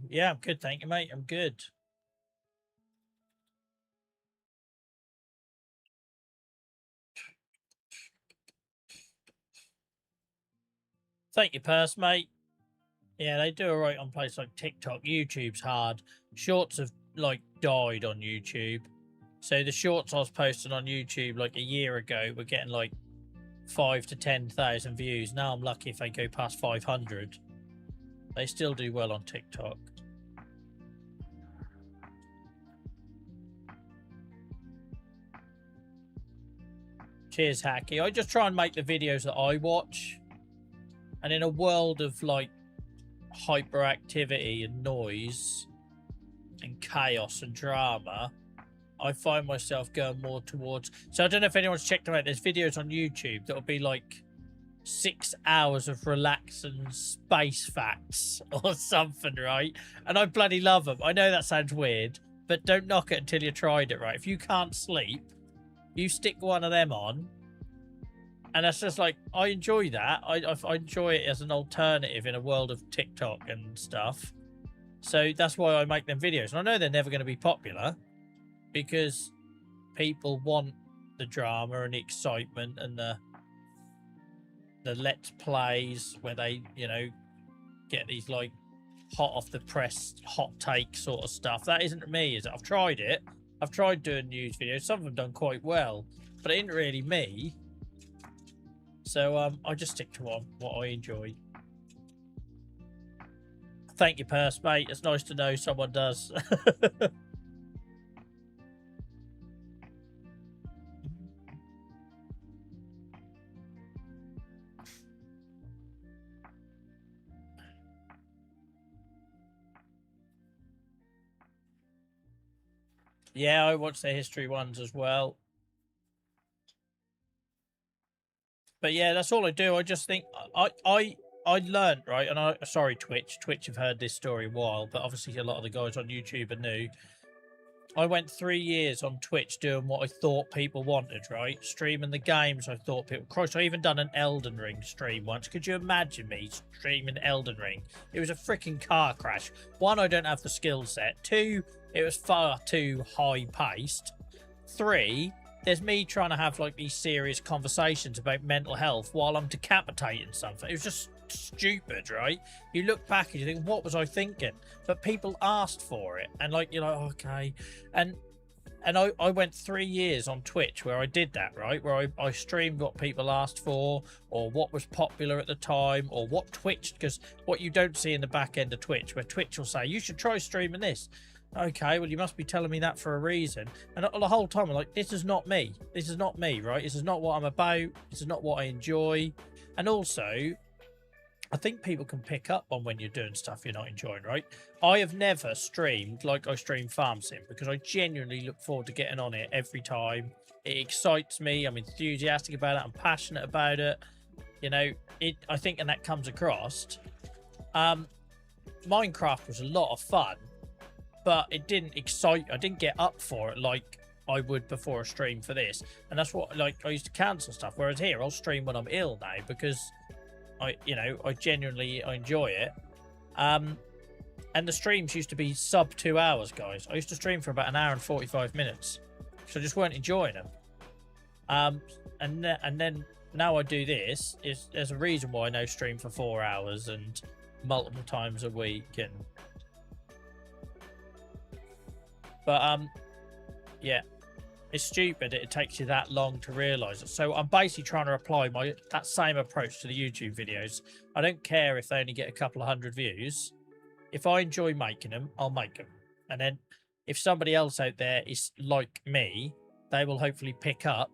Yeah, I'm good, thank you, mate. I'm good. Thank you, Purse, mate. Yeah, they do alright on places like TikTok. YouTube's hard. Shorts have, like, died on YouTube. So the shorts I was posting on YouTube, like, a year ago were getting, like, 5,000 to 10,000 views. Now I'm lucky if they go past 500. They still do well on TikTok. Cheers, Hacky. I just try and make the videos that I watch. And in a world of, like, hyperactivity and noise and chaos and drama, I find myself going more towards... So I don't know if anyone's checked them out. There's videos on YouTube that'll be, like, 6 hours of relaxing space facts or something, right? And I bloody love them. I know that sounds weird, but don't knock it until you tried it, right? If you can't sleep, you stick one of them on And that's just like, I enjoy that. I enjoy it as an alternative in a world of TikTok and stuff. So that's why I make them videos. And I know they're never going to be popular because people want the drama and the excitement and the let's plays where they, you know, get these like hot off the press, hot take sort of stuff. That isn't me, is it? I've tried it. I've tried doing news videos. Some of them done quite well, but it ain't really me. So I just stick to what I enjoy. Thank you, Purse, mate. It's nice to know someone does. Yeah, I watch the history ones as well. But yeah, that's all I do. I just think I learned, right, and sorry, Twitch have heard this story a while, but obviously a lot of the guys on YouTube are new. I went 3 years on Twitch doing what I thought people wanted, right? Streaming the games I thought people... Christ, I even done an Elden Ring stream once. Could you imagine me streaming Elden Ring? It was a freaking car crash. 1, I don't have the skill set. 2, it was far too high-paced. 3, there's me trying to have, like, these serious conversations about mental health while I'm decapitating something. It was just stupid, right? You look back and you think, what was I thinking? But people asked for it, and like, you're like, okay. And I went 3 years on Twitch where I did that, right? Where I streamed what people asked for, or what was popular at the time, or what Twitch, because what you don't see in the back end of Twitch, where Twitch will say, you should try streaming this. Okay, well, you must be telling me that for a reason. And the whole time I'm like, this is not me. This is not me, right? This is not what I'm about. This is not what I enjoy. And also, I think people can pick up on when you're doing stuff you're not enjoying, right? I have never streamed like I stream Farm Sim because I genuinely look forward to getting on it every time. It excites me. I'm enthusiastic about it. I'm passionate about it. You know, I think, and that comes across. Minecraft was a lot of fun, but it didn't excite. I didn't get up for it like I would before a stream for this. And that's what, like, I used to cancel stuff. Whereas here, I'll stream when I'm ill now because I genuinely enjoy it. And the streams used to be sub 2 hours, guys. I used to stream for about an hour and 45 minutes. So I just weren't enjoying them. And then now I do this. There's a reason why I now stream for 4 hours and multiple times a week. But yeah. It's stupid it takes you that long to realise it. So I'm basically trying to apply that same approach to the YouTube videos. I don't care if they only get a couple of 100 views. If I enjoy making them, I'll make them. And then if somebody else out there is like me, they will hopefully pick up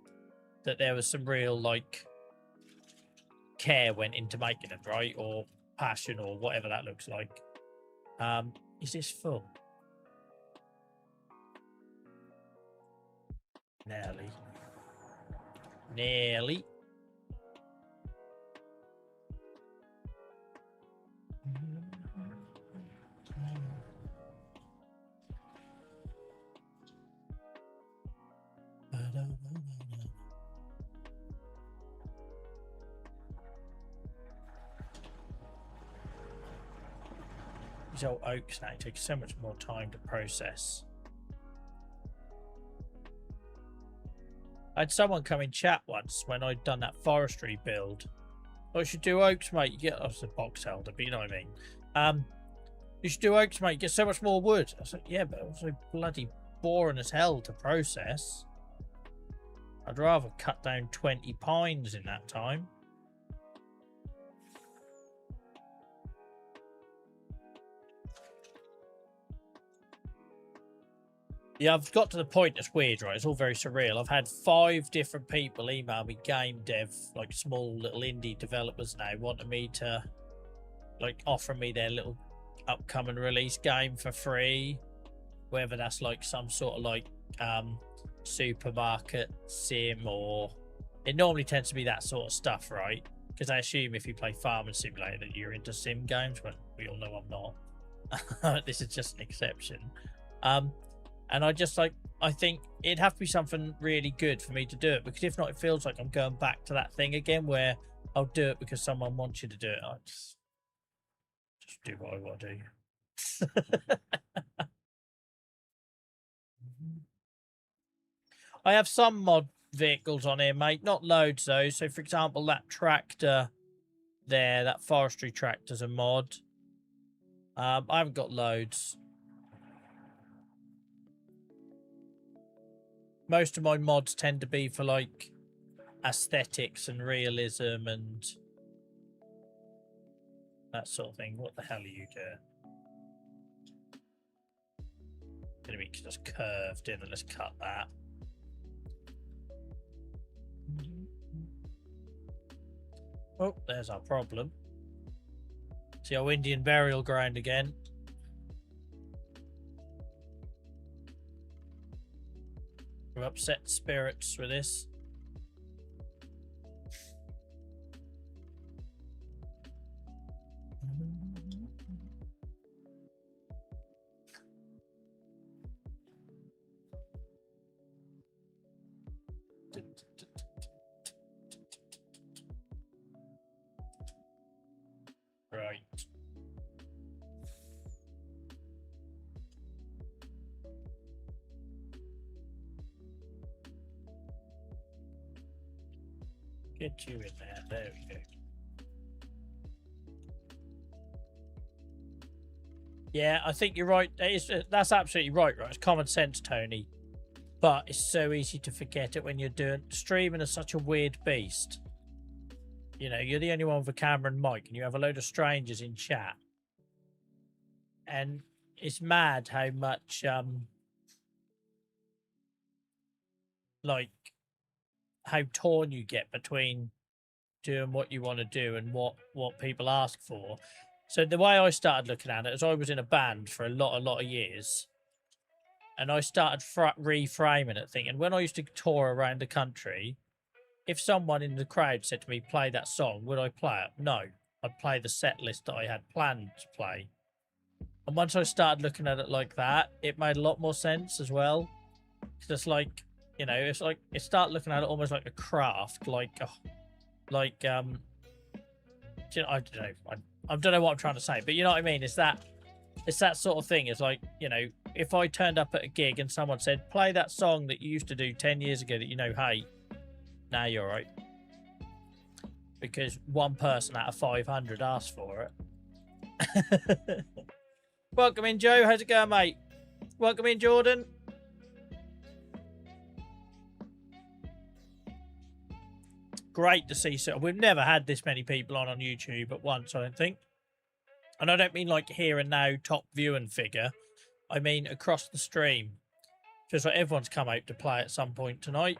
that there was some real, like, care went into making them, right? Or passion or whatever that looks like. Is this full? Nearly. These old oaks now take so much more time to process. I had someone come in chat once when I'd done that forestry build. I should do oaks, mate. You get, I was a box elder, but you know what I mean. You should do oaks, mate. You get so much more wood. I was like, yeah, but also bloody boring as hell to process. I'd rather cut down 20 pines in that time. Yeah, I've got to the point that's weird, right? It's all very surreal. I've had 5 different people email me, game dev, like small little indie developers now, wanting me to, like, offer me their little upcoming release game for free. Whether that's like some sort of like supermarket sim, or it normally tends to be that sort of stuff, right? Because I assume if you play Farming Simulator that you're into sim games, but we all know I'm not. This is just an exception. And I just like, I think it'd have to be something really good for me to do it, because if not, it feels like I'm going back to that thing again where I'll do it because someone wants you to do it. I just do what I want to do. I have some mod vehicles on here, mate. Not loads, though. So, for example, that tractor there, that forestry tractor's a mod. I haven't got loads. Most of my mods tend to be for, like, aesthetics and realism and that sort of thing. What the hell are you doing? Gonna be just curved in, and let's cut that. Oh, there's our problem. See our Indian burial ground again. We've upset spirits with this. Right. Get you in there. There we go. Yeah, I think you're right. That's absolutely right, right? It's common sense, Tony. But it's so easy to forget it when you're doing streaming is such a weird beast. You know, you're the only one with a camera and mic, and you have a load of strangers in chat. And it's mad how much like how torn you get between doing what you want to do and what people ask for. So the way I started looking at it is I was in a band for a lot of years, and I started reframing it, thinking when I used to tour around the country, if someone in the crowd said to me, play that song, would I play it? No. I'd play the set list that I had planned to play. And once I started looking at it like that, it made a lot more sense as well. It's just like, you know, it's like, it started looking at it almost like a craft, like I don't know, I don't know what I'm trying to say, but you know what I mean? It's that sort of thing. It's like, you know, if I turned up at a gig and someone said, play that song that you used to do 10 years ago that you know hate, now you're right. Because one person out of 500 asked for it. Welcome in, Joe. How's it going, mate? Welcome in, Jordan. Great to see. So we've never had this many people on YouTube at once, I don't think. And I don't mean like here and now top viewing figure. I mean across the stream. Feels like everyone's come out to play at some point tonight.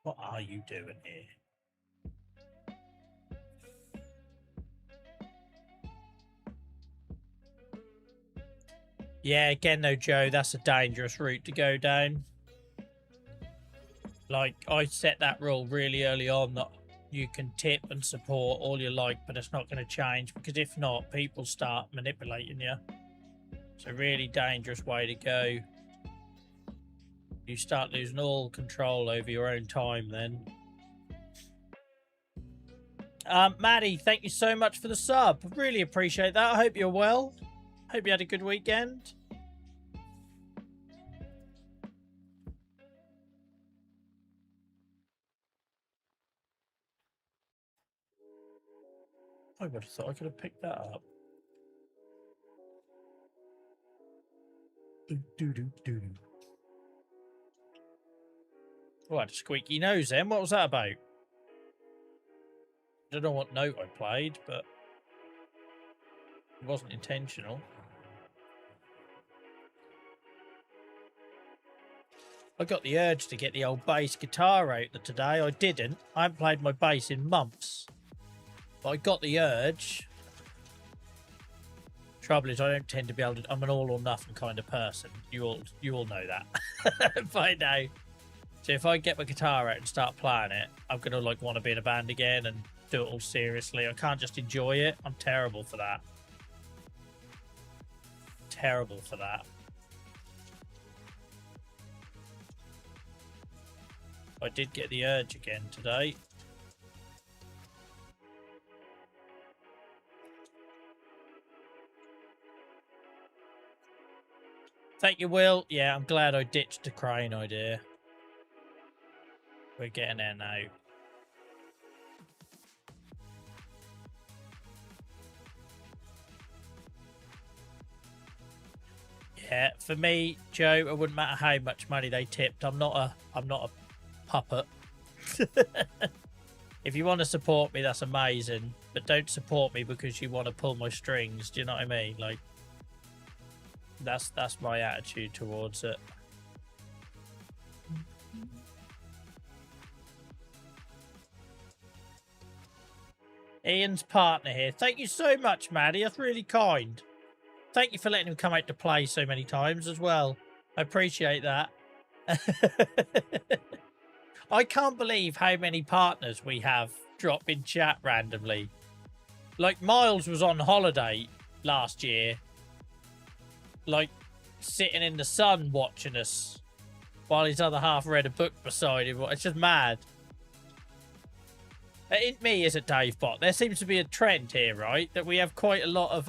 What are you doing here? Yeah, again though, Joe, that's a dangerous route to go down. Like, I set that rule really early on that you can tip and support all you like, but it's not going to change, because if not, people start manipulating you. It's a really dangerous way to go. You start losing all control over your own time then. Maddie, thank you so much for the sub. Really appreciate that. I hope you're well. Hope you had a good weekend. I would have thought I could have picked that up. Oh, I had a squeaky nose then. What was that about? I don't know what note I played, but it wasn't intentional. I got the urge to get the old bass guitar out today. I didn't. I haven't played my bass in months. But I got the urge. Trouble is, I don't tend to be able to. I'm an all or nothing kind of person. You all know that by now. So if I get my guitar out and start playing it, I'm gonna like want to be in a band again and do it all seriously. I can't just enjoy it. I'm terrible for that. Terrible for that. I did get the urge again today. Thank you, Will. Yeah, I'm glad I ditched the crane idea. We're getting there now. Yeah, for me, Joe, it wouldn't matter how much money they tipped. I'm not a puppet. If you want to support me, that's amazing. But don't support me because you want to pull my strings. Do you know what I mean? Like, that's my attitude towards it. Ian's partner here. Thank you so much, Maddie. That's really kind. Thank you for letting him come out to play so many times as well. I appreciate that. I can't believe how many partners we have drop in chat randomly. Like, Miles was on holiday last year. Like, sitting in the sun watching us while his other half read a book beside him. It's just mad. It ain't me, is it, Dave Bot? There seems to be a trend here, right? That we have quite a lot of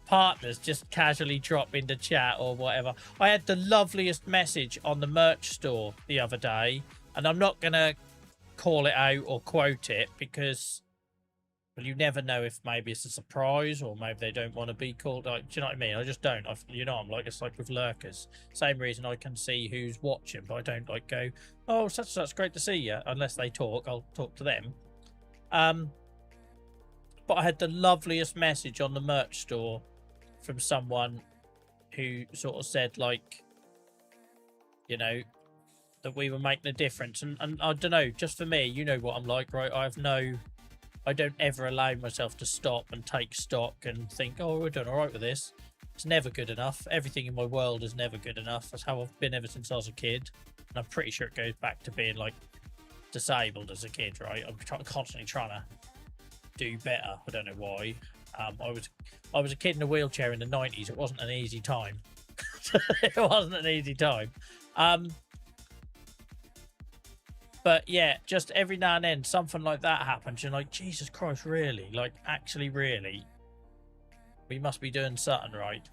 partners just casually drop into chat or whatever. I had the loveliest message on the merch store the other day, and I'm not going to call it out or quote it because, well, you never know if maybe it's a surprise or maybe they don't want to be called. Like, do you know what I mean? I just don't. You know, I'm like, it's like with lurkers. Same reason I can see who's watching, but I don't like go, oh, such and such, great to see you. Unless they talk, I'll talk to them. But I had the loveliest message on the merch store from someone who sort of said, like, you know, that we were making a difference. And I don't know, just for me, you know what I'm like, right? I don't ever allow myself to stop and take stock and think, oh, we're doing all right with this. It's never good enough. Everything in my world is never good enough. That's how I've been ever since I was a kid. And I'm pretty sure it goes back to being, like, disabled as a kid, right? I'm constantly trying to do better. I don't know why. I was a kid in a wheelchair in the 90s. It wasn't an easy time. It wasn't an easy time. But yeah, just every now and then something like that happens. You're like, Jesus Christ, really? Like, actually, really? We must be doing something right.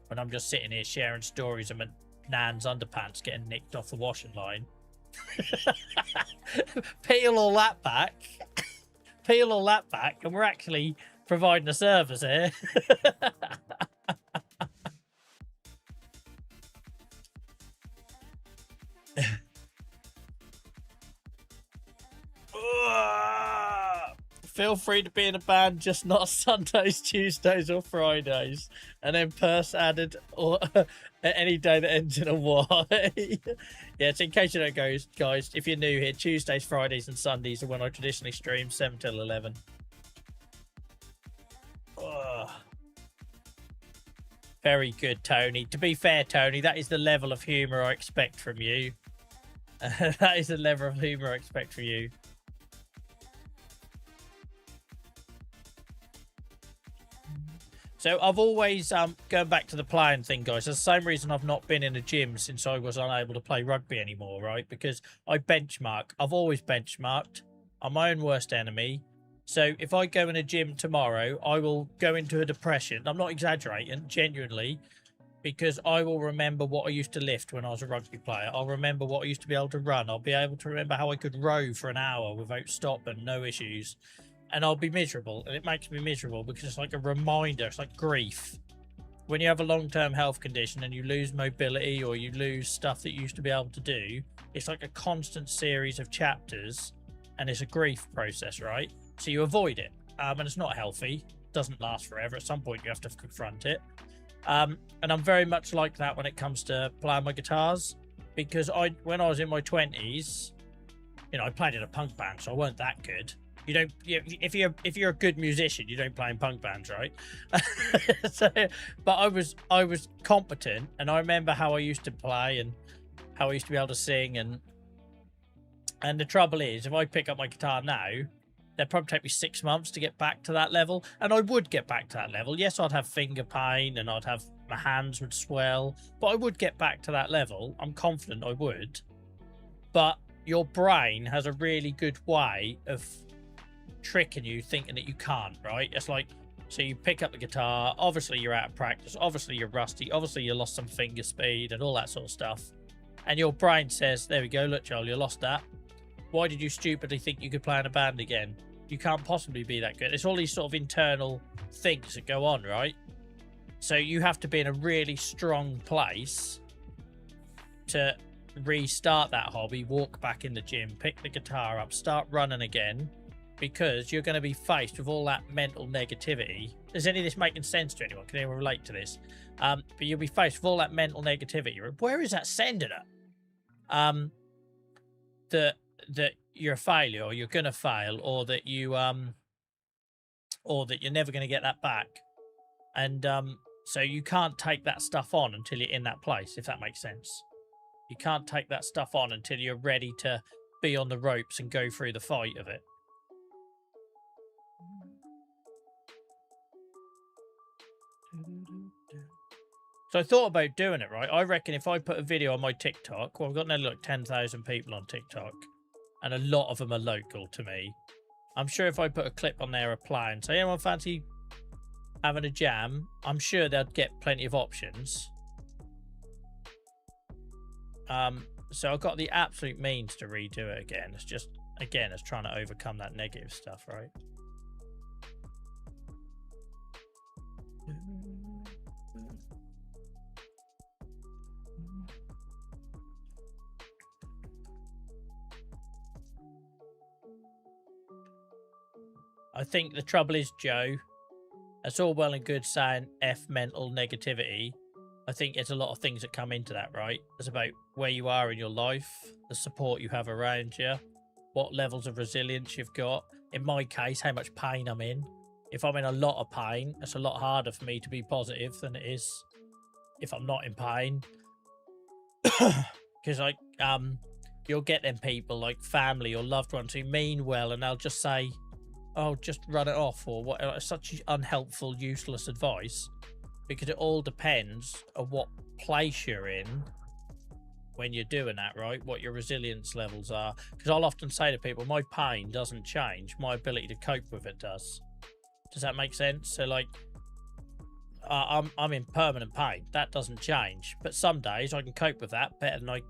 When I'm just sitting here sharing stories of my nan's underpants getting nicked off the washing line. Peel all that back. Peel all that back, and we're actually providing a service here. Feel free to be in a band, just not Sundays, Tuesdays, or Fridays. And then purse added, or any day that ends in a Y. Yeah, so in case you don't go, guys, if you're new here, Tuesdays, Fridays, and Sundays are when I traditionally stream 7 till 11. Very good, Tony. To be fair, Tony, that is the level of humour I expect from you. That is the level of humour I expect from you. So I've always, going back to the playing thing, guys, that's the same reason I've not been in a gym since I was unable to play rugby anymore, right? Because I benchmark. I've always benchmarked. I'm my own worst enemy. So if I go in a gym tomorrow, I will go into a depression. I'm not exaggerating, genuinely, because I will remember what I used to lift when I was a rugby player. I'll remember what I used to be able to run. I'll be able to remember how I could row for an hour without stopping, no issues. And I'll be miserable, and it makes me miserable because it's like a reminder. It's like grief. When you have a long-term health condition and you lose mobility or you lose stuff that you used to be able to do, it's like a constant series of chapters, and it's a grief process, right? So you avoid it, and it's not healthy. It doesn't last forever. At some point, you have to confront it. And I'm very much like that when it comes to playing my guitars, because when I was in my 20s, you know, I played in a punk band, so I weren't that good. You don't. If you're a good musician, you don't play in punk bands, right? So, but I was competent, and I remember how I used to play, and how I used to be able to sing. And the trouble is, if I pick up my guitar now, it'd probably take me 6 months to get back to that level. And I would get back to that level. Yes, I'd have finger pain and I'd have, my hands would swell, but I would get back to that level. I'm confident I would. But your brain has a really good way of tricking you, thinking that you can't, right? It's like, so you pick up the guitar, obviously you're out of practice, obviously you're rusty, obviously you lost some finger speed and all that sort of stuff. And your brain says, there we go, look, Joel, you lost that. Why did you stupidly think you could play in a band again? You can't possibly be that good. It's all these sort of internal things that go on, right? So you have to be in a really strong place to restart that hobby, walk back in the gym, pick the guitar up, start running again, because you're going to be faced with all that mental negativity. Is any of this making sense to anyone? Can anyone relate to this? But you'll be faced with all that mental negativity. Where is that sending it? That you're a failure, or you're going to fail, or that you or that you're never going to get that back. And so you can't take that stuff on until you're in that place, if that makes sense. You can't take that stuff on until you're ready to be on the ropes and go through the fight of it. So I thought about doing it, right? I reckon if I put a video on my TikTok, well, I've got nearly like 10,000 people on TikTok, and a lot of them are local to me. I'm sure if I put a clip on there, a play, and say, anyone fancy having a jam, I'm sure they'd get plenty of options. So I've got the absolute means to redo it again. It's just, again, it's trying to overcome that negative stuff, right? I think the trouble is, Joe, it's all well and good saying F mental negativity. I think it's a lot of things that come into that, right? It's about where you are in your life, the support you have around you, what levels of resilience you've got. In my case, how much pain I'm in. If I'm in a lot of pain, it's a lot harder for me to be positive than it is if I'm not in pain. Because like you'll get them people like family or loved ones who mean well, and they'll just say, oh, just run it off, or what. It's such unhelpful, useless advice, because it all depends on what place you're in when you're doing that, right? What your resilience levels are. Because I'll often say to people, my pain doesn't change, my ability to cope with it does. Does that make sense? So like, I'm in permanent pain, that doesn't change, but some days I can cope with that better than I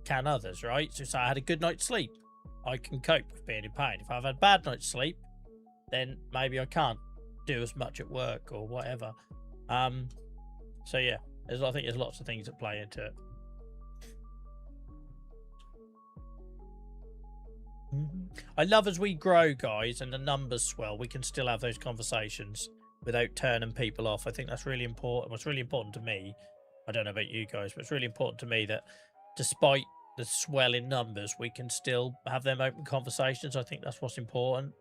can others, right? So say I had a good night's sleep, I can cope with being in pain. If I've had a bad night's sleep, then maybe I can't do as much at work or whatever. So yeah, I think there's lots of things that play into it. I love as we grow, guys, and the numbers swell, we can still have those conversations without turning people off. I think that's really important. What's really important to me, I don't know about you guys, but it's really important to me that despite the swell in numbers, we can still have them open conversations. I think that's what's important.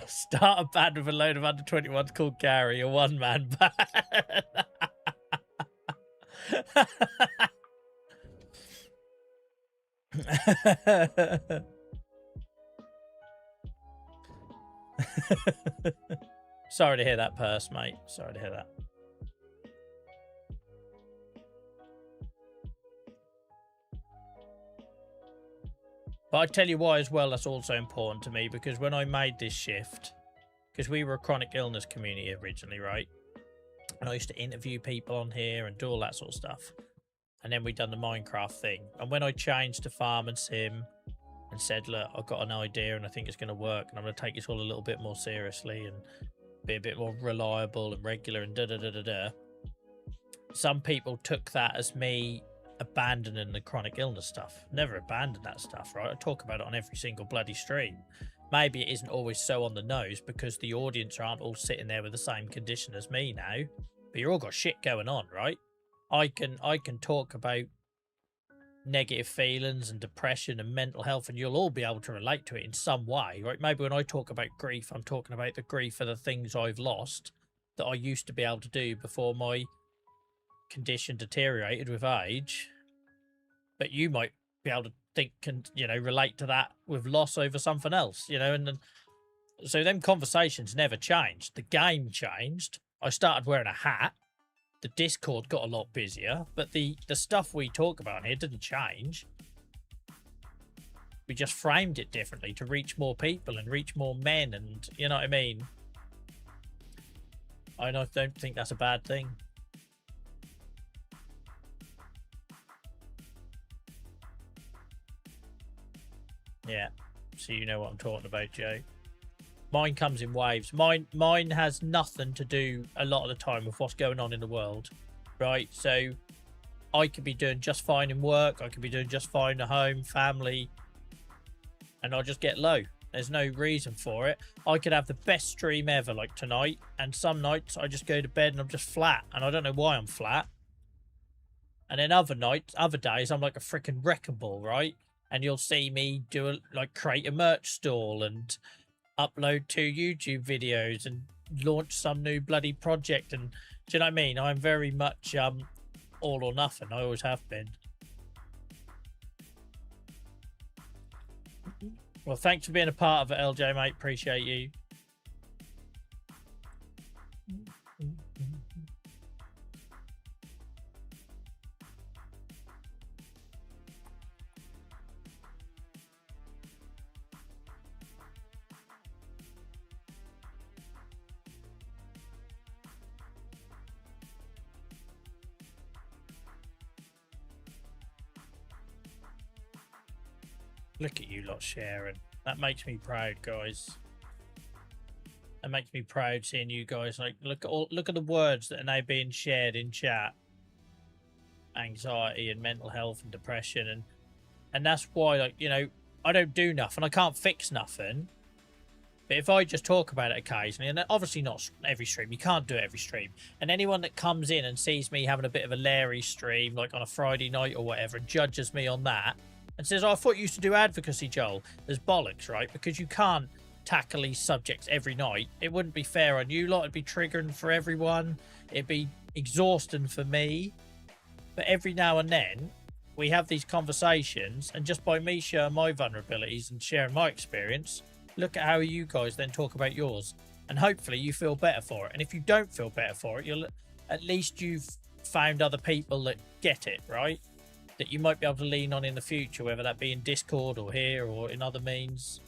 Start a band with a load of under 21s called Gary, a one-man band. Sorry to hear that, Purse, mate. Sorry to hear that. But I tell you why as well, that's also important to me, because when I made this shift, because we were a chronic illness community originally, right? And I used to interview people on here and do all that sort of stuff. And then we done the Minecraft thing. And when I changed to farm and sim and said, look, I've got an idea and I think it's going to work, and I'm going to take this all a little bit more seriously and be a bit more reliable and regular and da-da-da-da-da. Some people took that as me abandoning the chronic illness stuff. Never abandoned that stuff, right? I talk about it on every single bloody stream. Maybe it isn't always so on the nose because the audience aren't all sitting there with the same condition as me now, but you're all got shit going on, right? I can talk about negative feelings and depression and mental health, and you'll all be able to relate to it in some way, right? Maybe when I talk about grief, I'm talking about the grief of the things I've lost that I used to be able to do before my condition deteriorated with age. But you might be able to think and, you know, relate to that with loss over something else, you know, and then, so them conversations never changed. The game changed. I started wearing a hat. The Discord got a lot busier, but the stuff we talk about here didn't change. We just framed it differently to reach more people and reach more men, and you know what I mean? I don't think that's a bad thing. Yeah, so you know what I'm talking about, Joe. Mine comes in waves. Mine has nothing to do a lot of the time with what's going on in the world, right? So I could be doing just fine in work. I could be doing just fine at home, family, and I'll just get low. There's no reason for it. I could have the best stream ever, like tonight, and some nights I just go to bed and I'm just flat, and I don't know why I'm flat. And then other nights, other days, I'm like a freaking wrecking ball, right? And you'll see me do create a merch stall and upload 2 YouTube videos and launch some new bloody project. And do you know what I mean? I'm very much all or nothing. I always have been. Well, thanks for being a part of it, LJ, mate. Appreciate you. Look at you lot sharing. That makes me proud, guys. That makes me proud seeing you guys. Like, look at the words that are now being shared in chat. Anxiety and mental health and depression, and that's why, like, you know, I don't do nothing. I can't fix nothing. But if I just talk about it occasionally, and obviously not every stream, you can't do it every stream. And anyone that comes in and sees me having a bit of a Larry stream, like on a Friday night or whatever, and judges me on that, and says, oh, I thought you used to do advocacy, Joel. There's bollocks, right? Because you can't tackle these subjects every night. It wouldn't be fair on you lot. It'd be triggering for everyone. It'd be exhausting for me. But every now and then, we have these conversations, and just by me sharing my vulnerabilities and sharing my experience, look at how you guys then talk about yours. And hopefully you feel better for it. And if you don't feel better for it, at least you've found other people that get it, right? That you might be able to lean on in the future, whether that be in Discord or here or in other means.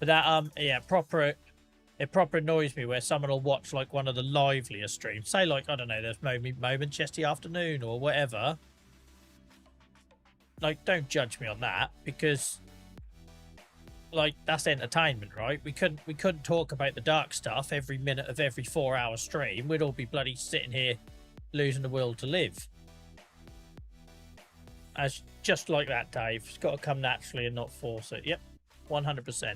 But that yeah, it proper annoys me where someone will watch like one of the livelier streams, say like, I don't know, there's moments yesterday afternoon or whatever. Like, don't judge me on that, because like, that's entertainment, right? We couldn't talk about the dark stuff every minute of every 4-hour stream. We'd all be bloody sitting here losing the will to live. As just like that, Dave. It's got to come naturally and not force it. Yep, 100%.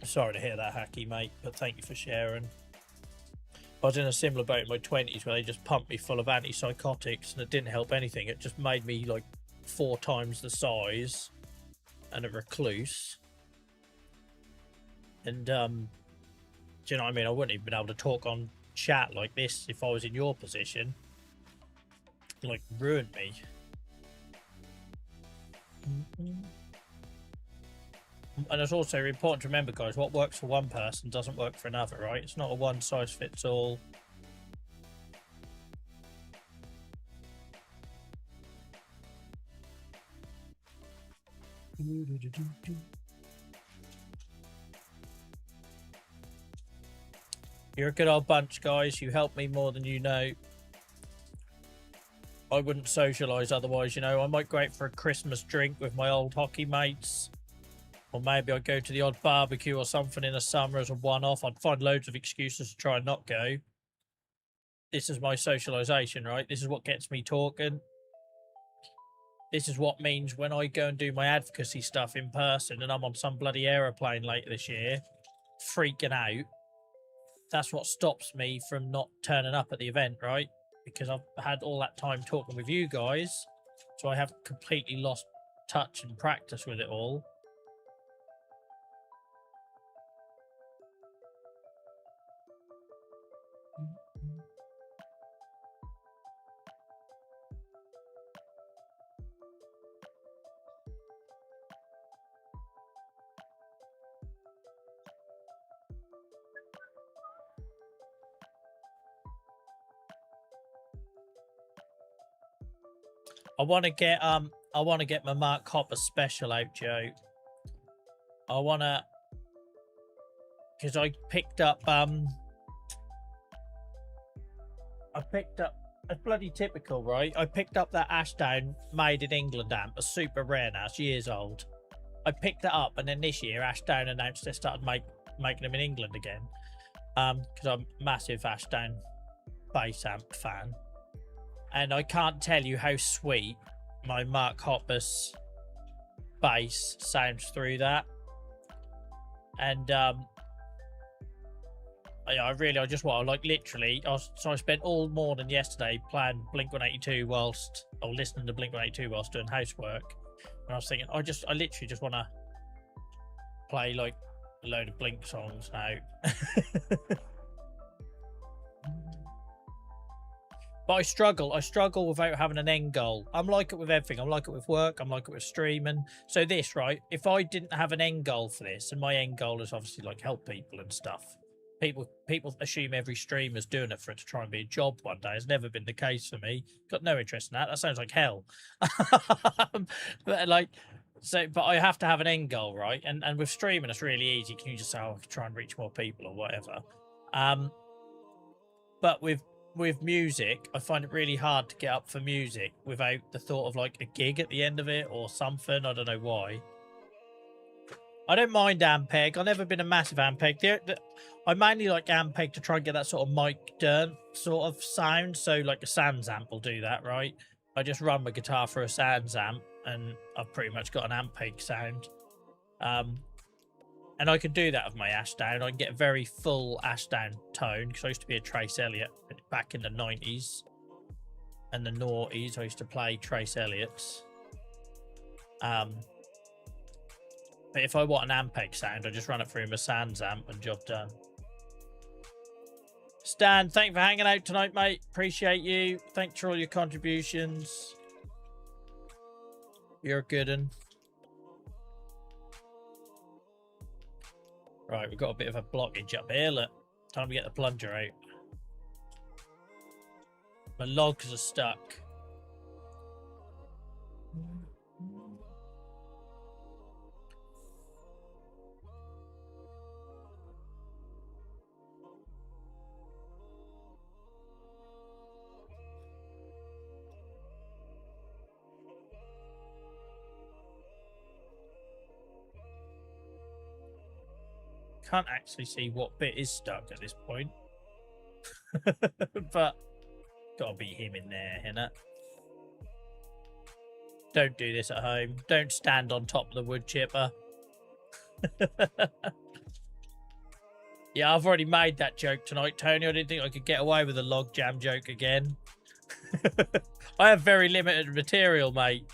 Sorry to hear that, Hacky, mate, but thank you for sharing. I was in a similar boat in my 20s where they just pumped me full of antipsychotics and it didn't help anything. It just made me like 4 times the size and a recluse. And, do you know what I mean? I wouldn't even been able to talk on chat like this if I was in your position. Like, ruined me. And it's also important to remember, guys, what works for one person doesn't work for another, right? It's not a one size fits all. You're a good old bunch, guys. You help me more than you know. I wouldn't socialise otherwise, you know. I might go out for a Christmas drink with my old hockey mates. Or maybe I'd go to the odd barbecue or something in the summer as a one-off. I'd find loads of excuses to try and not go. This is my socialisation, right? This is what gets me talking. This is what means when I go and do my advocacy stuff in person and I'm on some bloody aeroplane later this year, freaking out, that's what stops me from not turning up at the event, right? Because I've had all that time talking with you guys, so I have completely lost touch and practice with it all. I want to get my Mark Hopper special out, Joe. I want to, because I picked up it's bloody typical, right? I picked up that Ashdown made in England amp, a super rare now, it's years old. I picked it up, and then this year Ashdown announced they started making them in England again. Because I'm a massive Ashdown bass amp fan. And I can't tell you how sweet my Mark Hoppus bass sounds through that. And I just want to, like, literally, so I spent all morning yesterday playing Blink-182 listening to Blink-182 whilst doing housework. And I was thinking, I literally just want to play, like, a load of Blink songs now. But I struggle without having an end goal. I'm like it with everything. I'm like it with work. I'm like it with streaming. So this, right, if I didn't have an end goal for this, and my end goal is obviously, like, help people and stuff. People assume every streamer's doing it for it to try and be a job one day. It's never been the case for me. Got no interest in that. That sounds like hell. But I have to have an end goal, right? And with streaming, it's really easy. Can you just say, oh, I can try and reach more people or whatever? But with music, I find it really hard to get up for music without the thought of, like, a gig at the end of it or something. I don't know why. I don't mind Ampeg. I've never been a massive Ampeg. I mainly like Ampeg to try and get that sort of Mike Dern sort of sound. So, like, a Sans amp will do that, right? I just run my guitar through a Sans amp, and I've pretty much got an Ampeg sound. And I can do that with my Ashdown. I can get a very full Ashdown tone, because I used to be a Trace Elliot back in the 90s and the noughties. I used to play Trace Elliots. But if I want an Ampeg sound, I just run it through my Sans amp and job done. Stan, thank you for hanging out tonight, mate. Appreciate you. Thanks for all your contributions. You're a good one. Right, we've got a bit of a blockage up here. Look, time to get the plunger out. My logs are stuck. Can't actually see what bit is stuck at this point. But gotta be him in there, innit? Don't do this at home. Don't stand on top of the wood chipper. Yeah, I've already made that joke tonight, Tony. I didn't think I could get away with a log jam joke again. I have very limited material, mate.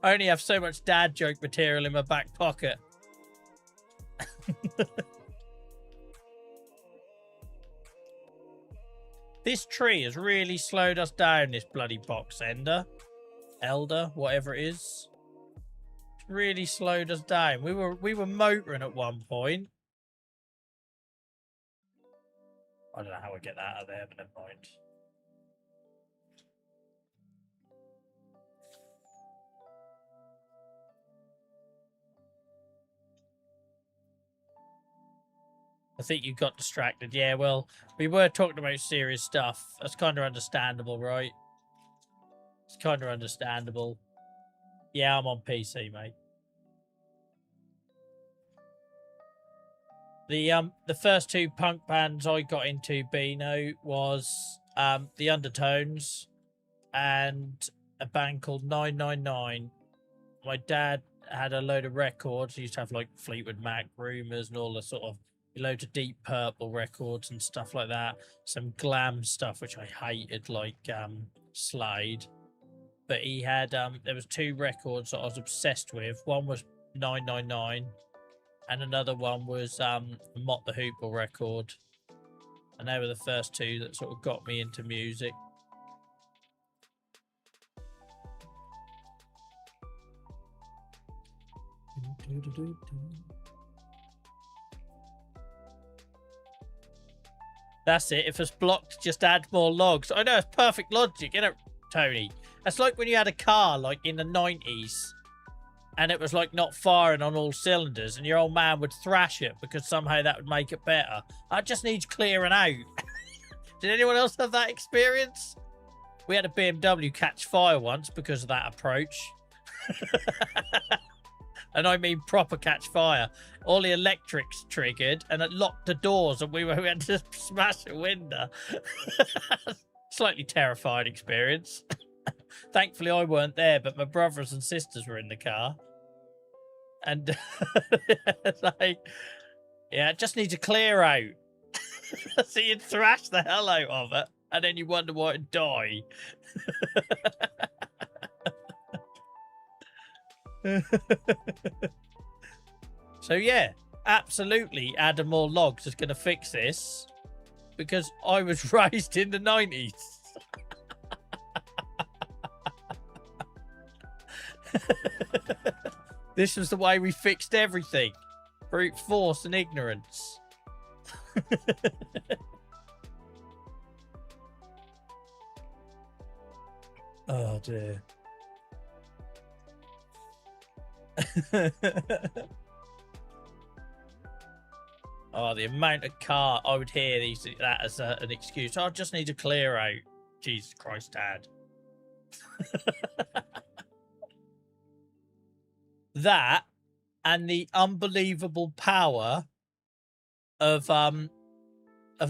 I only have so much dad joke material in my back pocket. This tree has really slowed us down, this bloody box elder, whatever it is. It's really slowed us down. We were motoring at one point. I don't know how I get that out of there, but never mind. I think you got distracted. Yeah, well, we were talking about serious stuff. That's kind of understandable, right? It's kind of understandable. Yeah, I'm on PC, mate. The first two punk bands I got into, Beano, was the Undertones and a band called 999. My dad had a load of records. He used to have, like, Fleetwood Mac, Rumours, and all the sort of loads of Deep Purple records and stuff like that. Some glam stuff which I hated, like Slade. But he had there was 2 records that I was obsessed with. One was 999 and another one was Mott the Hoople record. And they were the first 2 that sort of got me into music. That's it. If it's blocked, just add more logs. I know, it's perfect logic, isn't it, Tony? That's like when you had a car, like, in the 90s, and it was, like, not firing on all cylinders, and your old man would thrash it because somehow that would make it better. That just needs clearing out. Did anyone else have that experience? We had a BMW catch fire once because of that approach. And I mean proper catch fire. All the electrics triggered and it locked the doors and we had to smash a window. Slightly terrifying experience. Thankfully I weren't there, but my brothers and sisters were in the car. And like, yeah, it just needs a clear out. So you'd thrash the hell out of it and then you wonder why it'd die. So yeah, absolutely adding more logs is going to fix this because I was raised in the 90s. This was the way we fixed everything. Brute force and ignorance. Oh dear. Oh, the amount of car I would hear that as an excuse. I just need to clear out. Jesus Christ, Dad. That and the unbelievable power of a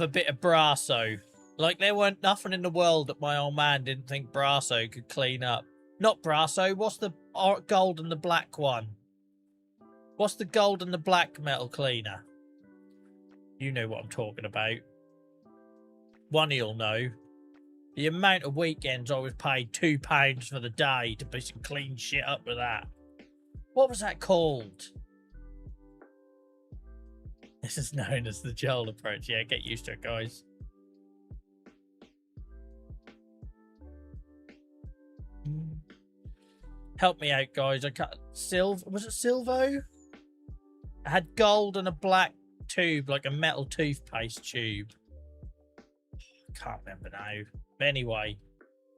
bit of Brasso. Like there weren't nothing in the world that my old man didn't think Brasso could clean up. Not Brasso. What's the gold and the black one? What's the gold and the black metal cleaner? You know what I'm talking about. One of you'll know. The amount of weekends I was paid £2 for the day to basically clean shit up with that. What was that called? This is known as the Joel approach. Yeah, get used to it, guys. Help me out, guys. I cut was it Silvo? I had gold and a black tube, like a metal toothpaste tube. Can't remember now. But anyway,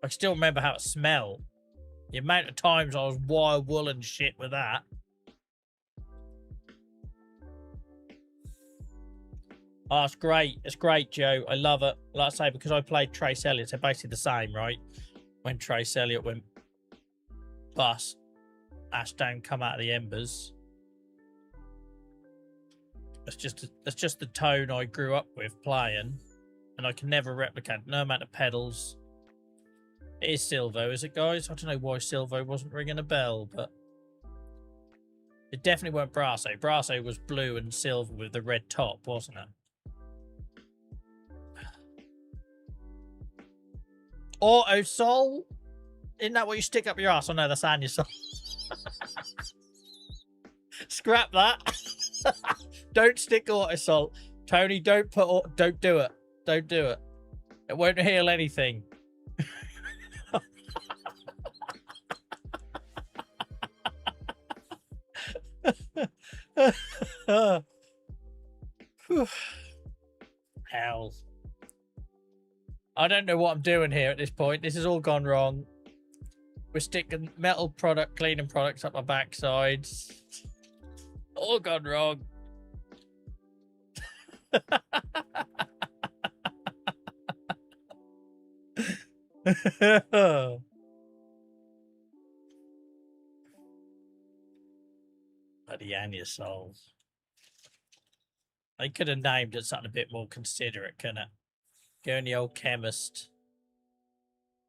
I still remember how it smelled. The amount of times I was wire wool and shit with that. Oh, it's great. It's great, Joe. I love it. Like I say, because I played Trace Elliott, they're basically the same, right? When Trace Elliott went bust, Ashdown come out of the embers. That's just the tone I grew up with playing, and I can never replicate. No amount of pedals. It is Silvo, is it, guys? I don't know why Silvo wasn't ringing a bell, but it definitely weren't Brasso. Brasso was blue and silver with the red top, wasn't it? Auto Sol? Isn't that what you stick up your ass? Oh no, that's Anya Sol. Scrap that. Don't stick Auto Sol. Tony, don't do it. Don't do it. It won't heal anything. Hell. I don't know what I'm doing here at this point. This has all gone wrong. We're sticking metal cleaning products up my backsides. All gone wrong. Bloody Anya Souls. They could have named it something a bit more considerate, couldn't it? Go in the old chemist.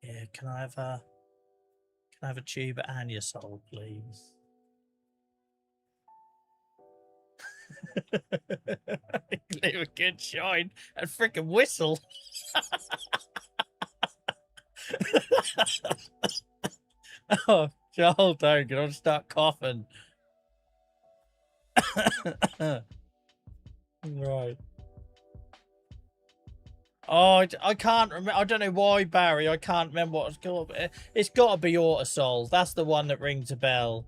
Yeah, can I have a tube of Anya Soul, please? a good shine and freaking whistle. Oh, Joel, don't get on, start coughing. Right. Oh, I can't remember. I don't know why, Barry. I can't remember what it's called. It's got to be Autosol. That's the one that rings a bell.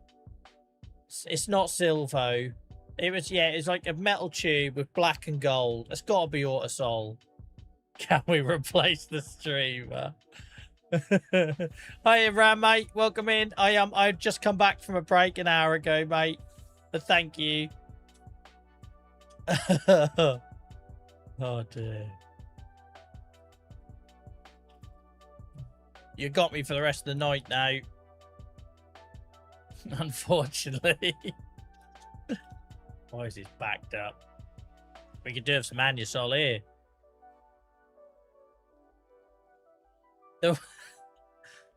It's not Silvo. It was, yeah, it's like a metal tube with black and gold. It's got to be Autosol. Can we replace the streamer? Hi, Ram, mate. Welcome in. I've just come back from a break an hour ago, mate. But thank you. Oh dear. You got me for the rest of the night now. Unfortunately. Why is this backed up? We could do have some Anusol here.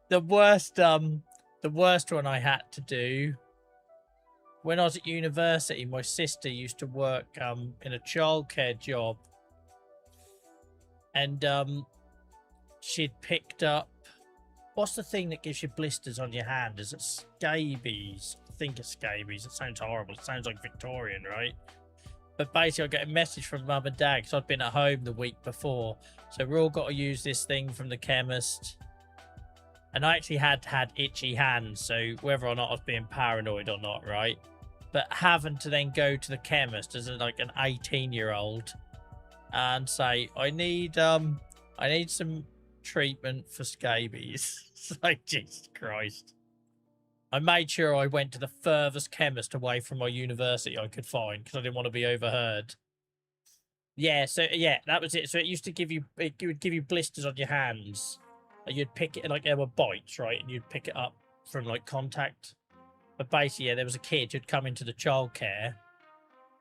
The worst one I had to do when I was at university. My sister used to work in a childcare job, and she'd picked up, what's the thing that gives you blisters on your hand? Is it scabies? I think it's scabies. It sounds horrible. It sounds like Victorian, right? But basically, I got a message from Mum and Dad because I'd been at home the week before. So we all got to use this thing from the chemist. And I actually had itchy hands. So whether or not I was being paranoid or not, right? But having to then go to the chemist as like an 18-year-old and say, I need some treatment for scabies. It's like, Jesus Christ. I made sure I went to the furthest chemist away from my university I could find because I didn't want to be overheard. Yeah, so yeah, that was it. So it used to give you, it would give you blisters on your hands. You'd pick it, like there were bites, right? And you'd pick it up from like contact. But basically, yeah, there was a kid who'd come into the childcare,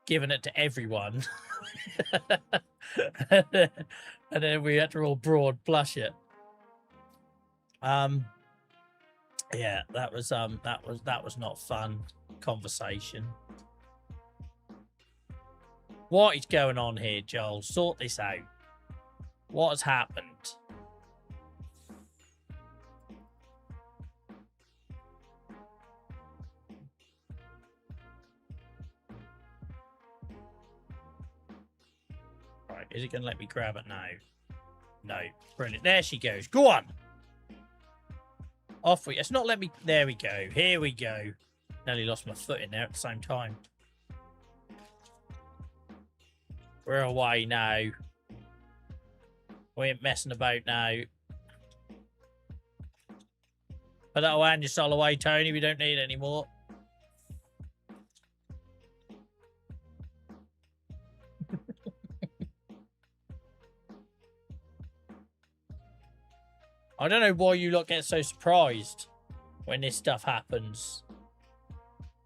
giving it to everyone. And then we had to all broad blush it. Yeah, that was not fun conversation. What is going on here, Joel? Sort this out. What has happened? Right, is it going to let me grab it now? No. Brilliant. There she goes. Go on. Off we... It's not let me... There we go. Here we go. Nearly lost my foot in there at the same time. We're away now. We ain't messing about now. Put that Anusol away, Tony. We don't need it anymore. I don't know why you lot get so surprised when this stuff happens.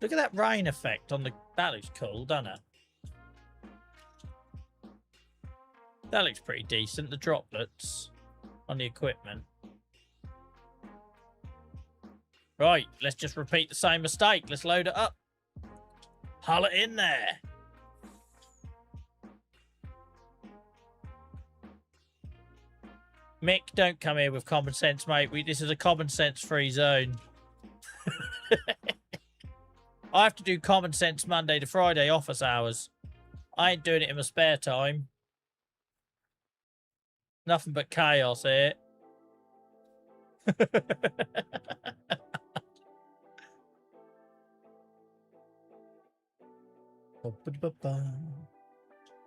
Look at that rain effect on the... That looks cool, doesn't it? That looks pretty decent, the droplets on the equipment. Right, let's just repeat the same mistake. Let's load it up. Hull it in there. Mick, don't come here with common sense, mate. This is a common sense free zone. I have to do common sense Monday to Friday office hours. I ain't doing it in my spare time. Nothing but chaos here.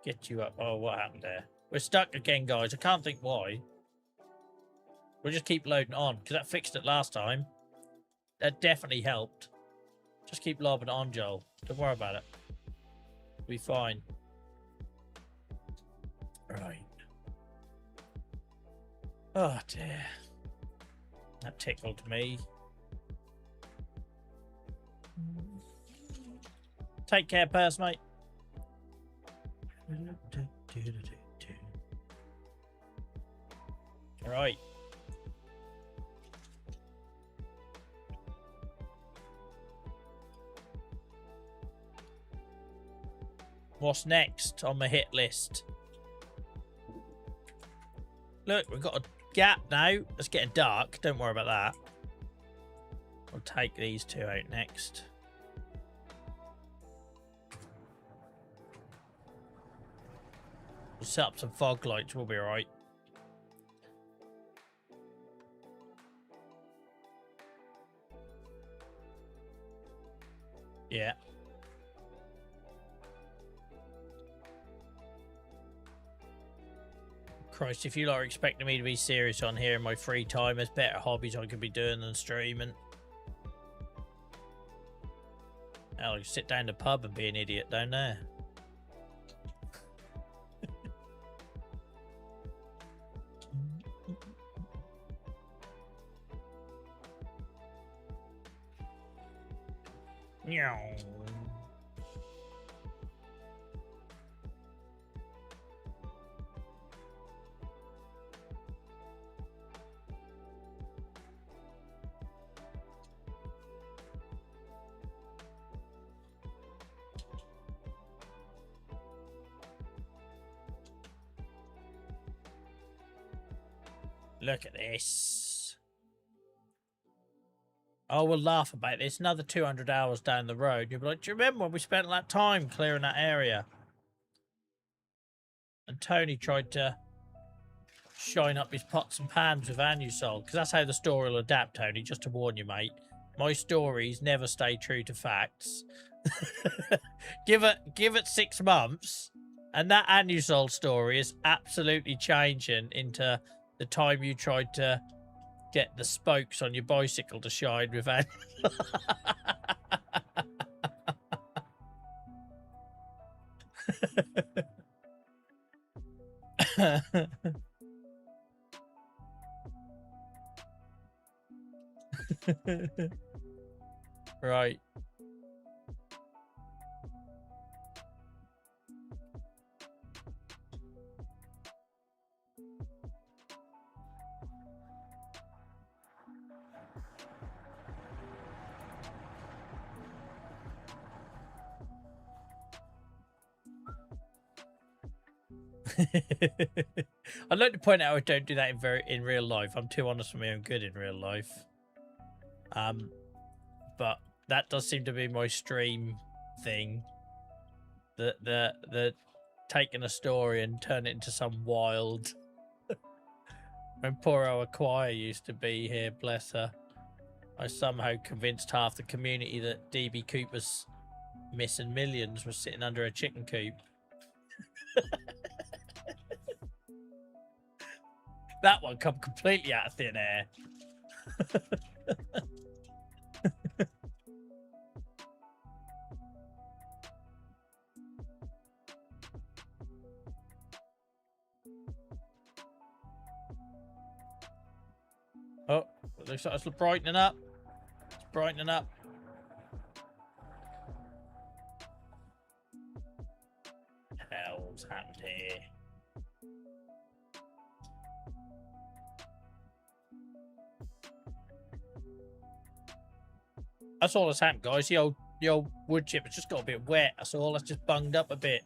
Get you up. Oh, what happened there? We're stuck again, guys. I can't think why. We'll just keep loading on, because that fixed it last time. That definitely helped. Just keep lobbing it on, Joel. Don't worry about it. We'll be fine. Right. Oh, dear. That tickled me. Take care, purse, mate. All right. What's next on my hit list? Look, we've got a gap now. It's getting dark. Don't worry about that. We'll take these two out next. We'll set up some fog lights. We'll be all right. Yeah. Christ, if you are expecting me to be serious on here in my free time, there's better hobbies I could be doing than streaming. I'll like, sit down in the pub and be an idiot down there. Look at this. Oh, we'll laugh about this. Another 200 hours down the road. You'll be like, do you remember when we spent that time clearing that area? And Tony tried to shine up his pots and pans with Anusol. Because that's how the story will adapt, Tony. Just to warn you, mate. My stories never stay true to facts. Give it 6 months. And that Anusol story is absolutely changing into the time you tried to get the spokes on your bicycle to shine with Right. I'd like to point out I don't do that in real life. I'm too honest for my own good in real life. But that does seem to be my stream thing. The taking a story and turn it into some wild. When poor old Acquire used to be here, bless her, I somehow convinced half the community that DB Cooper's missing millions was sitting under a chicken coop. That one come completely out of thin air. Oh, it looks like it's brightening up. It's brightening up. What the hell's happened here? That's all that's happened, guys. The old wood chip has just got a bit wet. That's all. That's just bunged up a bit.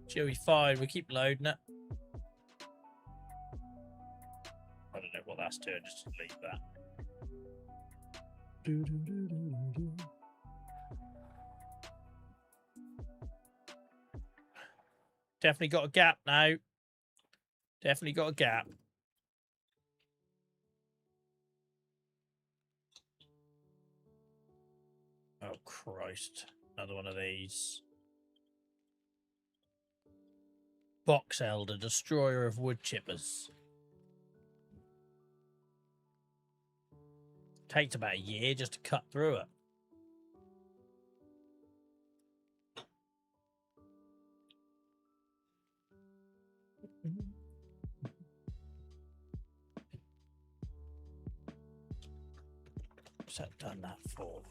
She'll be fine. We keep loading it. I don't know what that's doing. Just leave that. Definitely got a gap now. Definitely got a gap. Oh, Christ. Another one of these. Box Elder, destroyer of wood chippers. Takes about a year just to cut through it. What's that done that for?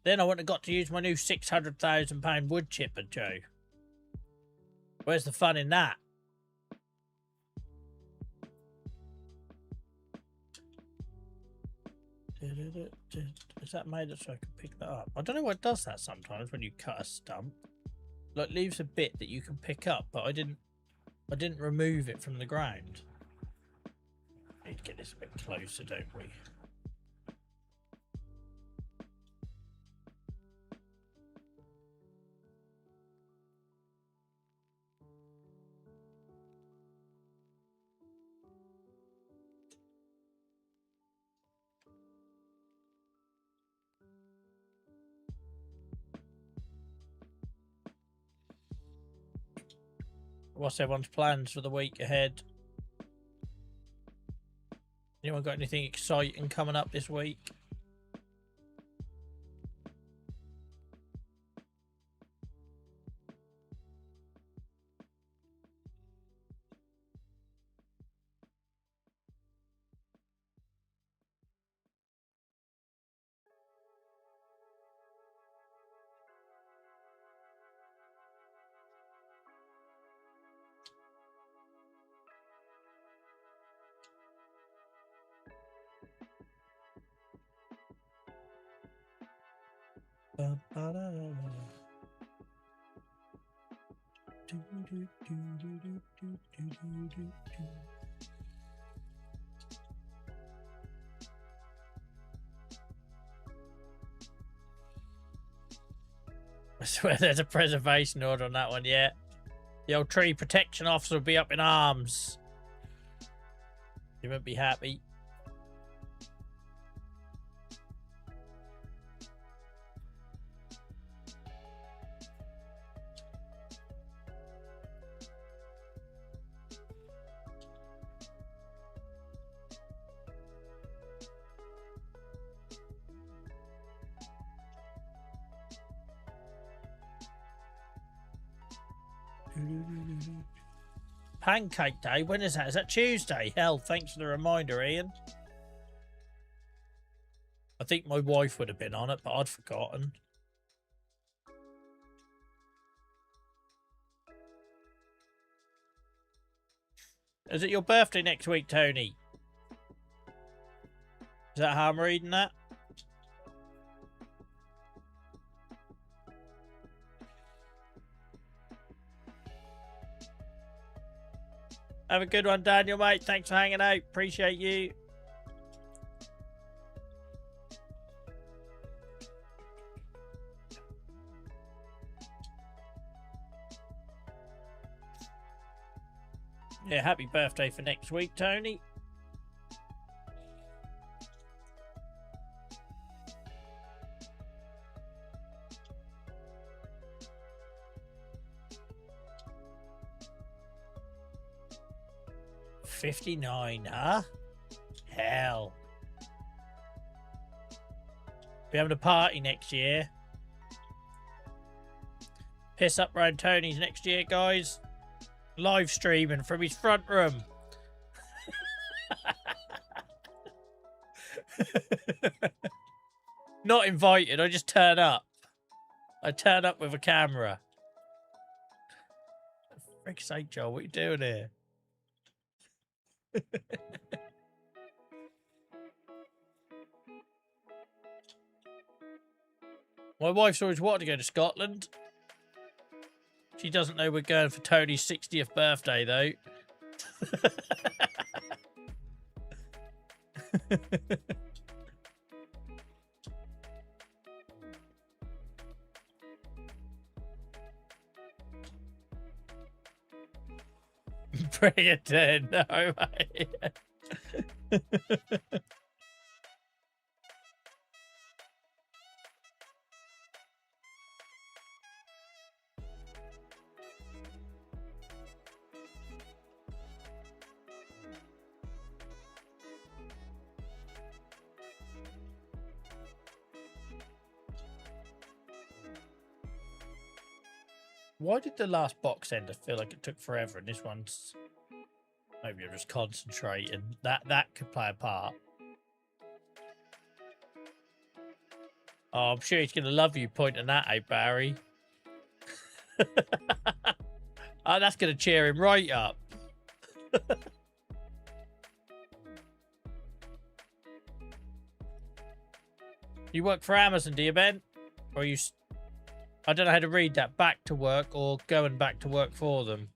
Then I wouldn't have got to use my new £600,000 wood chipper, Joe. Where's the fun in that? Is that made it so I can pick that up? I don't know what does that sometimes when you cut a stump. Like leaves a bit that you can pick up, but I didn't remove it from the ground. Need to get this a bit closer, don't we? What's everyone's plans for the week ahead? Anyone got anything exciting coming up this week? I swear there's a preservation order on that one yet. The old tree protection officer will be up in arms. He won't be happy. Pancake Day? When is that? Is that Tuesday? Hell, thanks for the reminder, Ian. I think my wife would have been on it, but I'd forgotten. Is it your birthday next week, Tony? Is that how I'm reading that? Have a good one, Daniel, mate. Thanks for hanging out. Appreciate you. Yeah, happy birthday for next week, Tony. $59, huh? Hell. We're having a party next year. Piss up round Tony's next year, guys. Live streaming from his front room. Not invited, I just turn up. I turn up with a camera. For frick's sake, Joel, what are you doing here? My wife's always wanted to go to Scotland. She doesn't know we're going for Tony's 60th birthday, though. Bring it in. No, mate. Why did the last box ender feel like it took forever and this one's... Maybe I'm just concentrating. That could play a part. Oh, I'm sure he's going to love you pointing that out, Barry. Oh, that's going to cheer him right up. You work for Amazon, do you, Ben? Or you... I don't know how to read that. Back to work or going back to work for them.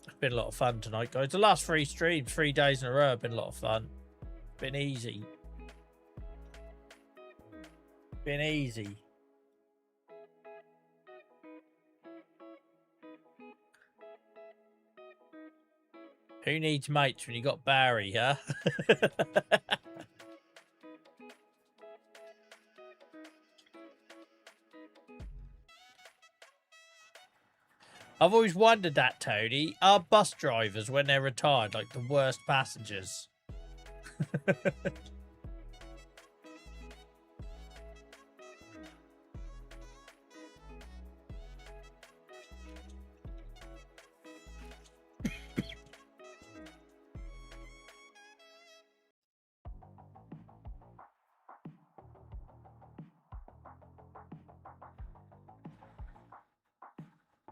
It's been a lot of fun tonight, guys. The last 3 streams, 3 days in a row, have been a lot of fun. Been easy. Been easy. Who needs mates when you got Barry, huh? I've always wondered that, Tony. Are bus drivers, when they're retired, like the worst passengers?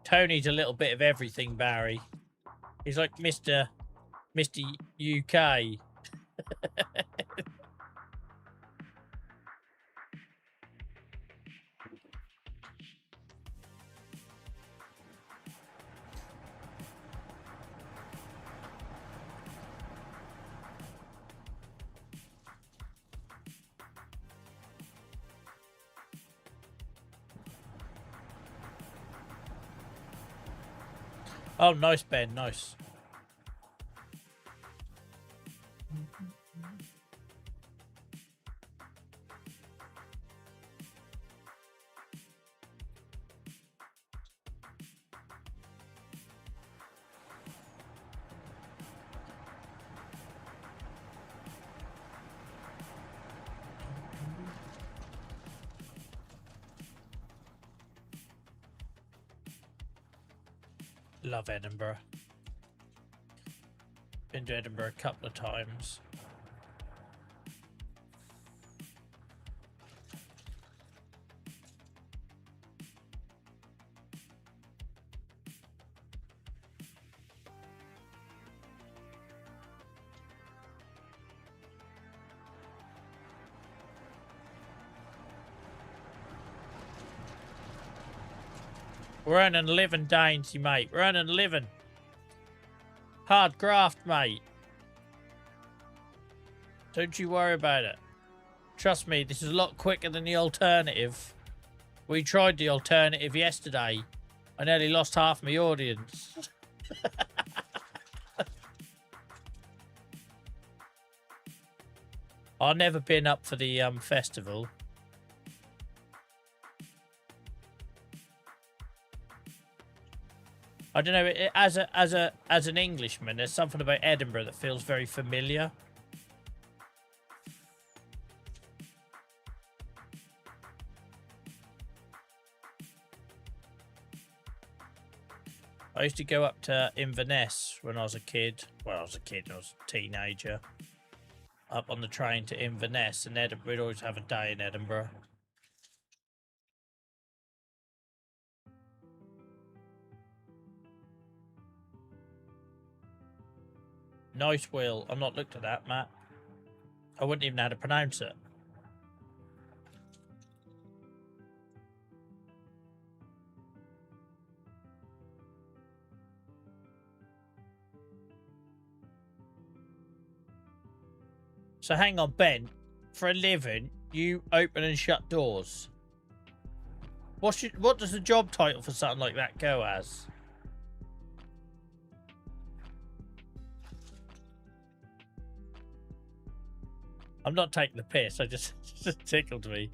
Tony's a little bit of everything, Barry. He's like Mr. UK. Oh, nice, Ben. Nice. Love Edinburgh. Been to Edinburgh a couple of times. We're earning a living, Dainsy, mate. We're earning a living. Hard graft, mate. Don't you worry about it. Trust me, this is a lot quicker than the alternative. We tried the alternative yesterday. I nearly lost half my audience. I've never been up for the festival. I don't know. As an Englishman, there's something about Edinburgh that feels very familiar. I used to go up to Inverness when I was a kid. Well, I was a teenager. Up on the train to Inverness, and we'd always have a day in Edinburgh. Nice, Will. I've not looked at that, Matt. I wouldn't even know how to pronounce it. So hang on, Ben. For a living, you open and shut doors. What does the job title for something like that go as? I'm not taking the piss. I just tickled me.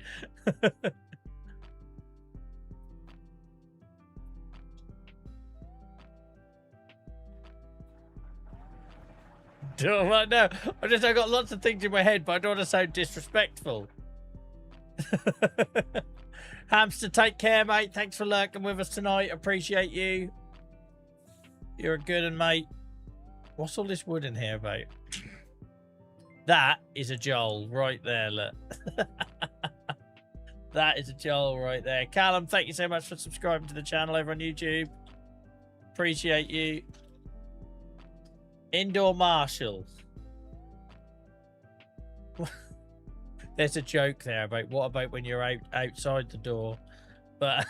I know. I've got lots of things in my head, but I don't want to sound disrespectful. Hamster, take care, mate. Thanks for lurking with us tonight. Appreciate you. You're a good one, mate. What's all this wood in here about? That is a Joel right there, look. That is a Joel right there. Callum, thank you so much for subscribing to the channel over on YouTube. Appreciate you. Indoor Marshal. There's a joke there about what about when you're outside the door, but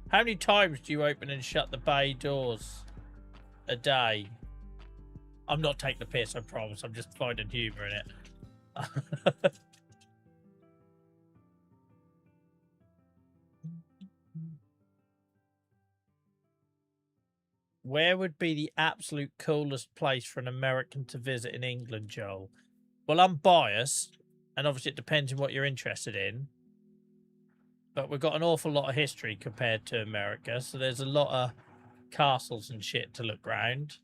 how many times do you open and shut the bay doors a day? I'm not taking the piss, I promise. I'm just finding humour in it. Where would be the absolute coolest place for an American to visit in England, Joel? Well, I'm biased, and obviously it depends on what you're interested in. But we've got an awful lot of history compared to America, so there's a lot of castles and shit to look round.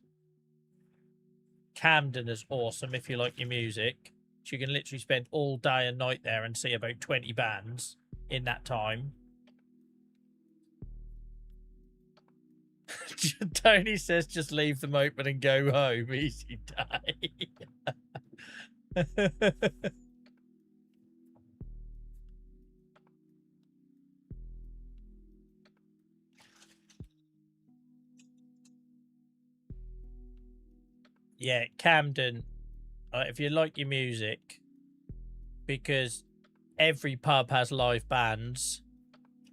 Camden is awesome if you like your music. So you can literally spend all day and night there and see about 20 bands in that time. Tony says just leave them open and go home. Easy day. Yeah, Camden, if you like your music, because every pub has live bands,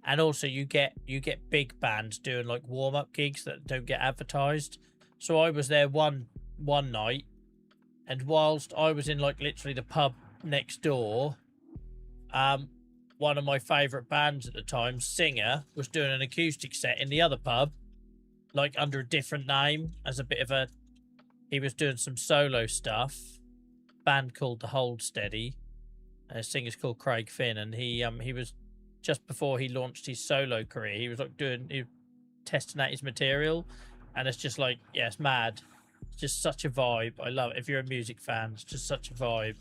and also you get big bands doing like warm-up gigs that don't get advertised. So I was there one night, and whilst I was in like literally the pub next door, one of my favorite bands at the time, Singer, was doing an acoustic set in the other pub, like under a different name, as a bit of a, he was doing some solo stuff. Band called The Hold Steady. Singer's called Craig Finn, and he was, just before he launched his solo career, he was like testing out his material, and it's just like, yeah, it's mad. It's just such a vibe. I love it. If you're a music fan, it's just such a vibe.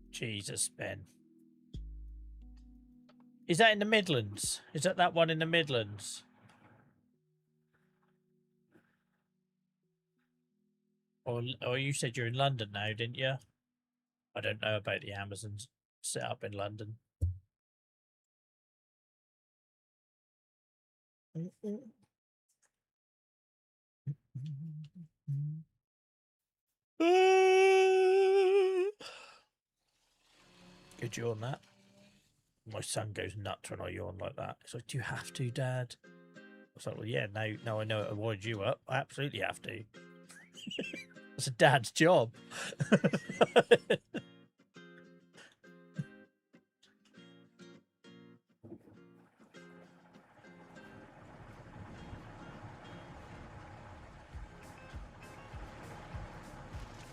Jesus, Ben. Is that in the Midlands? Is that one in the Midlands? Or you said you're in London now, didn't you? I don't know about the Amazons set up in London. Good yawn, that. My son goes nuts when I yawn like that. He's like, do you have to, Dad? I was like, well, yeah, now I know it avoids you up. I absolutely have to. It's a dad's job.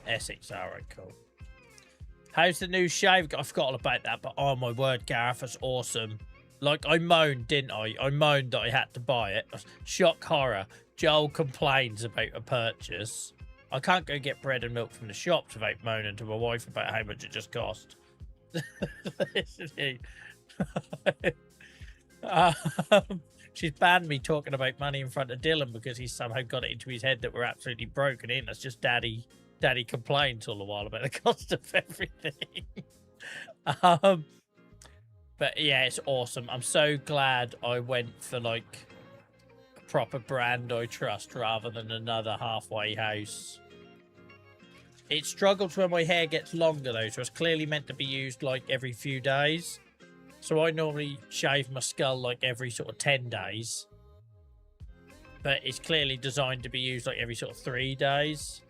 Essex, alright, cool. How's the new shave? I forgot all about that, but oh my word, Gareth, that's awesome. Like, I moaned, didn't I? I moaned that I had to buy it. Shock horror. Joel complains about a purchase. I can't go get bread and milk from the shops without moaning to my wife about how much it just cost. She's banned me talking about money in front of Dylan because he's somehow got it into his head that we're absolutely broken in. That's just daddy complains all the while about the cost of everything. But yeah, it's awesome. I'm so glad I went for like a proper brand I trust rather than another halfway house. It struggles when my hair gets longer though, so it's clearly meant to be used like every few days. So I normally shave my skull like every sort of 10 days. But it's clearly designed to be used like every sort of 3 days.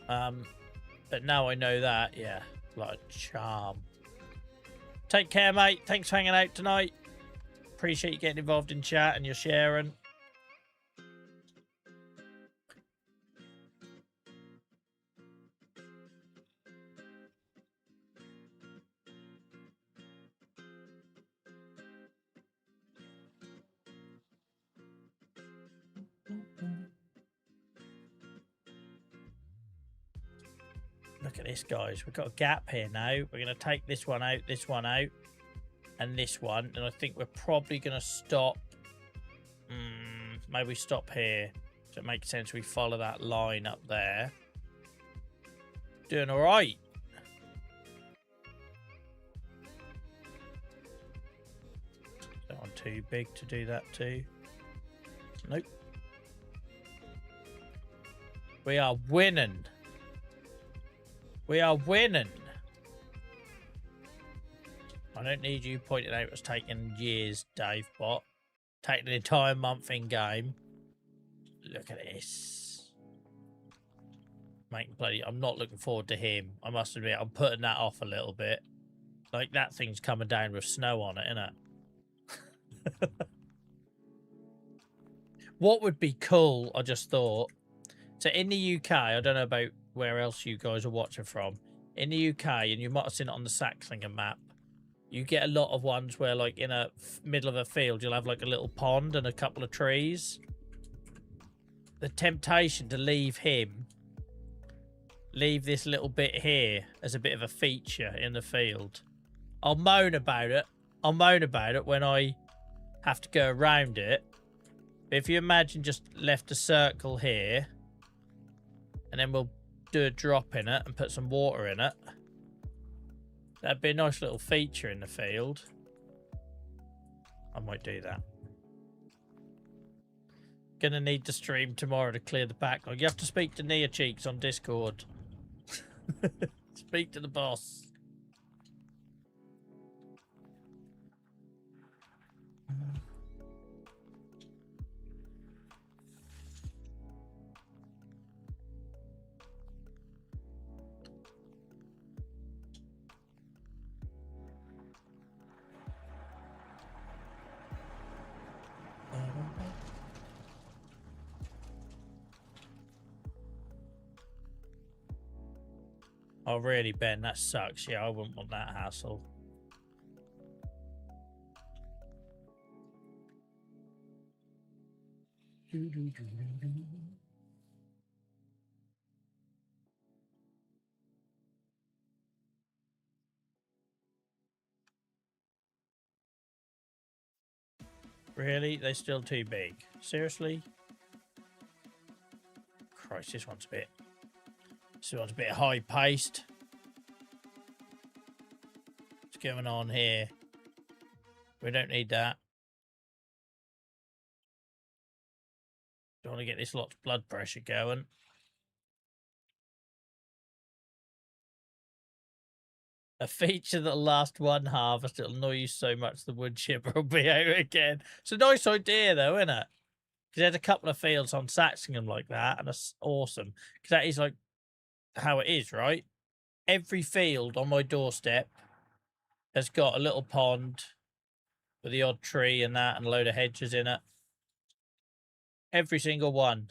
But now I know that, yeah, like a charm. Take care, mate. Thanks for hanging out tonight. Appreciate you getting involved in chat and your sharing. Look at this, guys. We've got a gap here now. We're going to take this one out, and this one. And I think we're probably going to stop. Maybe stop here. So it makes sense we follow that line up there. Doing all right. That one too big to do that too. Nope. We are winning. We are winning. I don't need you pointing out it's taking years, Dave Bot. Taking the entire month in game. Look at this. I'm not looking forward to him. I must admit, I'm putting that off a little bit. Like, that thing's coming down with snow on it, isn't it? What would be cool, I just thought. So in the UK, I don't know about where else you guys are watching from. In the UK, and you might have seen it on the Saxlinger map, you get a lot of ones where, like, in a middle of a field, you'll have, like, a little pond and a couple of trees. The temptation to leave this little bit here as a bit of a feature in the field. I'll moan about it. I'll moan about it when I have to go around it. But if you imagine just left a circle here, and then we'll do a drop in it and put some water in it. That'd be a nice little feature in the field. I might do that. Gonna need the stream tomorrow to clear the backlog. You have to speak to Nia Cheeks on Discord. Speak to the boss. Oh, really, Ben? That sucks. Yeah, I wouldn't want that hassle. Really? They're still too big? Seriously? Christ, this one's a bit high-paced. What's going on here? We don't need that. Don't want to get this lot's blood pressure going. A feature that'll last one harvest, it'll annoy you so much the wood chipper will be out again. It's a nice idea, though, isn't it? Because there's a couple of fields on Saxingham like that, and that's awesome. Because that is like how it is, right? Every field on my doorstep has got a little pond with the odd tree and that, and a load of hedges in it. Every single one.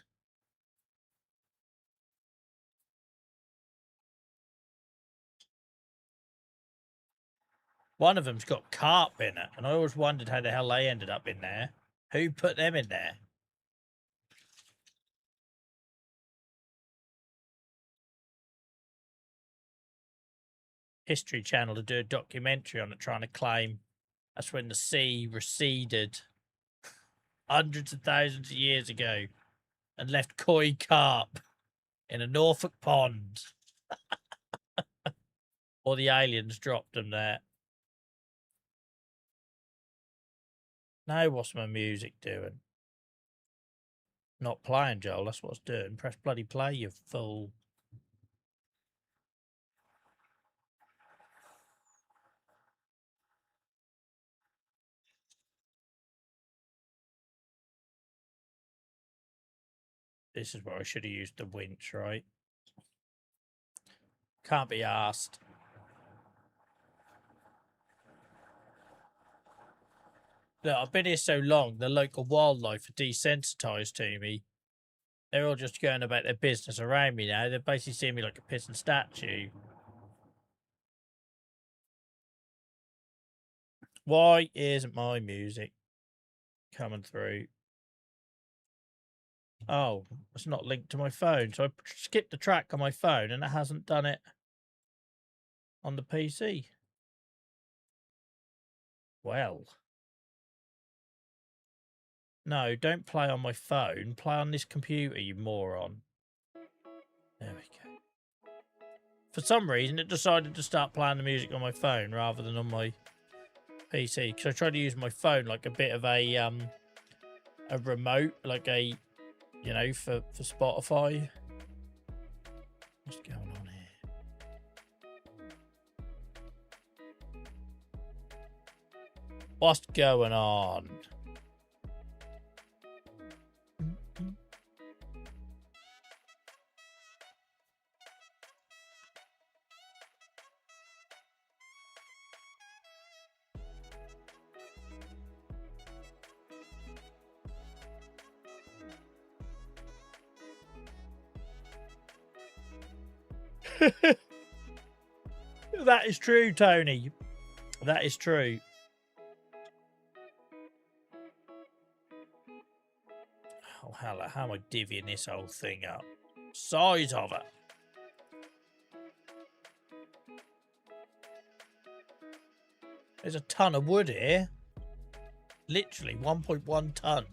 One of them's got carp in it, and I always wondered how the hell they ended up in there. Who put them in there? History Channel to do a documentary on it, trying to claim that's when the sea receded hundreds of thousands of years ago and left koi carp in a Norfolk pond. Or the aliens dropped them there. Now what's my music doing? Not playing, Joel. That's what it's doing. Press bloody play, you fool. This is where I should have used the winch, right? Can't be asked. Look, I've been here so long, the local wildlife are desensitised to me. They're all just going about their business around me now. They're basically seeing me like a pissing statue. Why isn't my music coming through? Oh, it's not linked to my phone. So I skipped the track on my phone and it hasn't done it. on the PC. Well. No, don't play on my phone. Play on this computer, you moron. There we go. For some reason, it decided to start playing the music on my phone rather than on my PC. Because I tried to use my phone like a bit of a remote, like a, you know, for Spotify. What's going on here? What's going on? That is true, Tony. That is true. Oh, how am I divvying this whole thing up? Size of it. There's a ton of wood here. Literally 1.1 ton.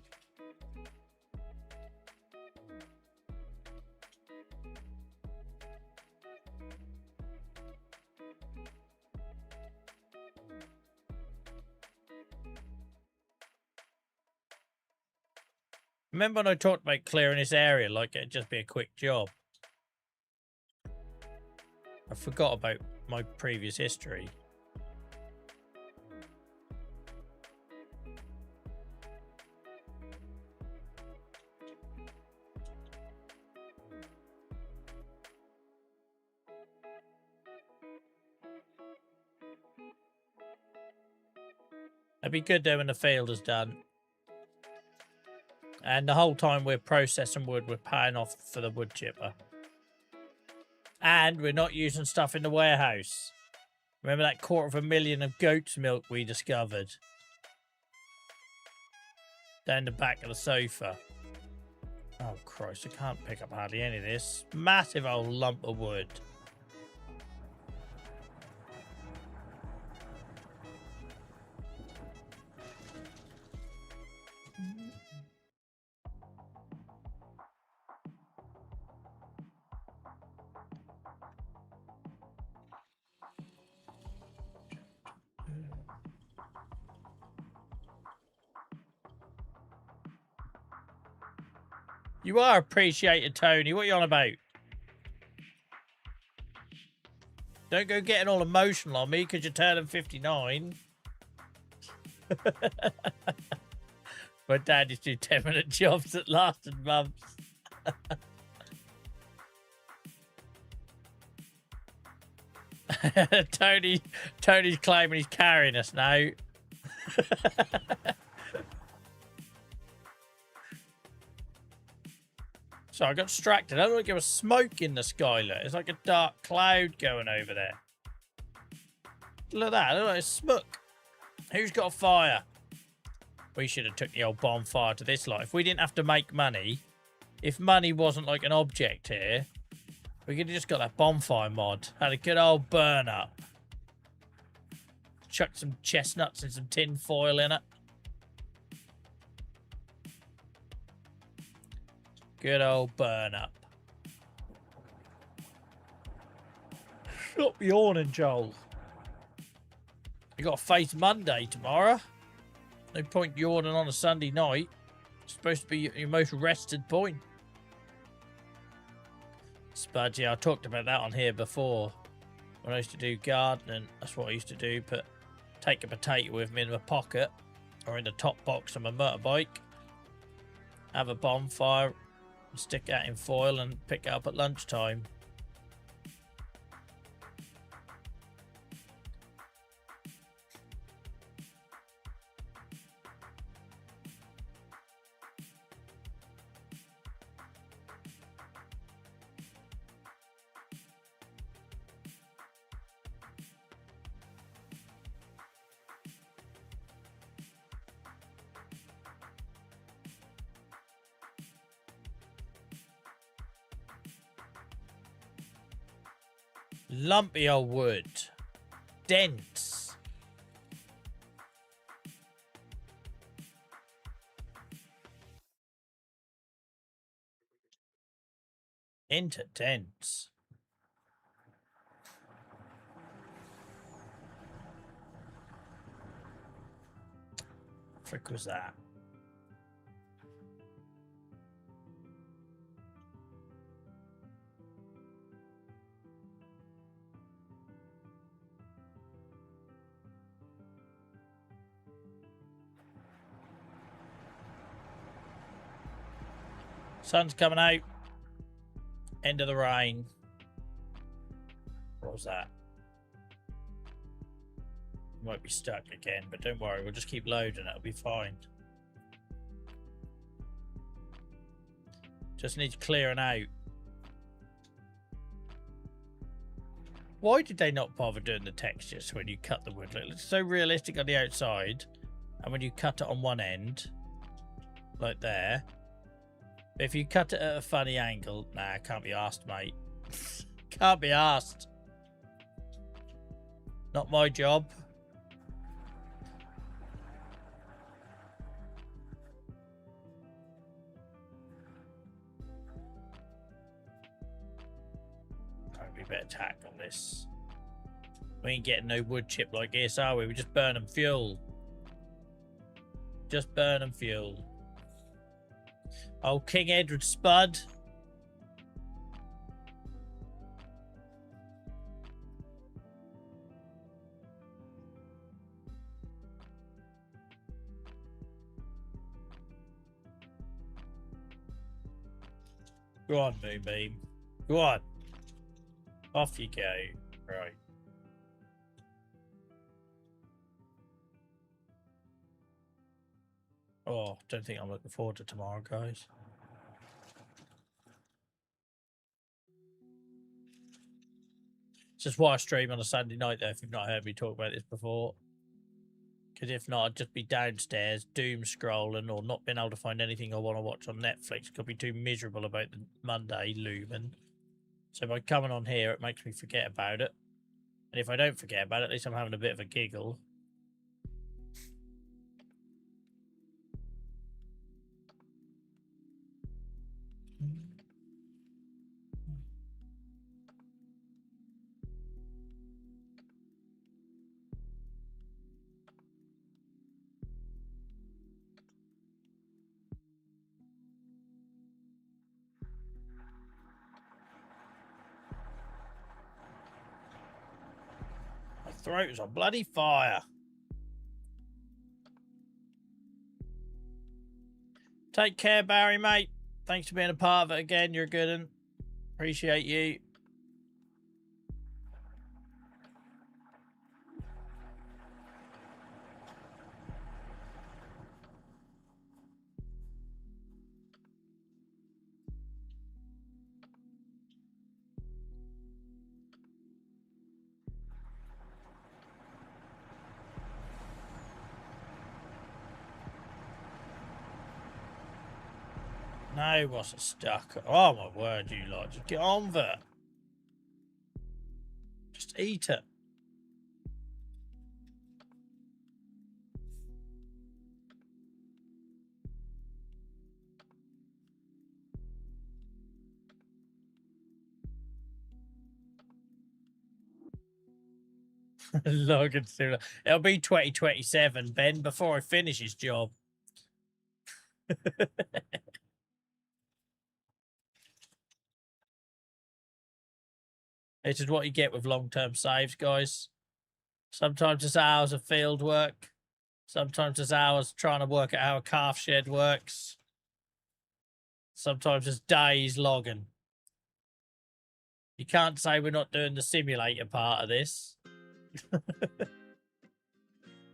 Remember when I talked about clearing this area like it'd just be a quick job? I forgot about my previous history. It'd be good though when the field is done. And the whole time we're processing wood, we're paying off for the wood chipper. And we're not using stuff in the warehouse. Remember that 250,000 of goat's milk we discovered? Down the back of the sofa. Oh, Christ, I can't pick up hardly any of this. Massive old lump of wood. You are appreciated, Tony. What are you on about? Don't go getting all emotional on me because you're turning 59. My dad used to do 10-minute jobs that lasted months. Tony's claiming he's carrying us now. So I got distracted. I don't think there was smoke in the sky. Look. It's like a dark cloud going over there. Look at that. Look, it's smoke. Who's got a fire? We should have took the old bonfire to this lot. If we didn't have to make money, if money wasn't like an object here, we could have just got that bonfire mod. Had a good old burn up. Chucked some chestnuts and some tin foil in it. Good old burn up. Stop yawning, Joel. You got to face Monday tomorrow. No point yawning on a Sunday night. It's supposed to be your most rested point. Spudgy, I talked about that on here before. When I used to do gardening, that's what I used to do. Take a potato with me in my pocket or in the top box of my motorbike. Have a bonfire. Stick that in foil and pick it up at lunchtime. Lumpy old wood. dense. Into dense. Frick was that? Sun's coming out. End of the rain. What was that? Might be stuck again, but don't worry, we'll just keep loading, it'll be fine. Just needs clearing out. Why did they not bother doing the textures when you cut the wood? It looks so realistic on the outside, and when you cut it on one end, like there. But if you cut it at a funny angle, nah, can't be asked, mate. Can't be asked. Not my job. We better tackle this. We ain't getting no wood chip like this, are we? We just burning fuel. Just burning fuel. Oh, King Edward Spud. Go on, Moonbeam. Go on. Off you go. Right. Oh, don't think I'm looking forward to tomorrow, guys. Just why I stream on a Sunday night, though, if you've not heard me talk about this before. Because if not, I'd just be downstairs, doom scrolling, or not being able to find anything I want to watch on Netflix. Could be too miserable about the Monday looming. So by coming on here, it makes me forget about it. And if I don't forget about it, at least I'm having a bit of a giggle. My throat is on bloody fire. Take care, Barry, mate. Thanks for being a part of it again. You're a good one. Appreciate you. No, what's it stuck? Oh my word, you lot. Just get on with it. Just eat it. Logan sooner. It'll be 2027, Ben, before I finish his job. This is what you get with long-term saves, guys. Sometimes it's hours of field work. Sometimes it's hours trying to work out how a calf shed works. Sometimes it's days logging. You can't say we're not doing the simulator part of this.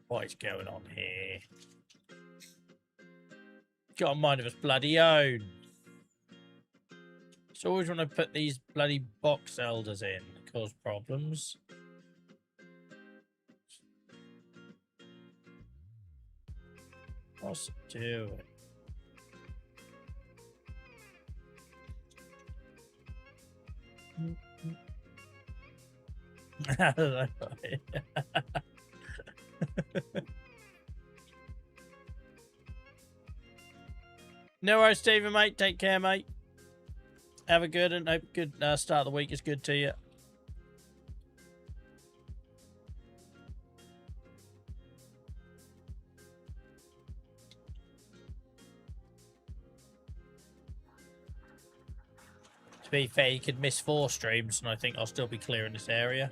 What is going on here? Got a mind of its bloody own. It's always when I put these bloody box elders in, cause problems. What's it doing? No worries, Stephen, mate. Take care, mate. Have a good and hope good start of the week is good to you. To be fair, you could miss 4 streams, and I think I'll still be clearing this area.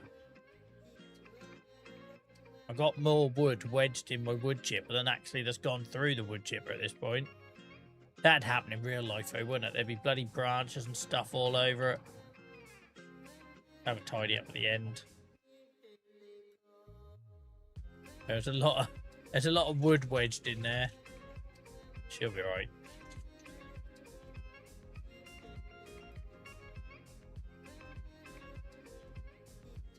I got more wood wedged in my wood chip, but then actually that's gone through the wood chipper at this point. That'd happen in real life, though, wouldn't it? There'd be bloody branches and stuff all over it. Have a tidy up at the end. There's a lot of wood wedged in there. She'll be right.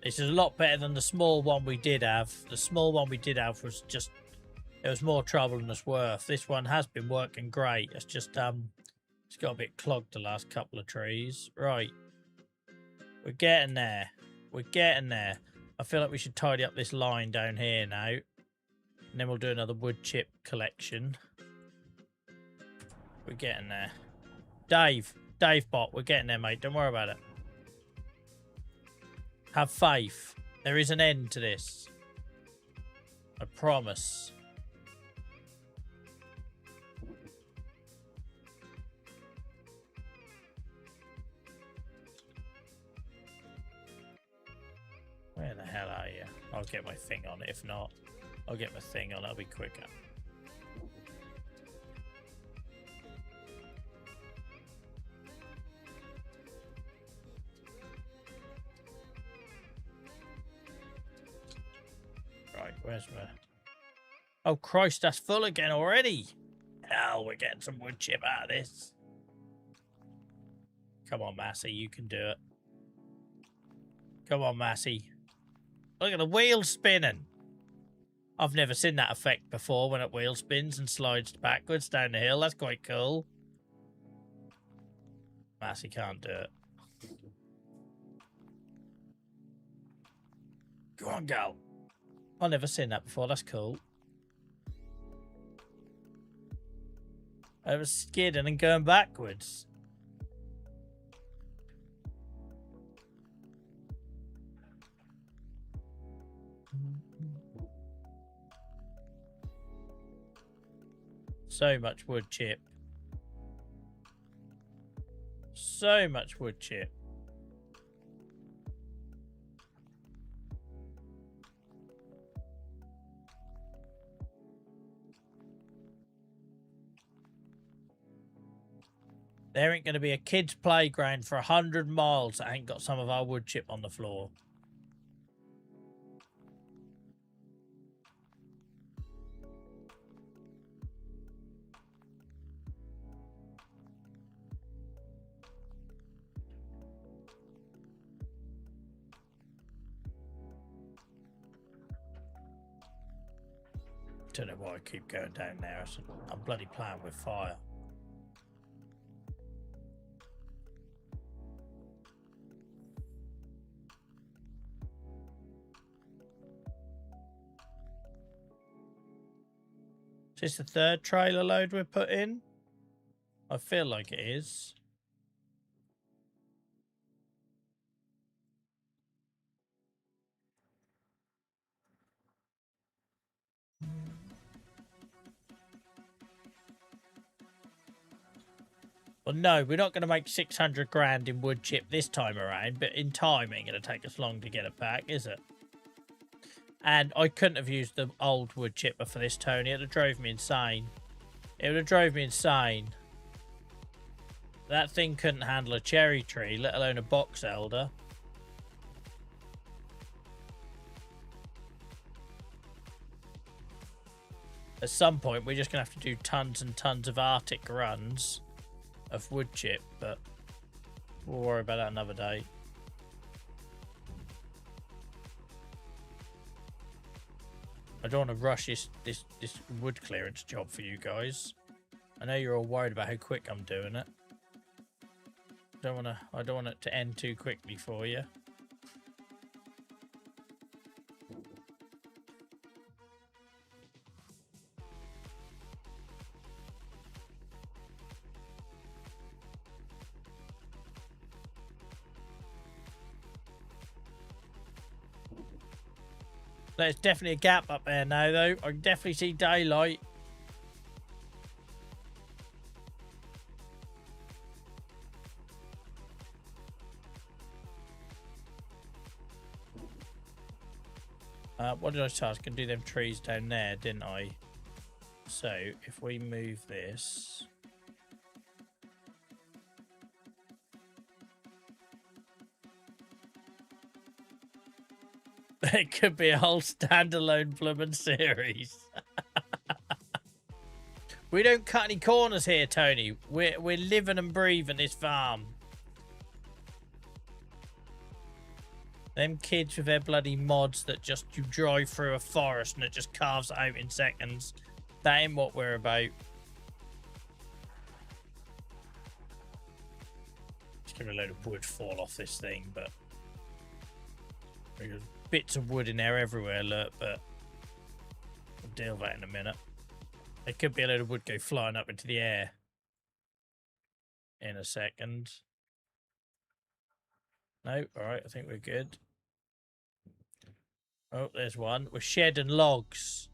This is a lot better than the small one we did have. The small one we did have was just, it was more trouble than it's worth. This one has been working great. It's just it's got a bit clogged the last couple of trees. Right. We're getting there. We're getting there. I feel like we should tidy up this line down here now. And then we'll do another wood chip collection. We're getting there. Dave Bot, we're getting there, mate. Don't worry about it. Have faith. There is an end to this. I promise. Where the hell are you? I'll get my thing on it. If not, I'll get my thing on. It'll be quicker. Right, where's my... Oh, Christ, that's full again already. Hell, we're getting some wood chip out of this. Come on, Massey, you can do it. Come on, Massey. Look at the wheel spinning. I've never seen that effect before when it wheel spins and slides backwards down the hill. That's quite cool. Massey can't do it. Go on, girl. I've never seen that before. That's cool. I was skidding and going backwards. So much wood chip. So much wood chip. There ain't going to be a kid's playground for 100 miles that ain't got some of our wood chip on the floor. Don't know why I keep going down there. I'm bloody playing with fire. Is this the third trailer load we're put in? I feel like it is. Well, no, we're not going to make 600 grand in wood chip this time around, but in time it ain't going to take us long to get it back, is it? And I couldn't have used the old wood chipper for this, Tony. It would have drove me insane. It would have drove me insane. That thing couldn't handle a cherry tree, let alone a box elder. At some point, we're just going to have to do tons and tons of Arctic runs of wood chip, but we'll worry about that another day. I don't want to rush this wood clearance job for you guys. I know you're all worried about how quick I'm doing it. I don't want it to end too quickly for you. There's definitely a gap up there now, though. I can definitely see daylight. What did I say? I was going to do them trees down there, didn't I? So, if we move this... It could be a whole standalone blooming series. We don't cut any corners here, Tony. We're living and breathing this farm. Them kids with their bloody mods that just you drive through a forest and it just carves it out in seconds. That ain't what we're about. Just gonna let a load of wood fall off this thing, but there's bits of wood in there everywhere, look, but we'll deal with that in a minute. There could be a load of wood go flying up into the air in a second. No, alright, I think we're good. Oh, there's one. We're shedding logs.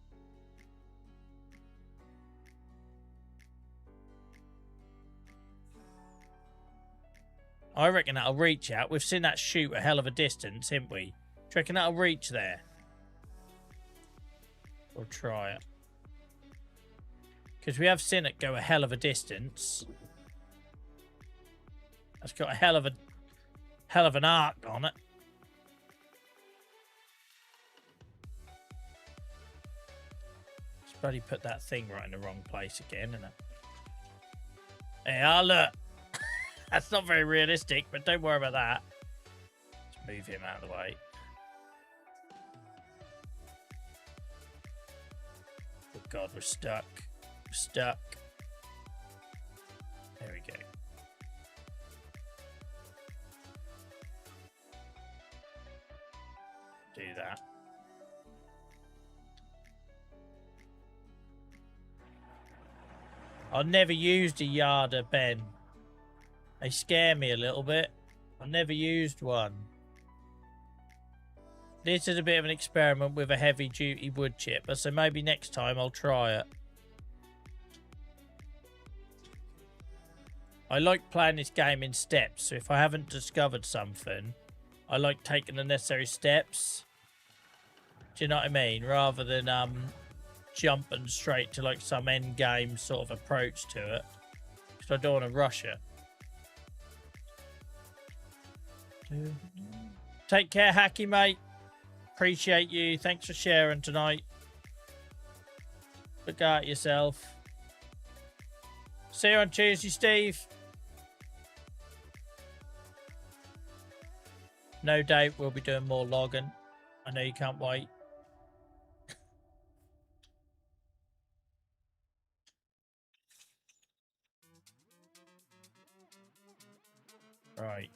I reckon that'll reach out. We've seen that shoot a hell of a distance, haven't we? Do you reckon that'll reach there? We'll try it. Because we have seen it go a hell of a distance. That's got a hell of an arc on it. Just bloody put that thing right in the wrong place again, isn't it? Hey, look. That's not very realistic, but don't worry about that. Let's move him out of the way. Oh God, we're stuck. We're stuck. There we go. Do that. I've never used a yarder, Ben. They scare me a little bit. I've never used one. This is a bit of an experiment with a heavy duty wood chipper, so maybe next time I'll try it. I like playing this game in steps, so if I haven't discovered something, I like taking the necessary steps. Do you know what I mean? Rather than jumping straight to like some end game sort of approach to it. Because I don't want to rush it. Take care, Hacky, mate. Appreciate you. Thanks for sharing tonight. Look out yourself. See you on Tuesday, Steve. No doubt we'll be doing more logging. I know you can't wait. Right.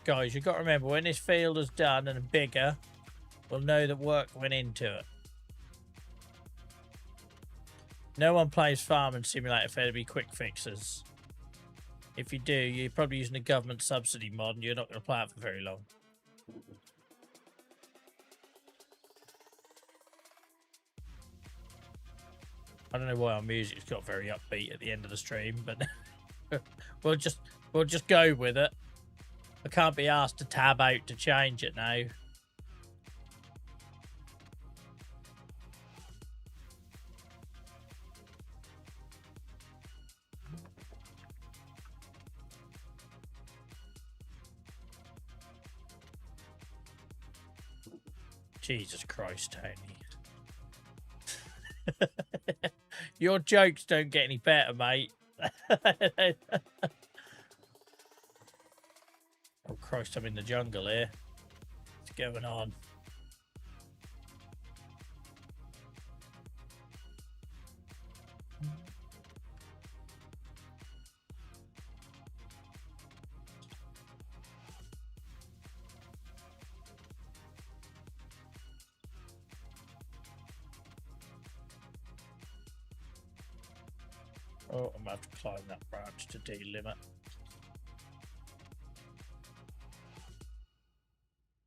Guys, you've got to remember, when this field is done and bigger, we'll know that work went into it. No one plays Farming Simulator for there to be quick fixes. If you do, you're probably using a government subsidy mod and you're not going to play it for very long. I don't know why our music's got very upbeat at the end of the stream, but we'll just go with it. I can't be asked to tab out to change it now. Jesus Christ, Tony. Your jokes don't get any better, mate. Oh Christ, I'm in the jungle here. What's going on? Oh, I'm going to have to climb that branch to delimit.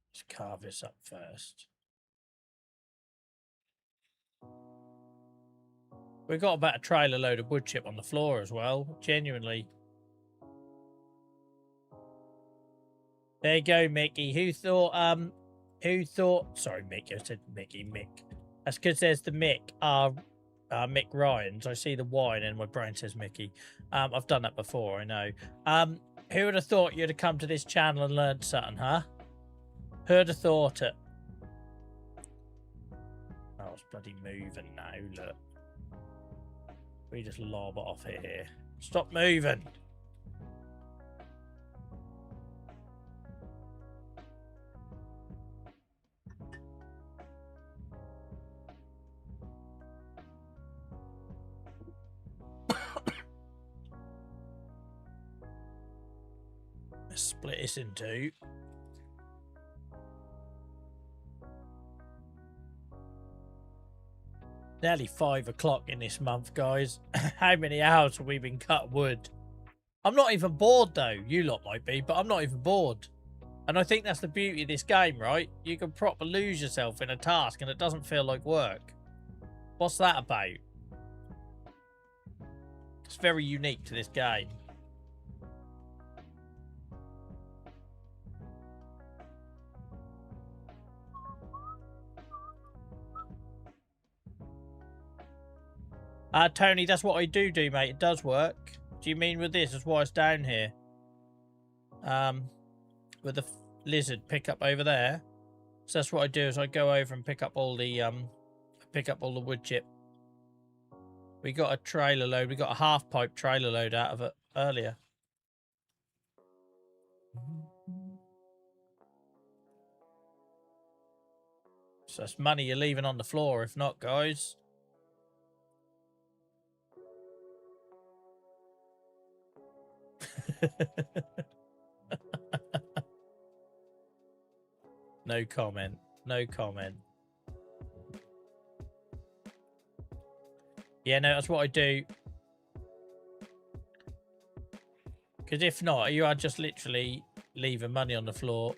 Let's carve this up first. We've got about a trailer load of wood chip on the floor as well. Genuinely. There you go, Mickey. Who thought, sorry, Mickey, I said Mick. That's because there's the Mick, Mick Ryans. I see the Y and then my brain says Mickey. I've done that before, I know. Who would have thought you'd have come to this channel and learned something, huh? Who'd have thought it? Oh, it's bloody moving now, look. We just lob it off here. Stop moving. Let's split this in two. Nearly 5 o'clock in this month, guys. How many hours have we been cutting wood? I'm not even bored, though. You lot might be, but I'm not even bored. And I think that's the beauty of this game, right? You can proper lose yourself in a task and it doesn't feel like work. What's that about? It's very unique to this game. Tony, that's what I do, mate. It does work. Do you mean with this? That's why it's down here. With the lizard pickup over there. So that's what I do is I go over and pick up all the wood chip. We got a trailer load. We got a half pipe trailer load out of it earlier. So that's money you're leaving on the floor, if not, guys. No comment. No comment. Yeah, no, that's what I do. Because if not, you are just literally leaving money on the floor.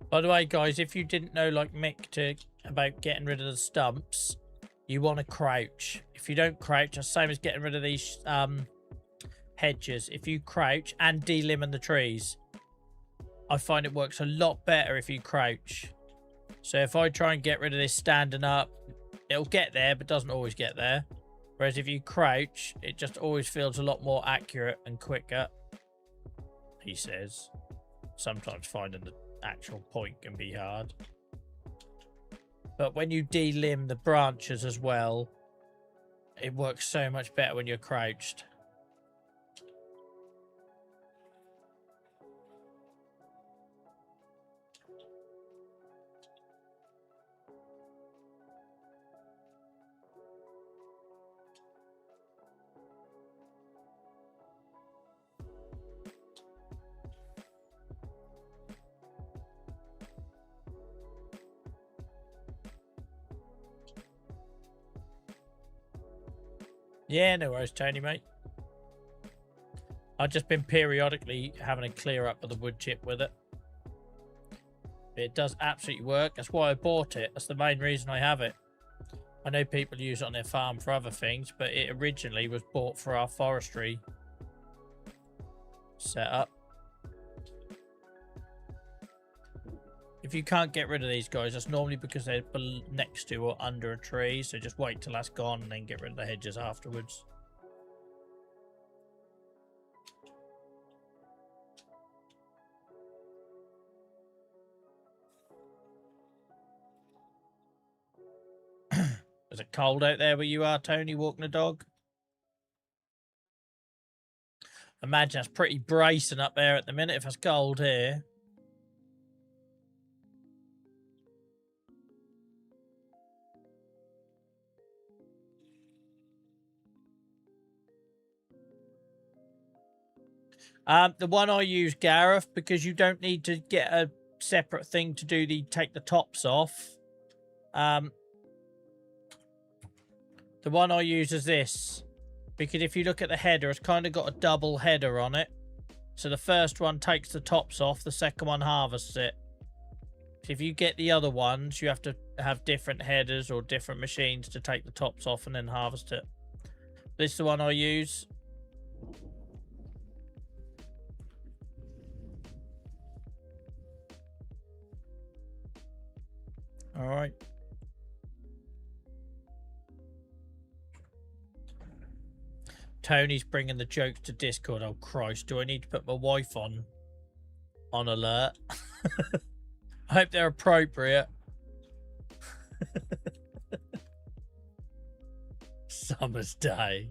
By the way, guys, if you didn't know, like Mick, about getting rid of the stumps, you want to crouch. If you don't crouch, the same as getting rid of these hedges. If you crouch and delimit the trees, I find it works a lot better if you crouch. So if I try and get rid of this standing up, it'll get there, but doesn't always get there. Whereas if you crouch, it just always feels a lot more accurate and quicker, he says. Sometimes finding the actual point can be hard. But when you delimb the branches as well, it works so much better when you're crouched. Yeah, no worries, Tony, mate. I've just been periodically having a clear up of the wood chip with it. It does absolutely work. That's why I bought it. That's the main reason I have it. I know people use it on their farm for other things, but it originally was bought for our forestry setup. If you can't get rid of these guys, that's normally because they're next to or under a tree. So just wait till that's gone and then get rid of the hedges afterwards. Is it cold out there where you are, Tony, walking a dog? Imagine that's pretty bracing up there at the minute if it's cold here. The one I use, Gareth, because you don't need to get a separate thing to do take the tops off. The one I use is this, because if you look at the header, it's kind of got a double header on it. So the first one takes the tops off, the second one harvests it. So if you get the other ones, you have to have different headers or different machines to take the tops off and then harvest it. This is the one I use. All right. Tony's bringing the jokes to Discord. Oh, Christ. Do I need to put my wife on alert? I hope they're appropriate. Summer's day.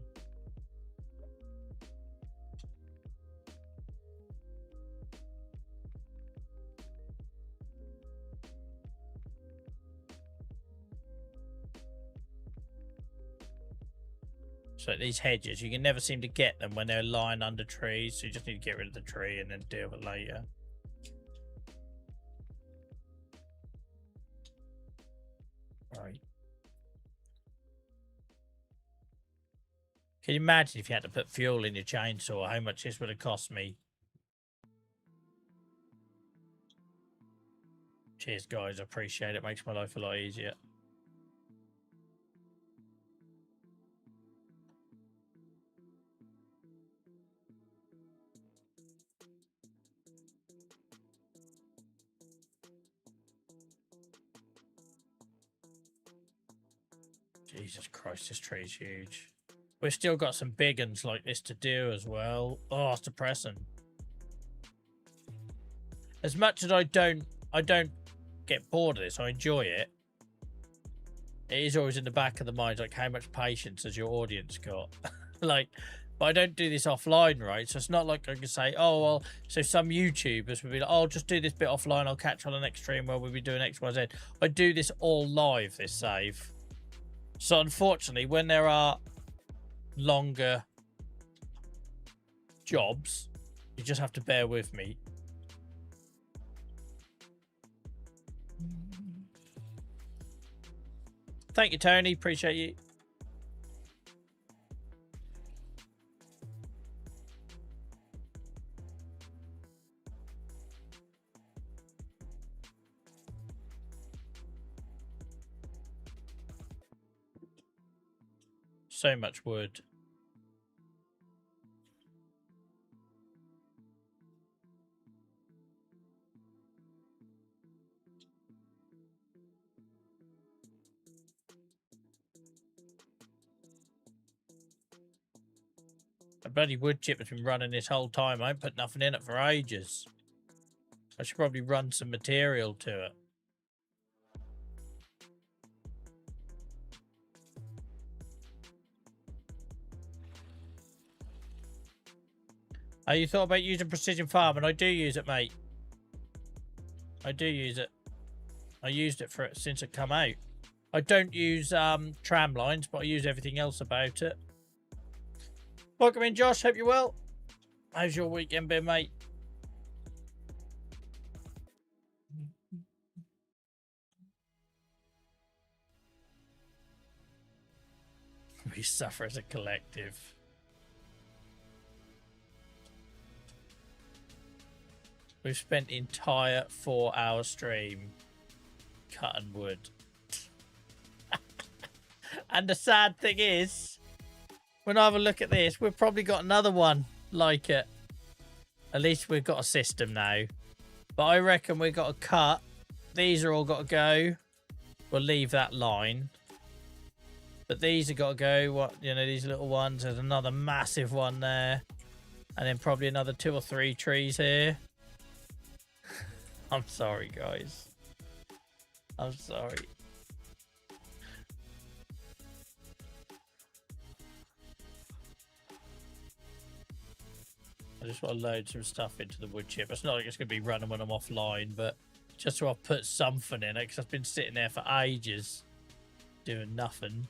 So these hedges, you can never seem to get them when they're lying under trees. So you just need to get rid of the tree and then deal with it later. Right. Can you imagine if you had to put fuel in your chainsaw, how much this would have cost me? Cheers, guys. I appreciate it. Makes my life a lot easier. Jesus Christ, this tree's huge. We've still got some big ones like this to do as well. Oh, it's depressing. As much as I don't get bored of this, I enjoy it. It is always in the back of the mind, like, how much patience has your audience got? Like, but I don't do this offline, right? So it's not like I can say, oh, well, so some YouTubers would be like, oh, I'll just do this bit offline. I'll catch on the next stream where we'll be doing X, Y, Z. I do this all live, this save. So unfortunately, when there are longer jobs, you just have to bear with me. Thank you, Tony. Appreciate you. So much wood. A bloody wood chip has been running this whole time. I ain't put nothing in it for ages. I should probably run some material to it. Oh, you thought about using precision farming? I do use it, mate. I do use it. I used it for it since it come out. I don't use tram lines, but I use everything else about it. Welcome in, Josh. Hope you're well. How's your weekend been, mate? We suffer as a collective. We've spent the entire 4-hour stream cutting wood. And the sad thing is, when I have a look at this, we've probably got another one like it. At least we've got a system now. But I reckon we've got to cut. These are all got to go. We'll leave that line. But these have got to go. What, you know, these little ones. There's another massive one there. And then probably another 2 or 3 trees here. I'm sorry, guys. I'm sorry. I just want to load some stuff into the wood chip. It's not like it's going to be running when I'm offline, but just so I've put something in it, because I've been sitting there for ages doing nothing.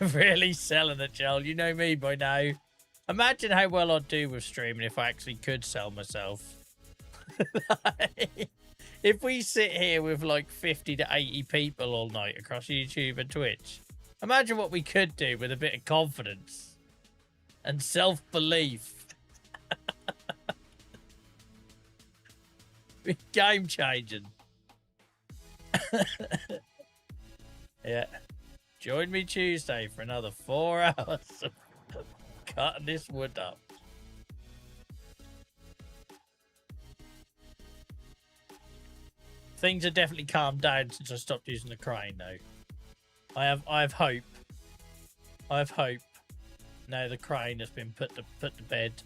Really selling it, Joel. You know me by now. Imagine how well I'd do with streaming if I actually could sell myself. If we sit here with like 50 to 80 people all night across YouTube and Twitch, imagine what we could do with a bit of confidence and self-belief. Game changing. Yeah. Join me Tuesday for another 4 hours of cutting this wood up. Things have definitely calmed down since I stopped using the crane, though. I have hope. I have hope. Now the crane has been put to bed.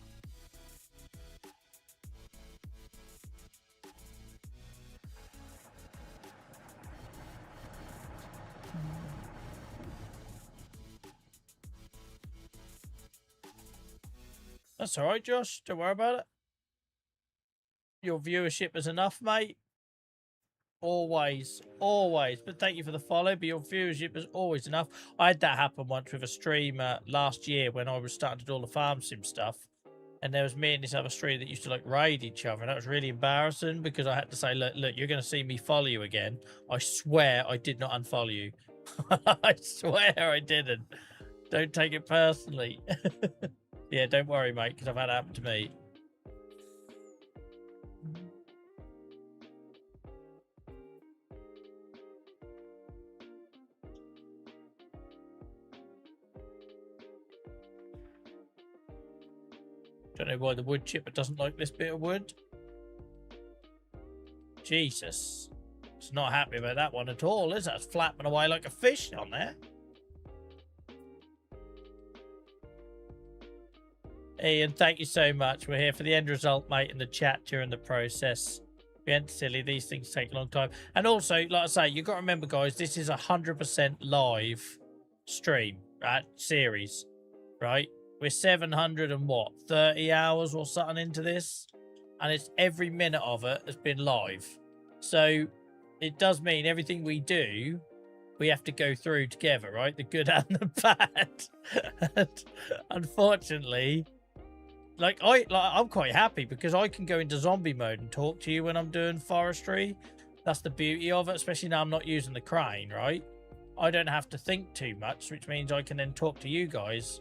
That's all right, Josh. Don't worry about it. Your viewership is enough, mate. Always, always. But thank you for the follow. But your viewership is always enough. I had that happen once with a streamer last year when I was starting to do all the farm sim stuff. And there was me and this other streamer that used to like raid each other. And that was really embarrassing because I had to say, look, you're going to see me follow you again. I swear I did not unfollow you. I swear I didn't. Don't take it personally. Yeah, don't worry, mate, because I've had it happen to me. Don't know why the wood chipper doesn't like this bit of wood. Jesus. It's not happy about that one at all, is it? It's flapping away like a fish on there. Ian, thank you so much. We're here for the end result, mate, in the chat during the process. Being silly, these things take a long time. And also, like I say, you've got to remember, guys, this is 100% live stream, right? Series, right? We're 730 hours or something into this, and it's every minute of it has been live. So it does mean everything we do, we have to go through together, right? The good and the bad. And unfortunately, I'm quite happy because I can go into zombie mode and talk to you when I'm doing forestry. That's the beauty of it, especially now I'm not using the crane, right? I don't have to think too much, which means I can then talk to you guys.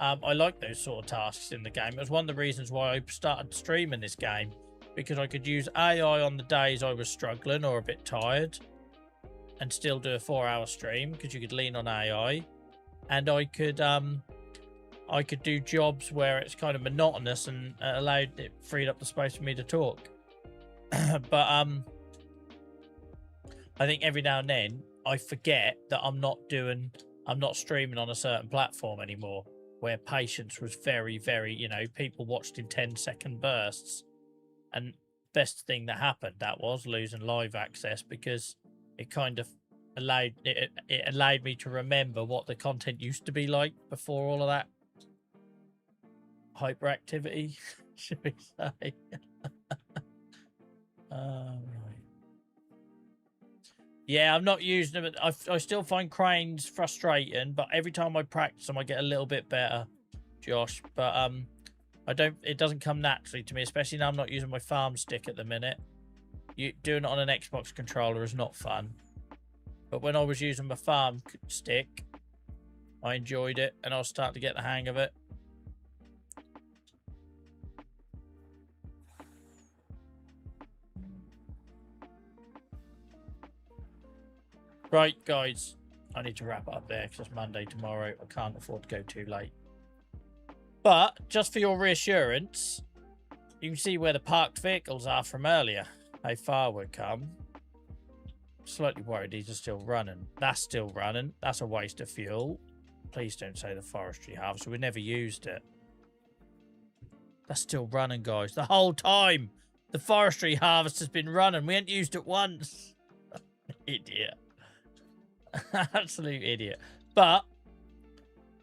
I like those sort of tasks in the game. It was one of the reasons why I started streaming this game, because I could use AI on the days I was struggling or a bit tired and still do a 4-hour stream because you could lean on AI, and I could do jobs where it's kind of monotonous and freed up the space for me to talk. But I think every now and then I forget that I'm not streaming on a certain platform anymore, where patience was very, very, people watched in 10-second bursts. And best thing that happened, that was losing live access, because it kind of allowed me to remember what the content used to be like before all of that hyperactivity, should we say. Right. Yeah, I'm not using them. I still find cranes frustrating, but every time I practice them, I get a little bit better, Josh. But it doesn't come naturally to me, especially now I'm not using my farm stick at the minute. Doing it on an Xbox controller is not fun. But when I was using my farm stick, I enjoyed it, and I was starting to get the hang of it. Right, guys, I need to wrap it up there because it's Monday tomorrow. I can't afford to go too late. But just for your reassurance, you can see where the parked vehicles are from earlier. How far we've come. Slightly worried these are still running. That's still running. That's a waste of fuel. Please don't say the forestry harvester. We never used it. That's still running, guys. The whole time the forestry harvester's been running. We ain't used it once. Idiot. Absolute idiot. But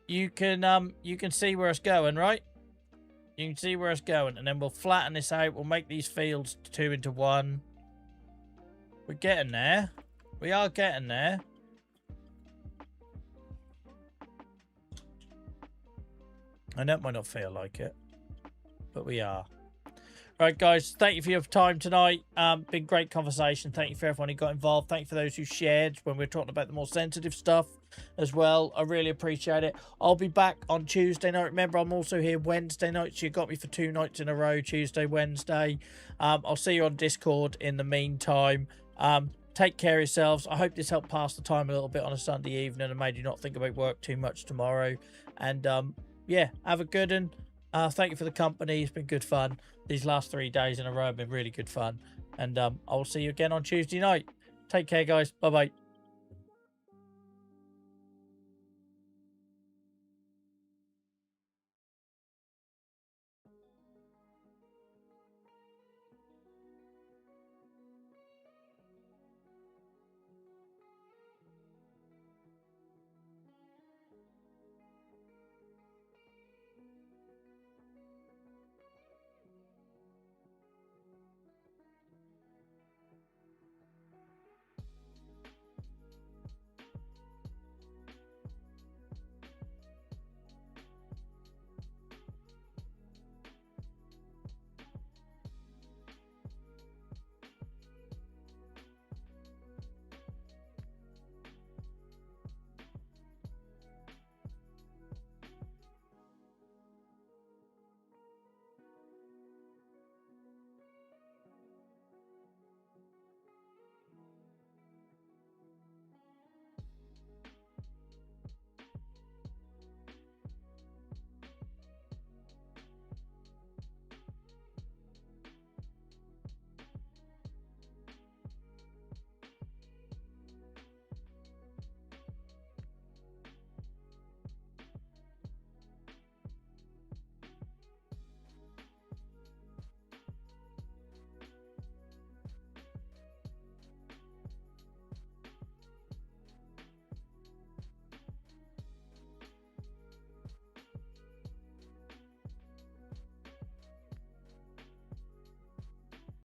you can see where it's going, right? You can see where it's going, and then we'll flatten this out. We'll make these fields 2 into 1. We're getting there. We are getting there. I know it might not feel like it, but we are. Right, guys, thank you for your time tonight. Been great conversation. Thank you for everyone who got involved. Thank you for those who shared when we're talking about the more sensitive stuff as well. I really appreciate it. I'll be back on Tuesday night. Remember, I'm also here Wednesday night, so you got me for 2 nights in a row, Tuesday, Wednesday. I'll see you on Discord in the meantime. Take care of yourselves. I hope this helped pass the time a little bit on a Sunday evening and made you not think about work too much tomorrow. And yeah, have a good one. Thank you for the company. It's been good fun. These last 3 days in a row have been really good fun. And I will see you again on Tuesday night. Take care, guys. Bye-bye.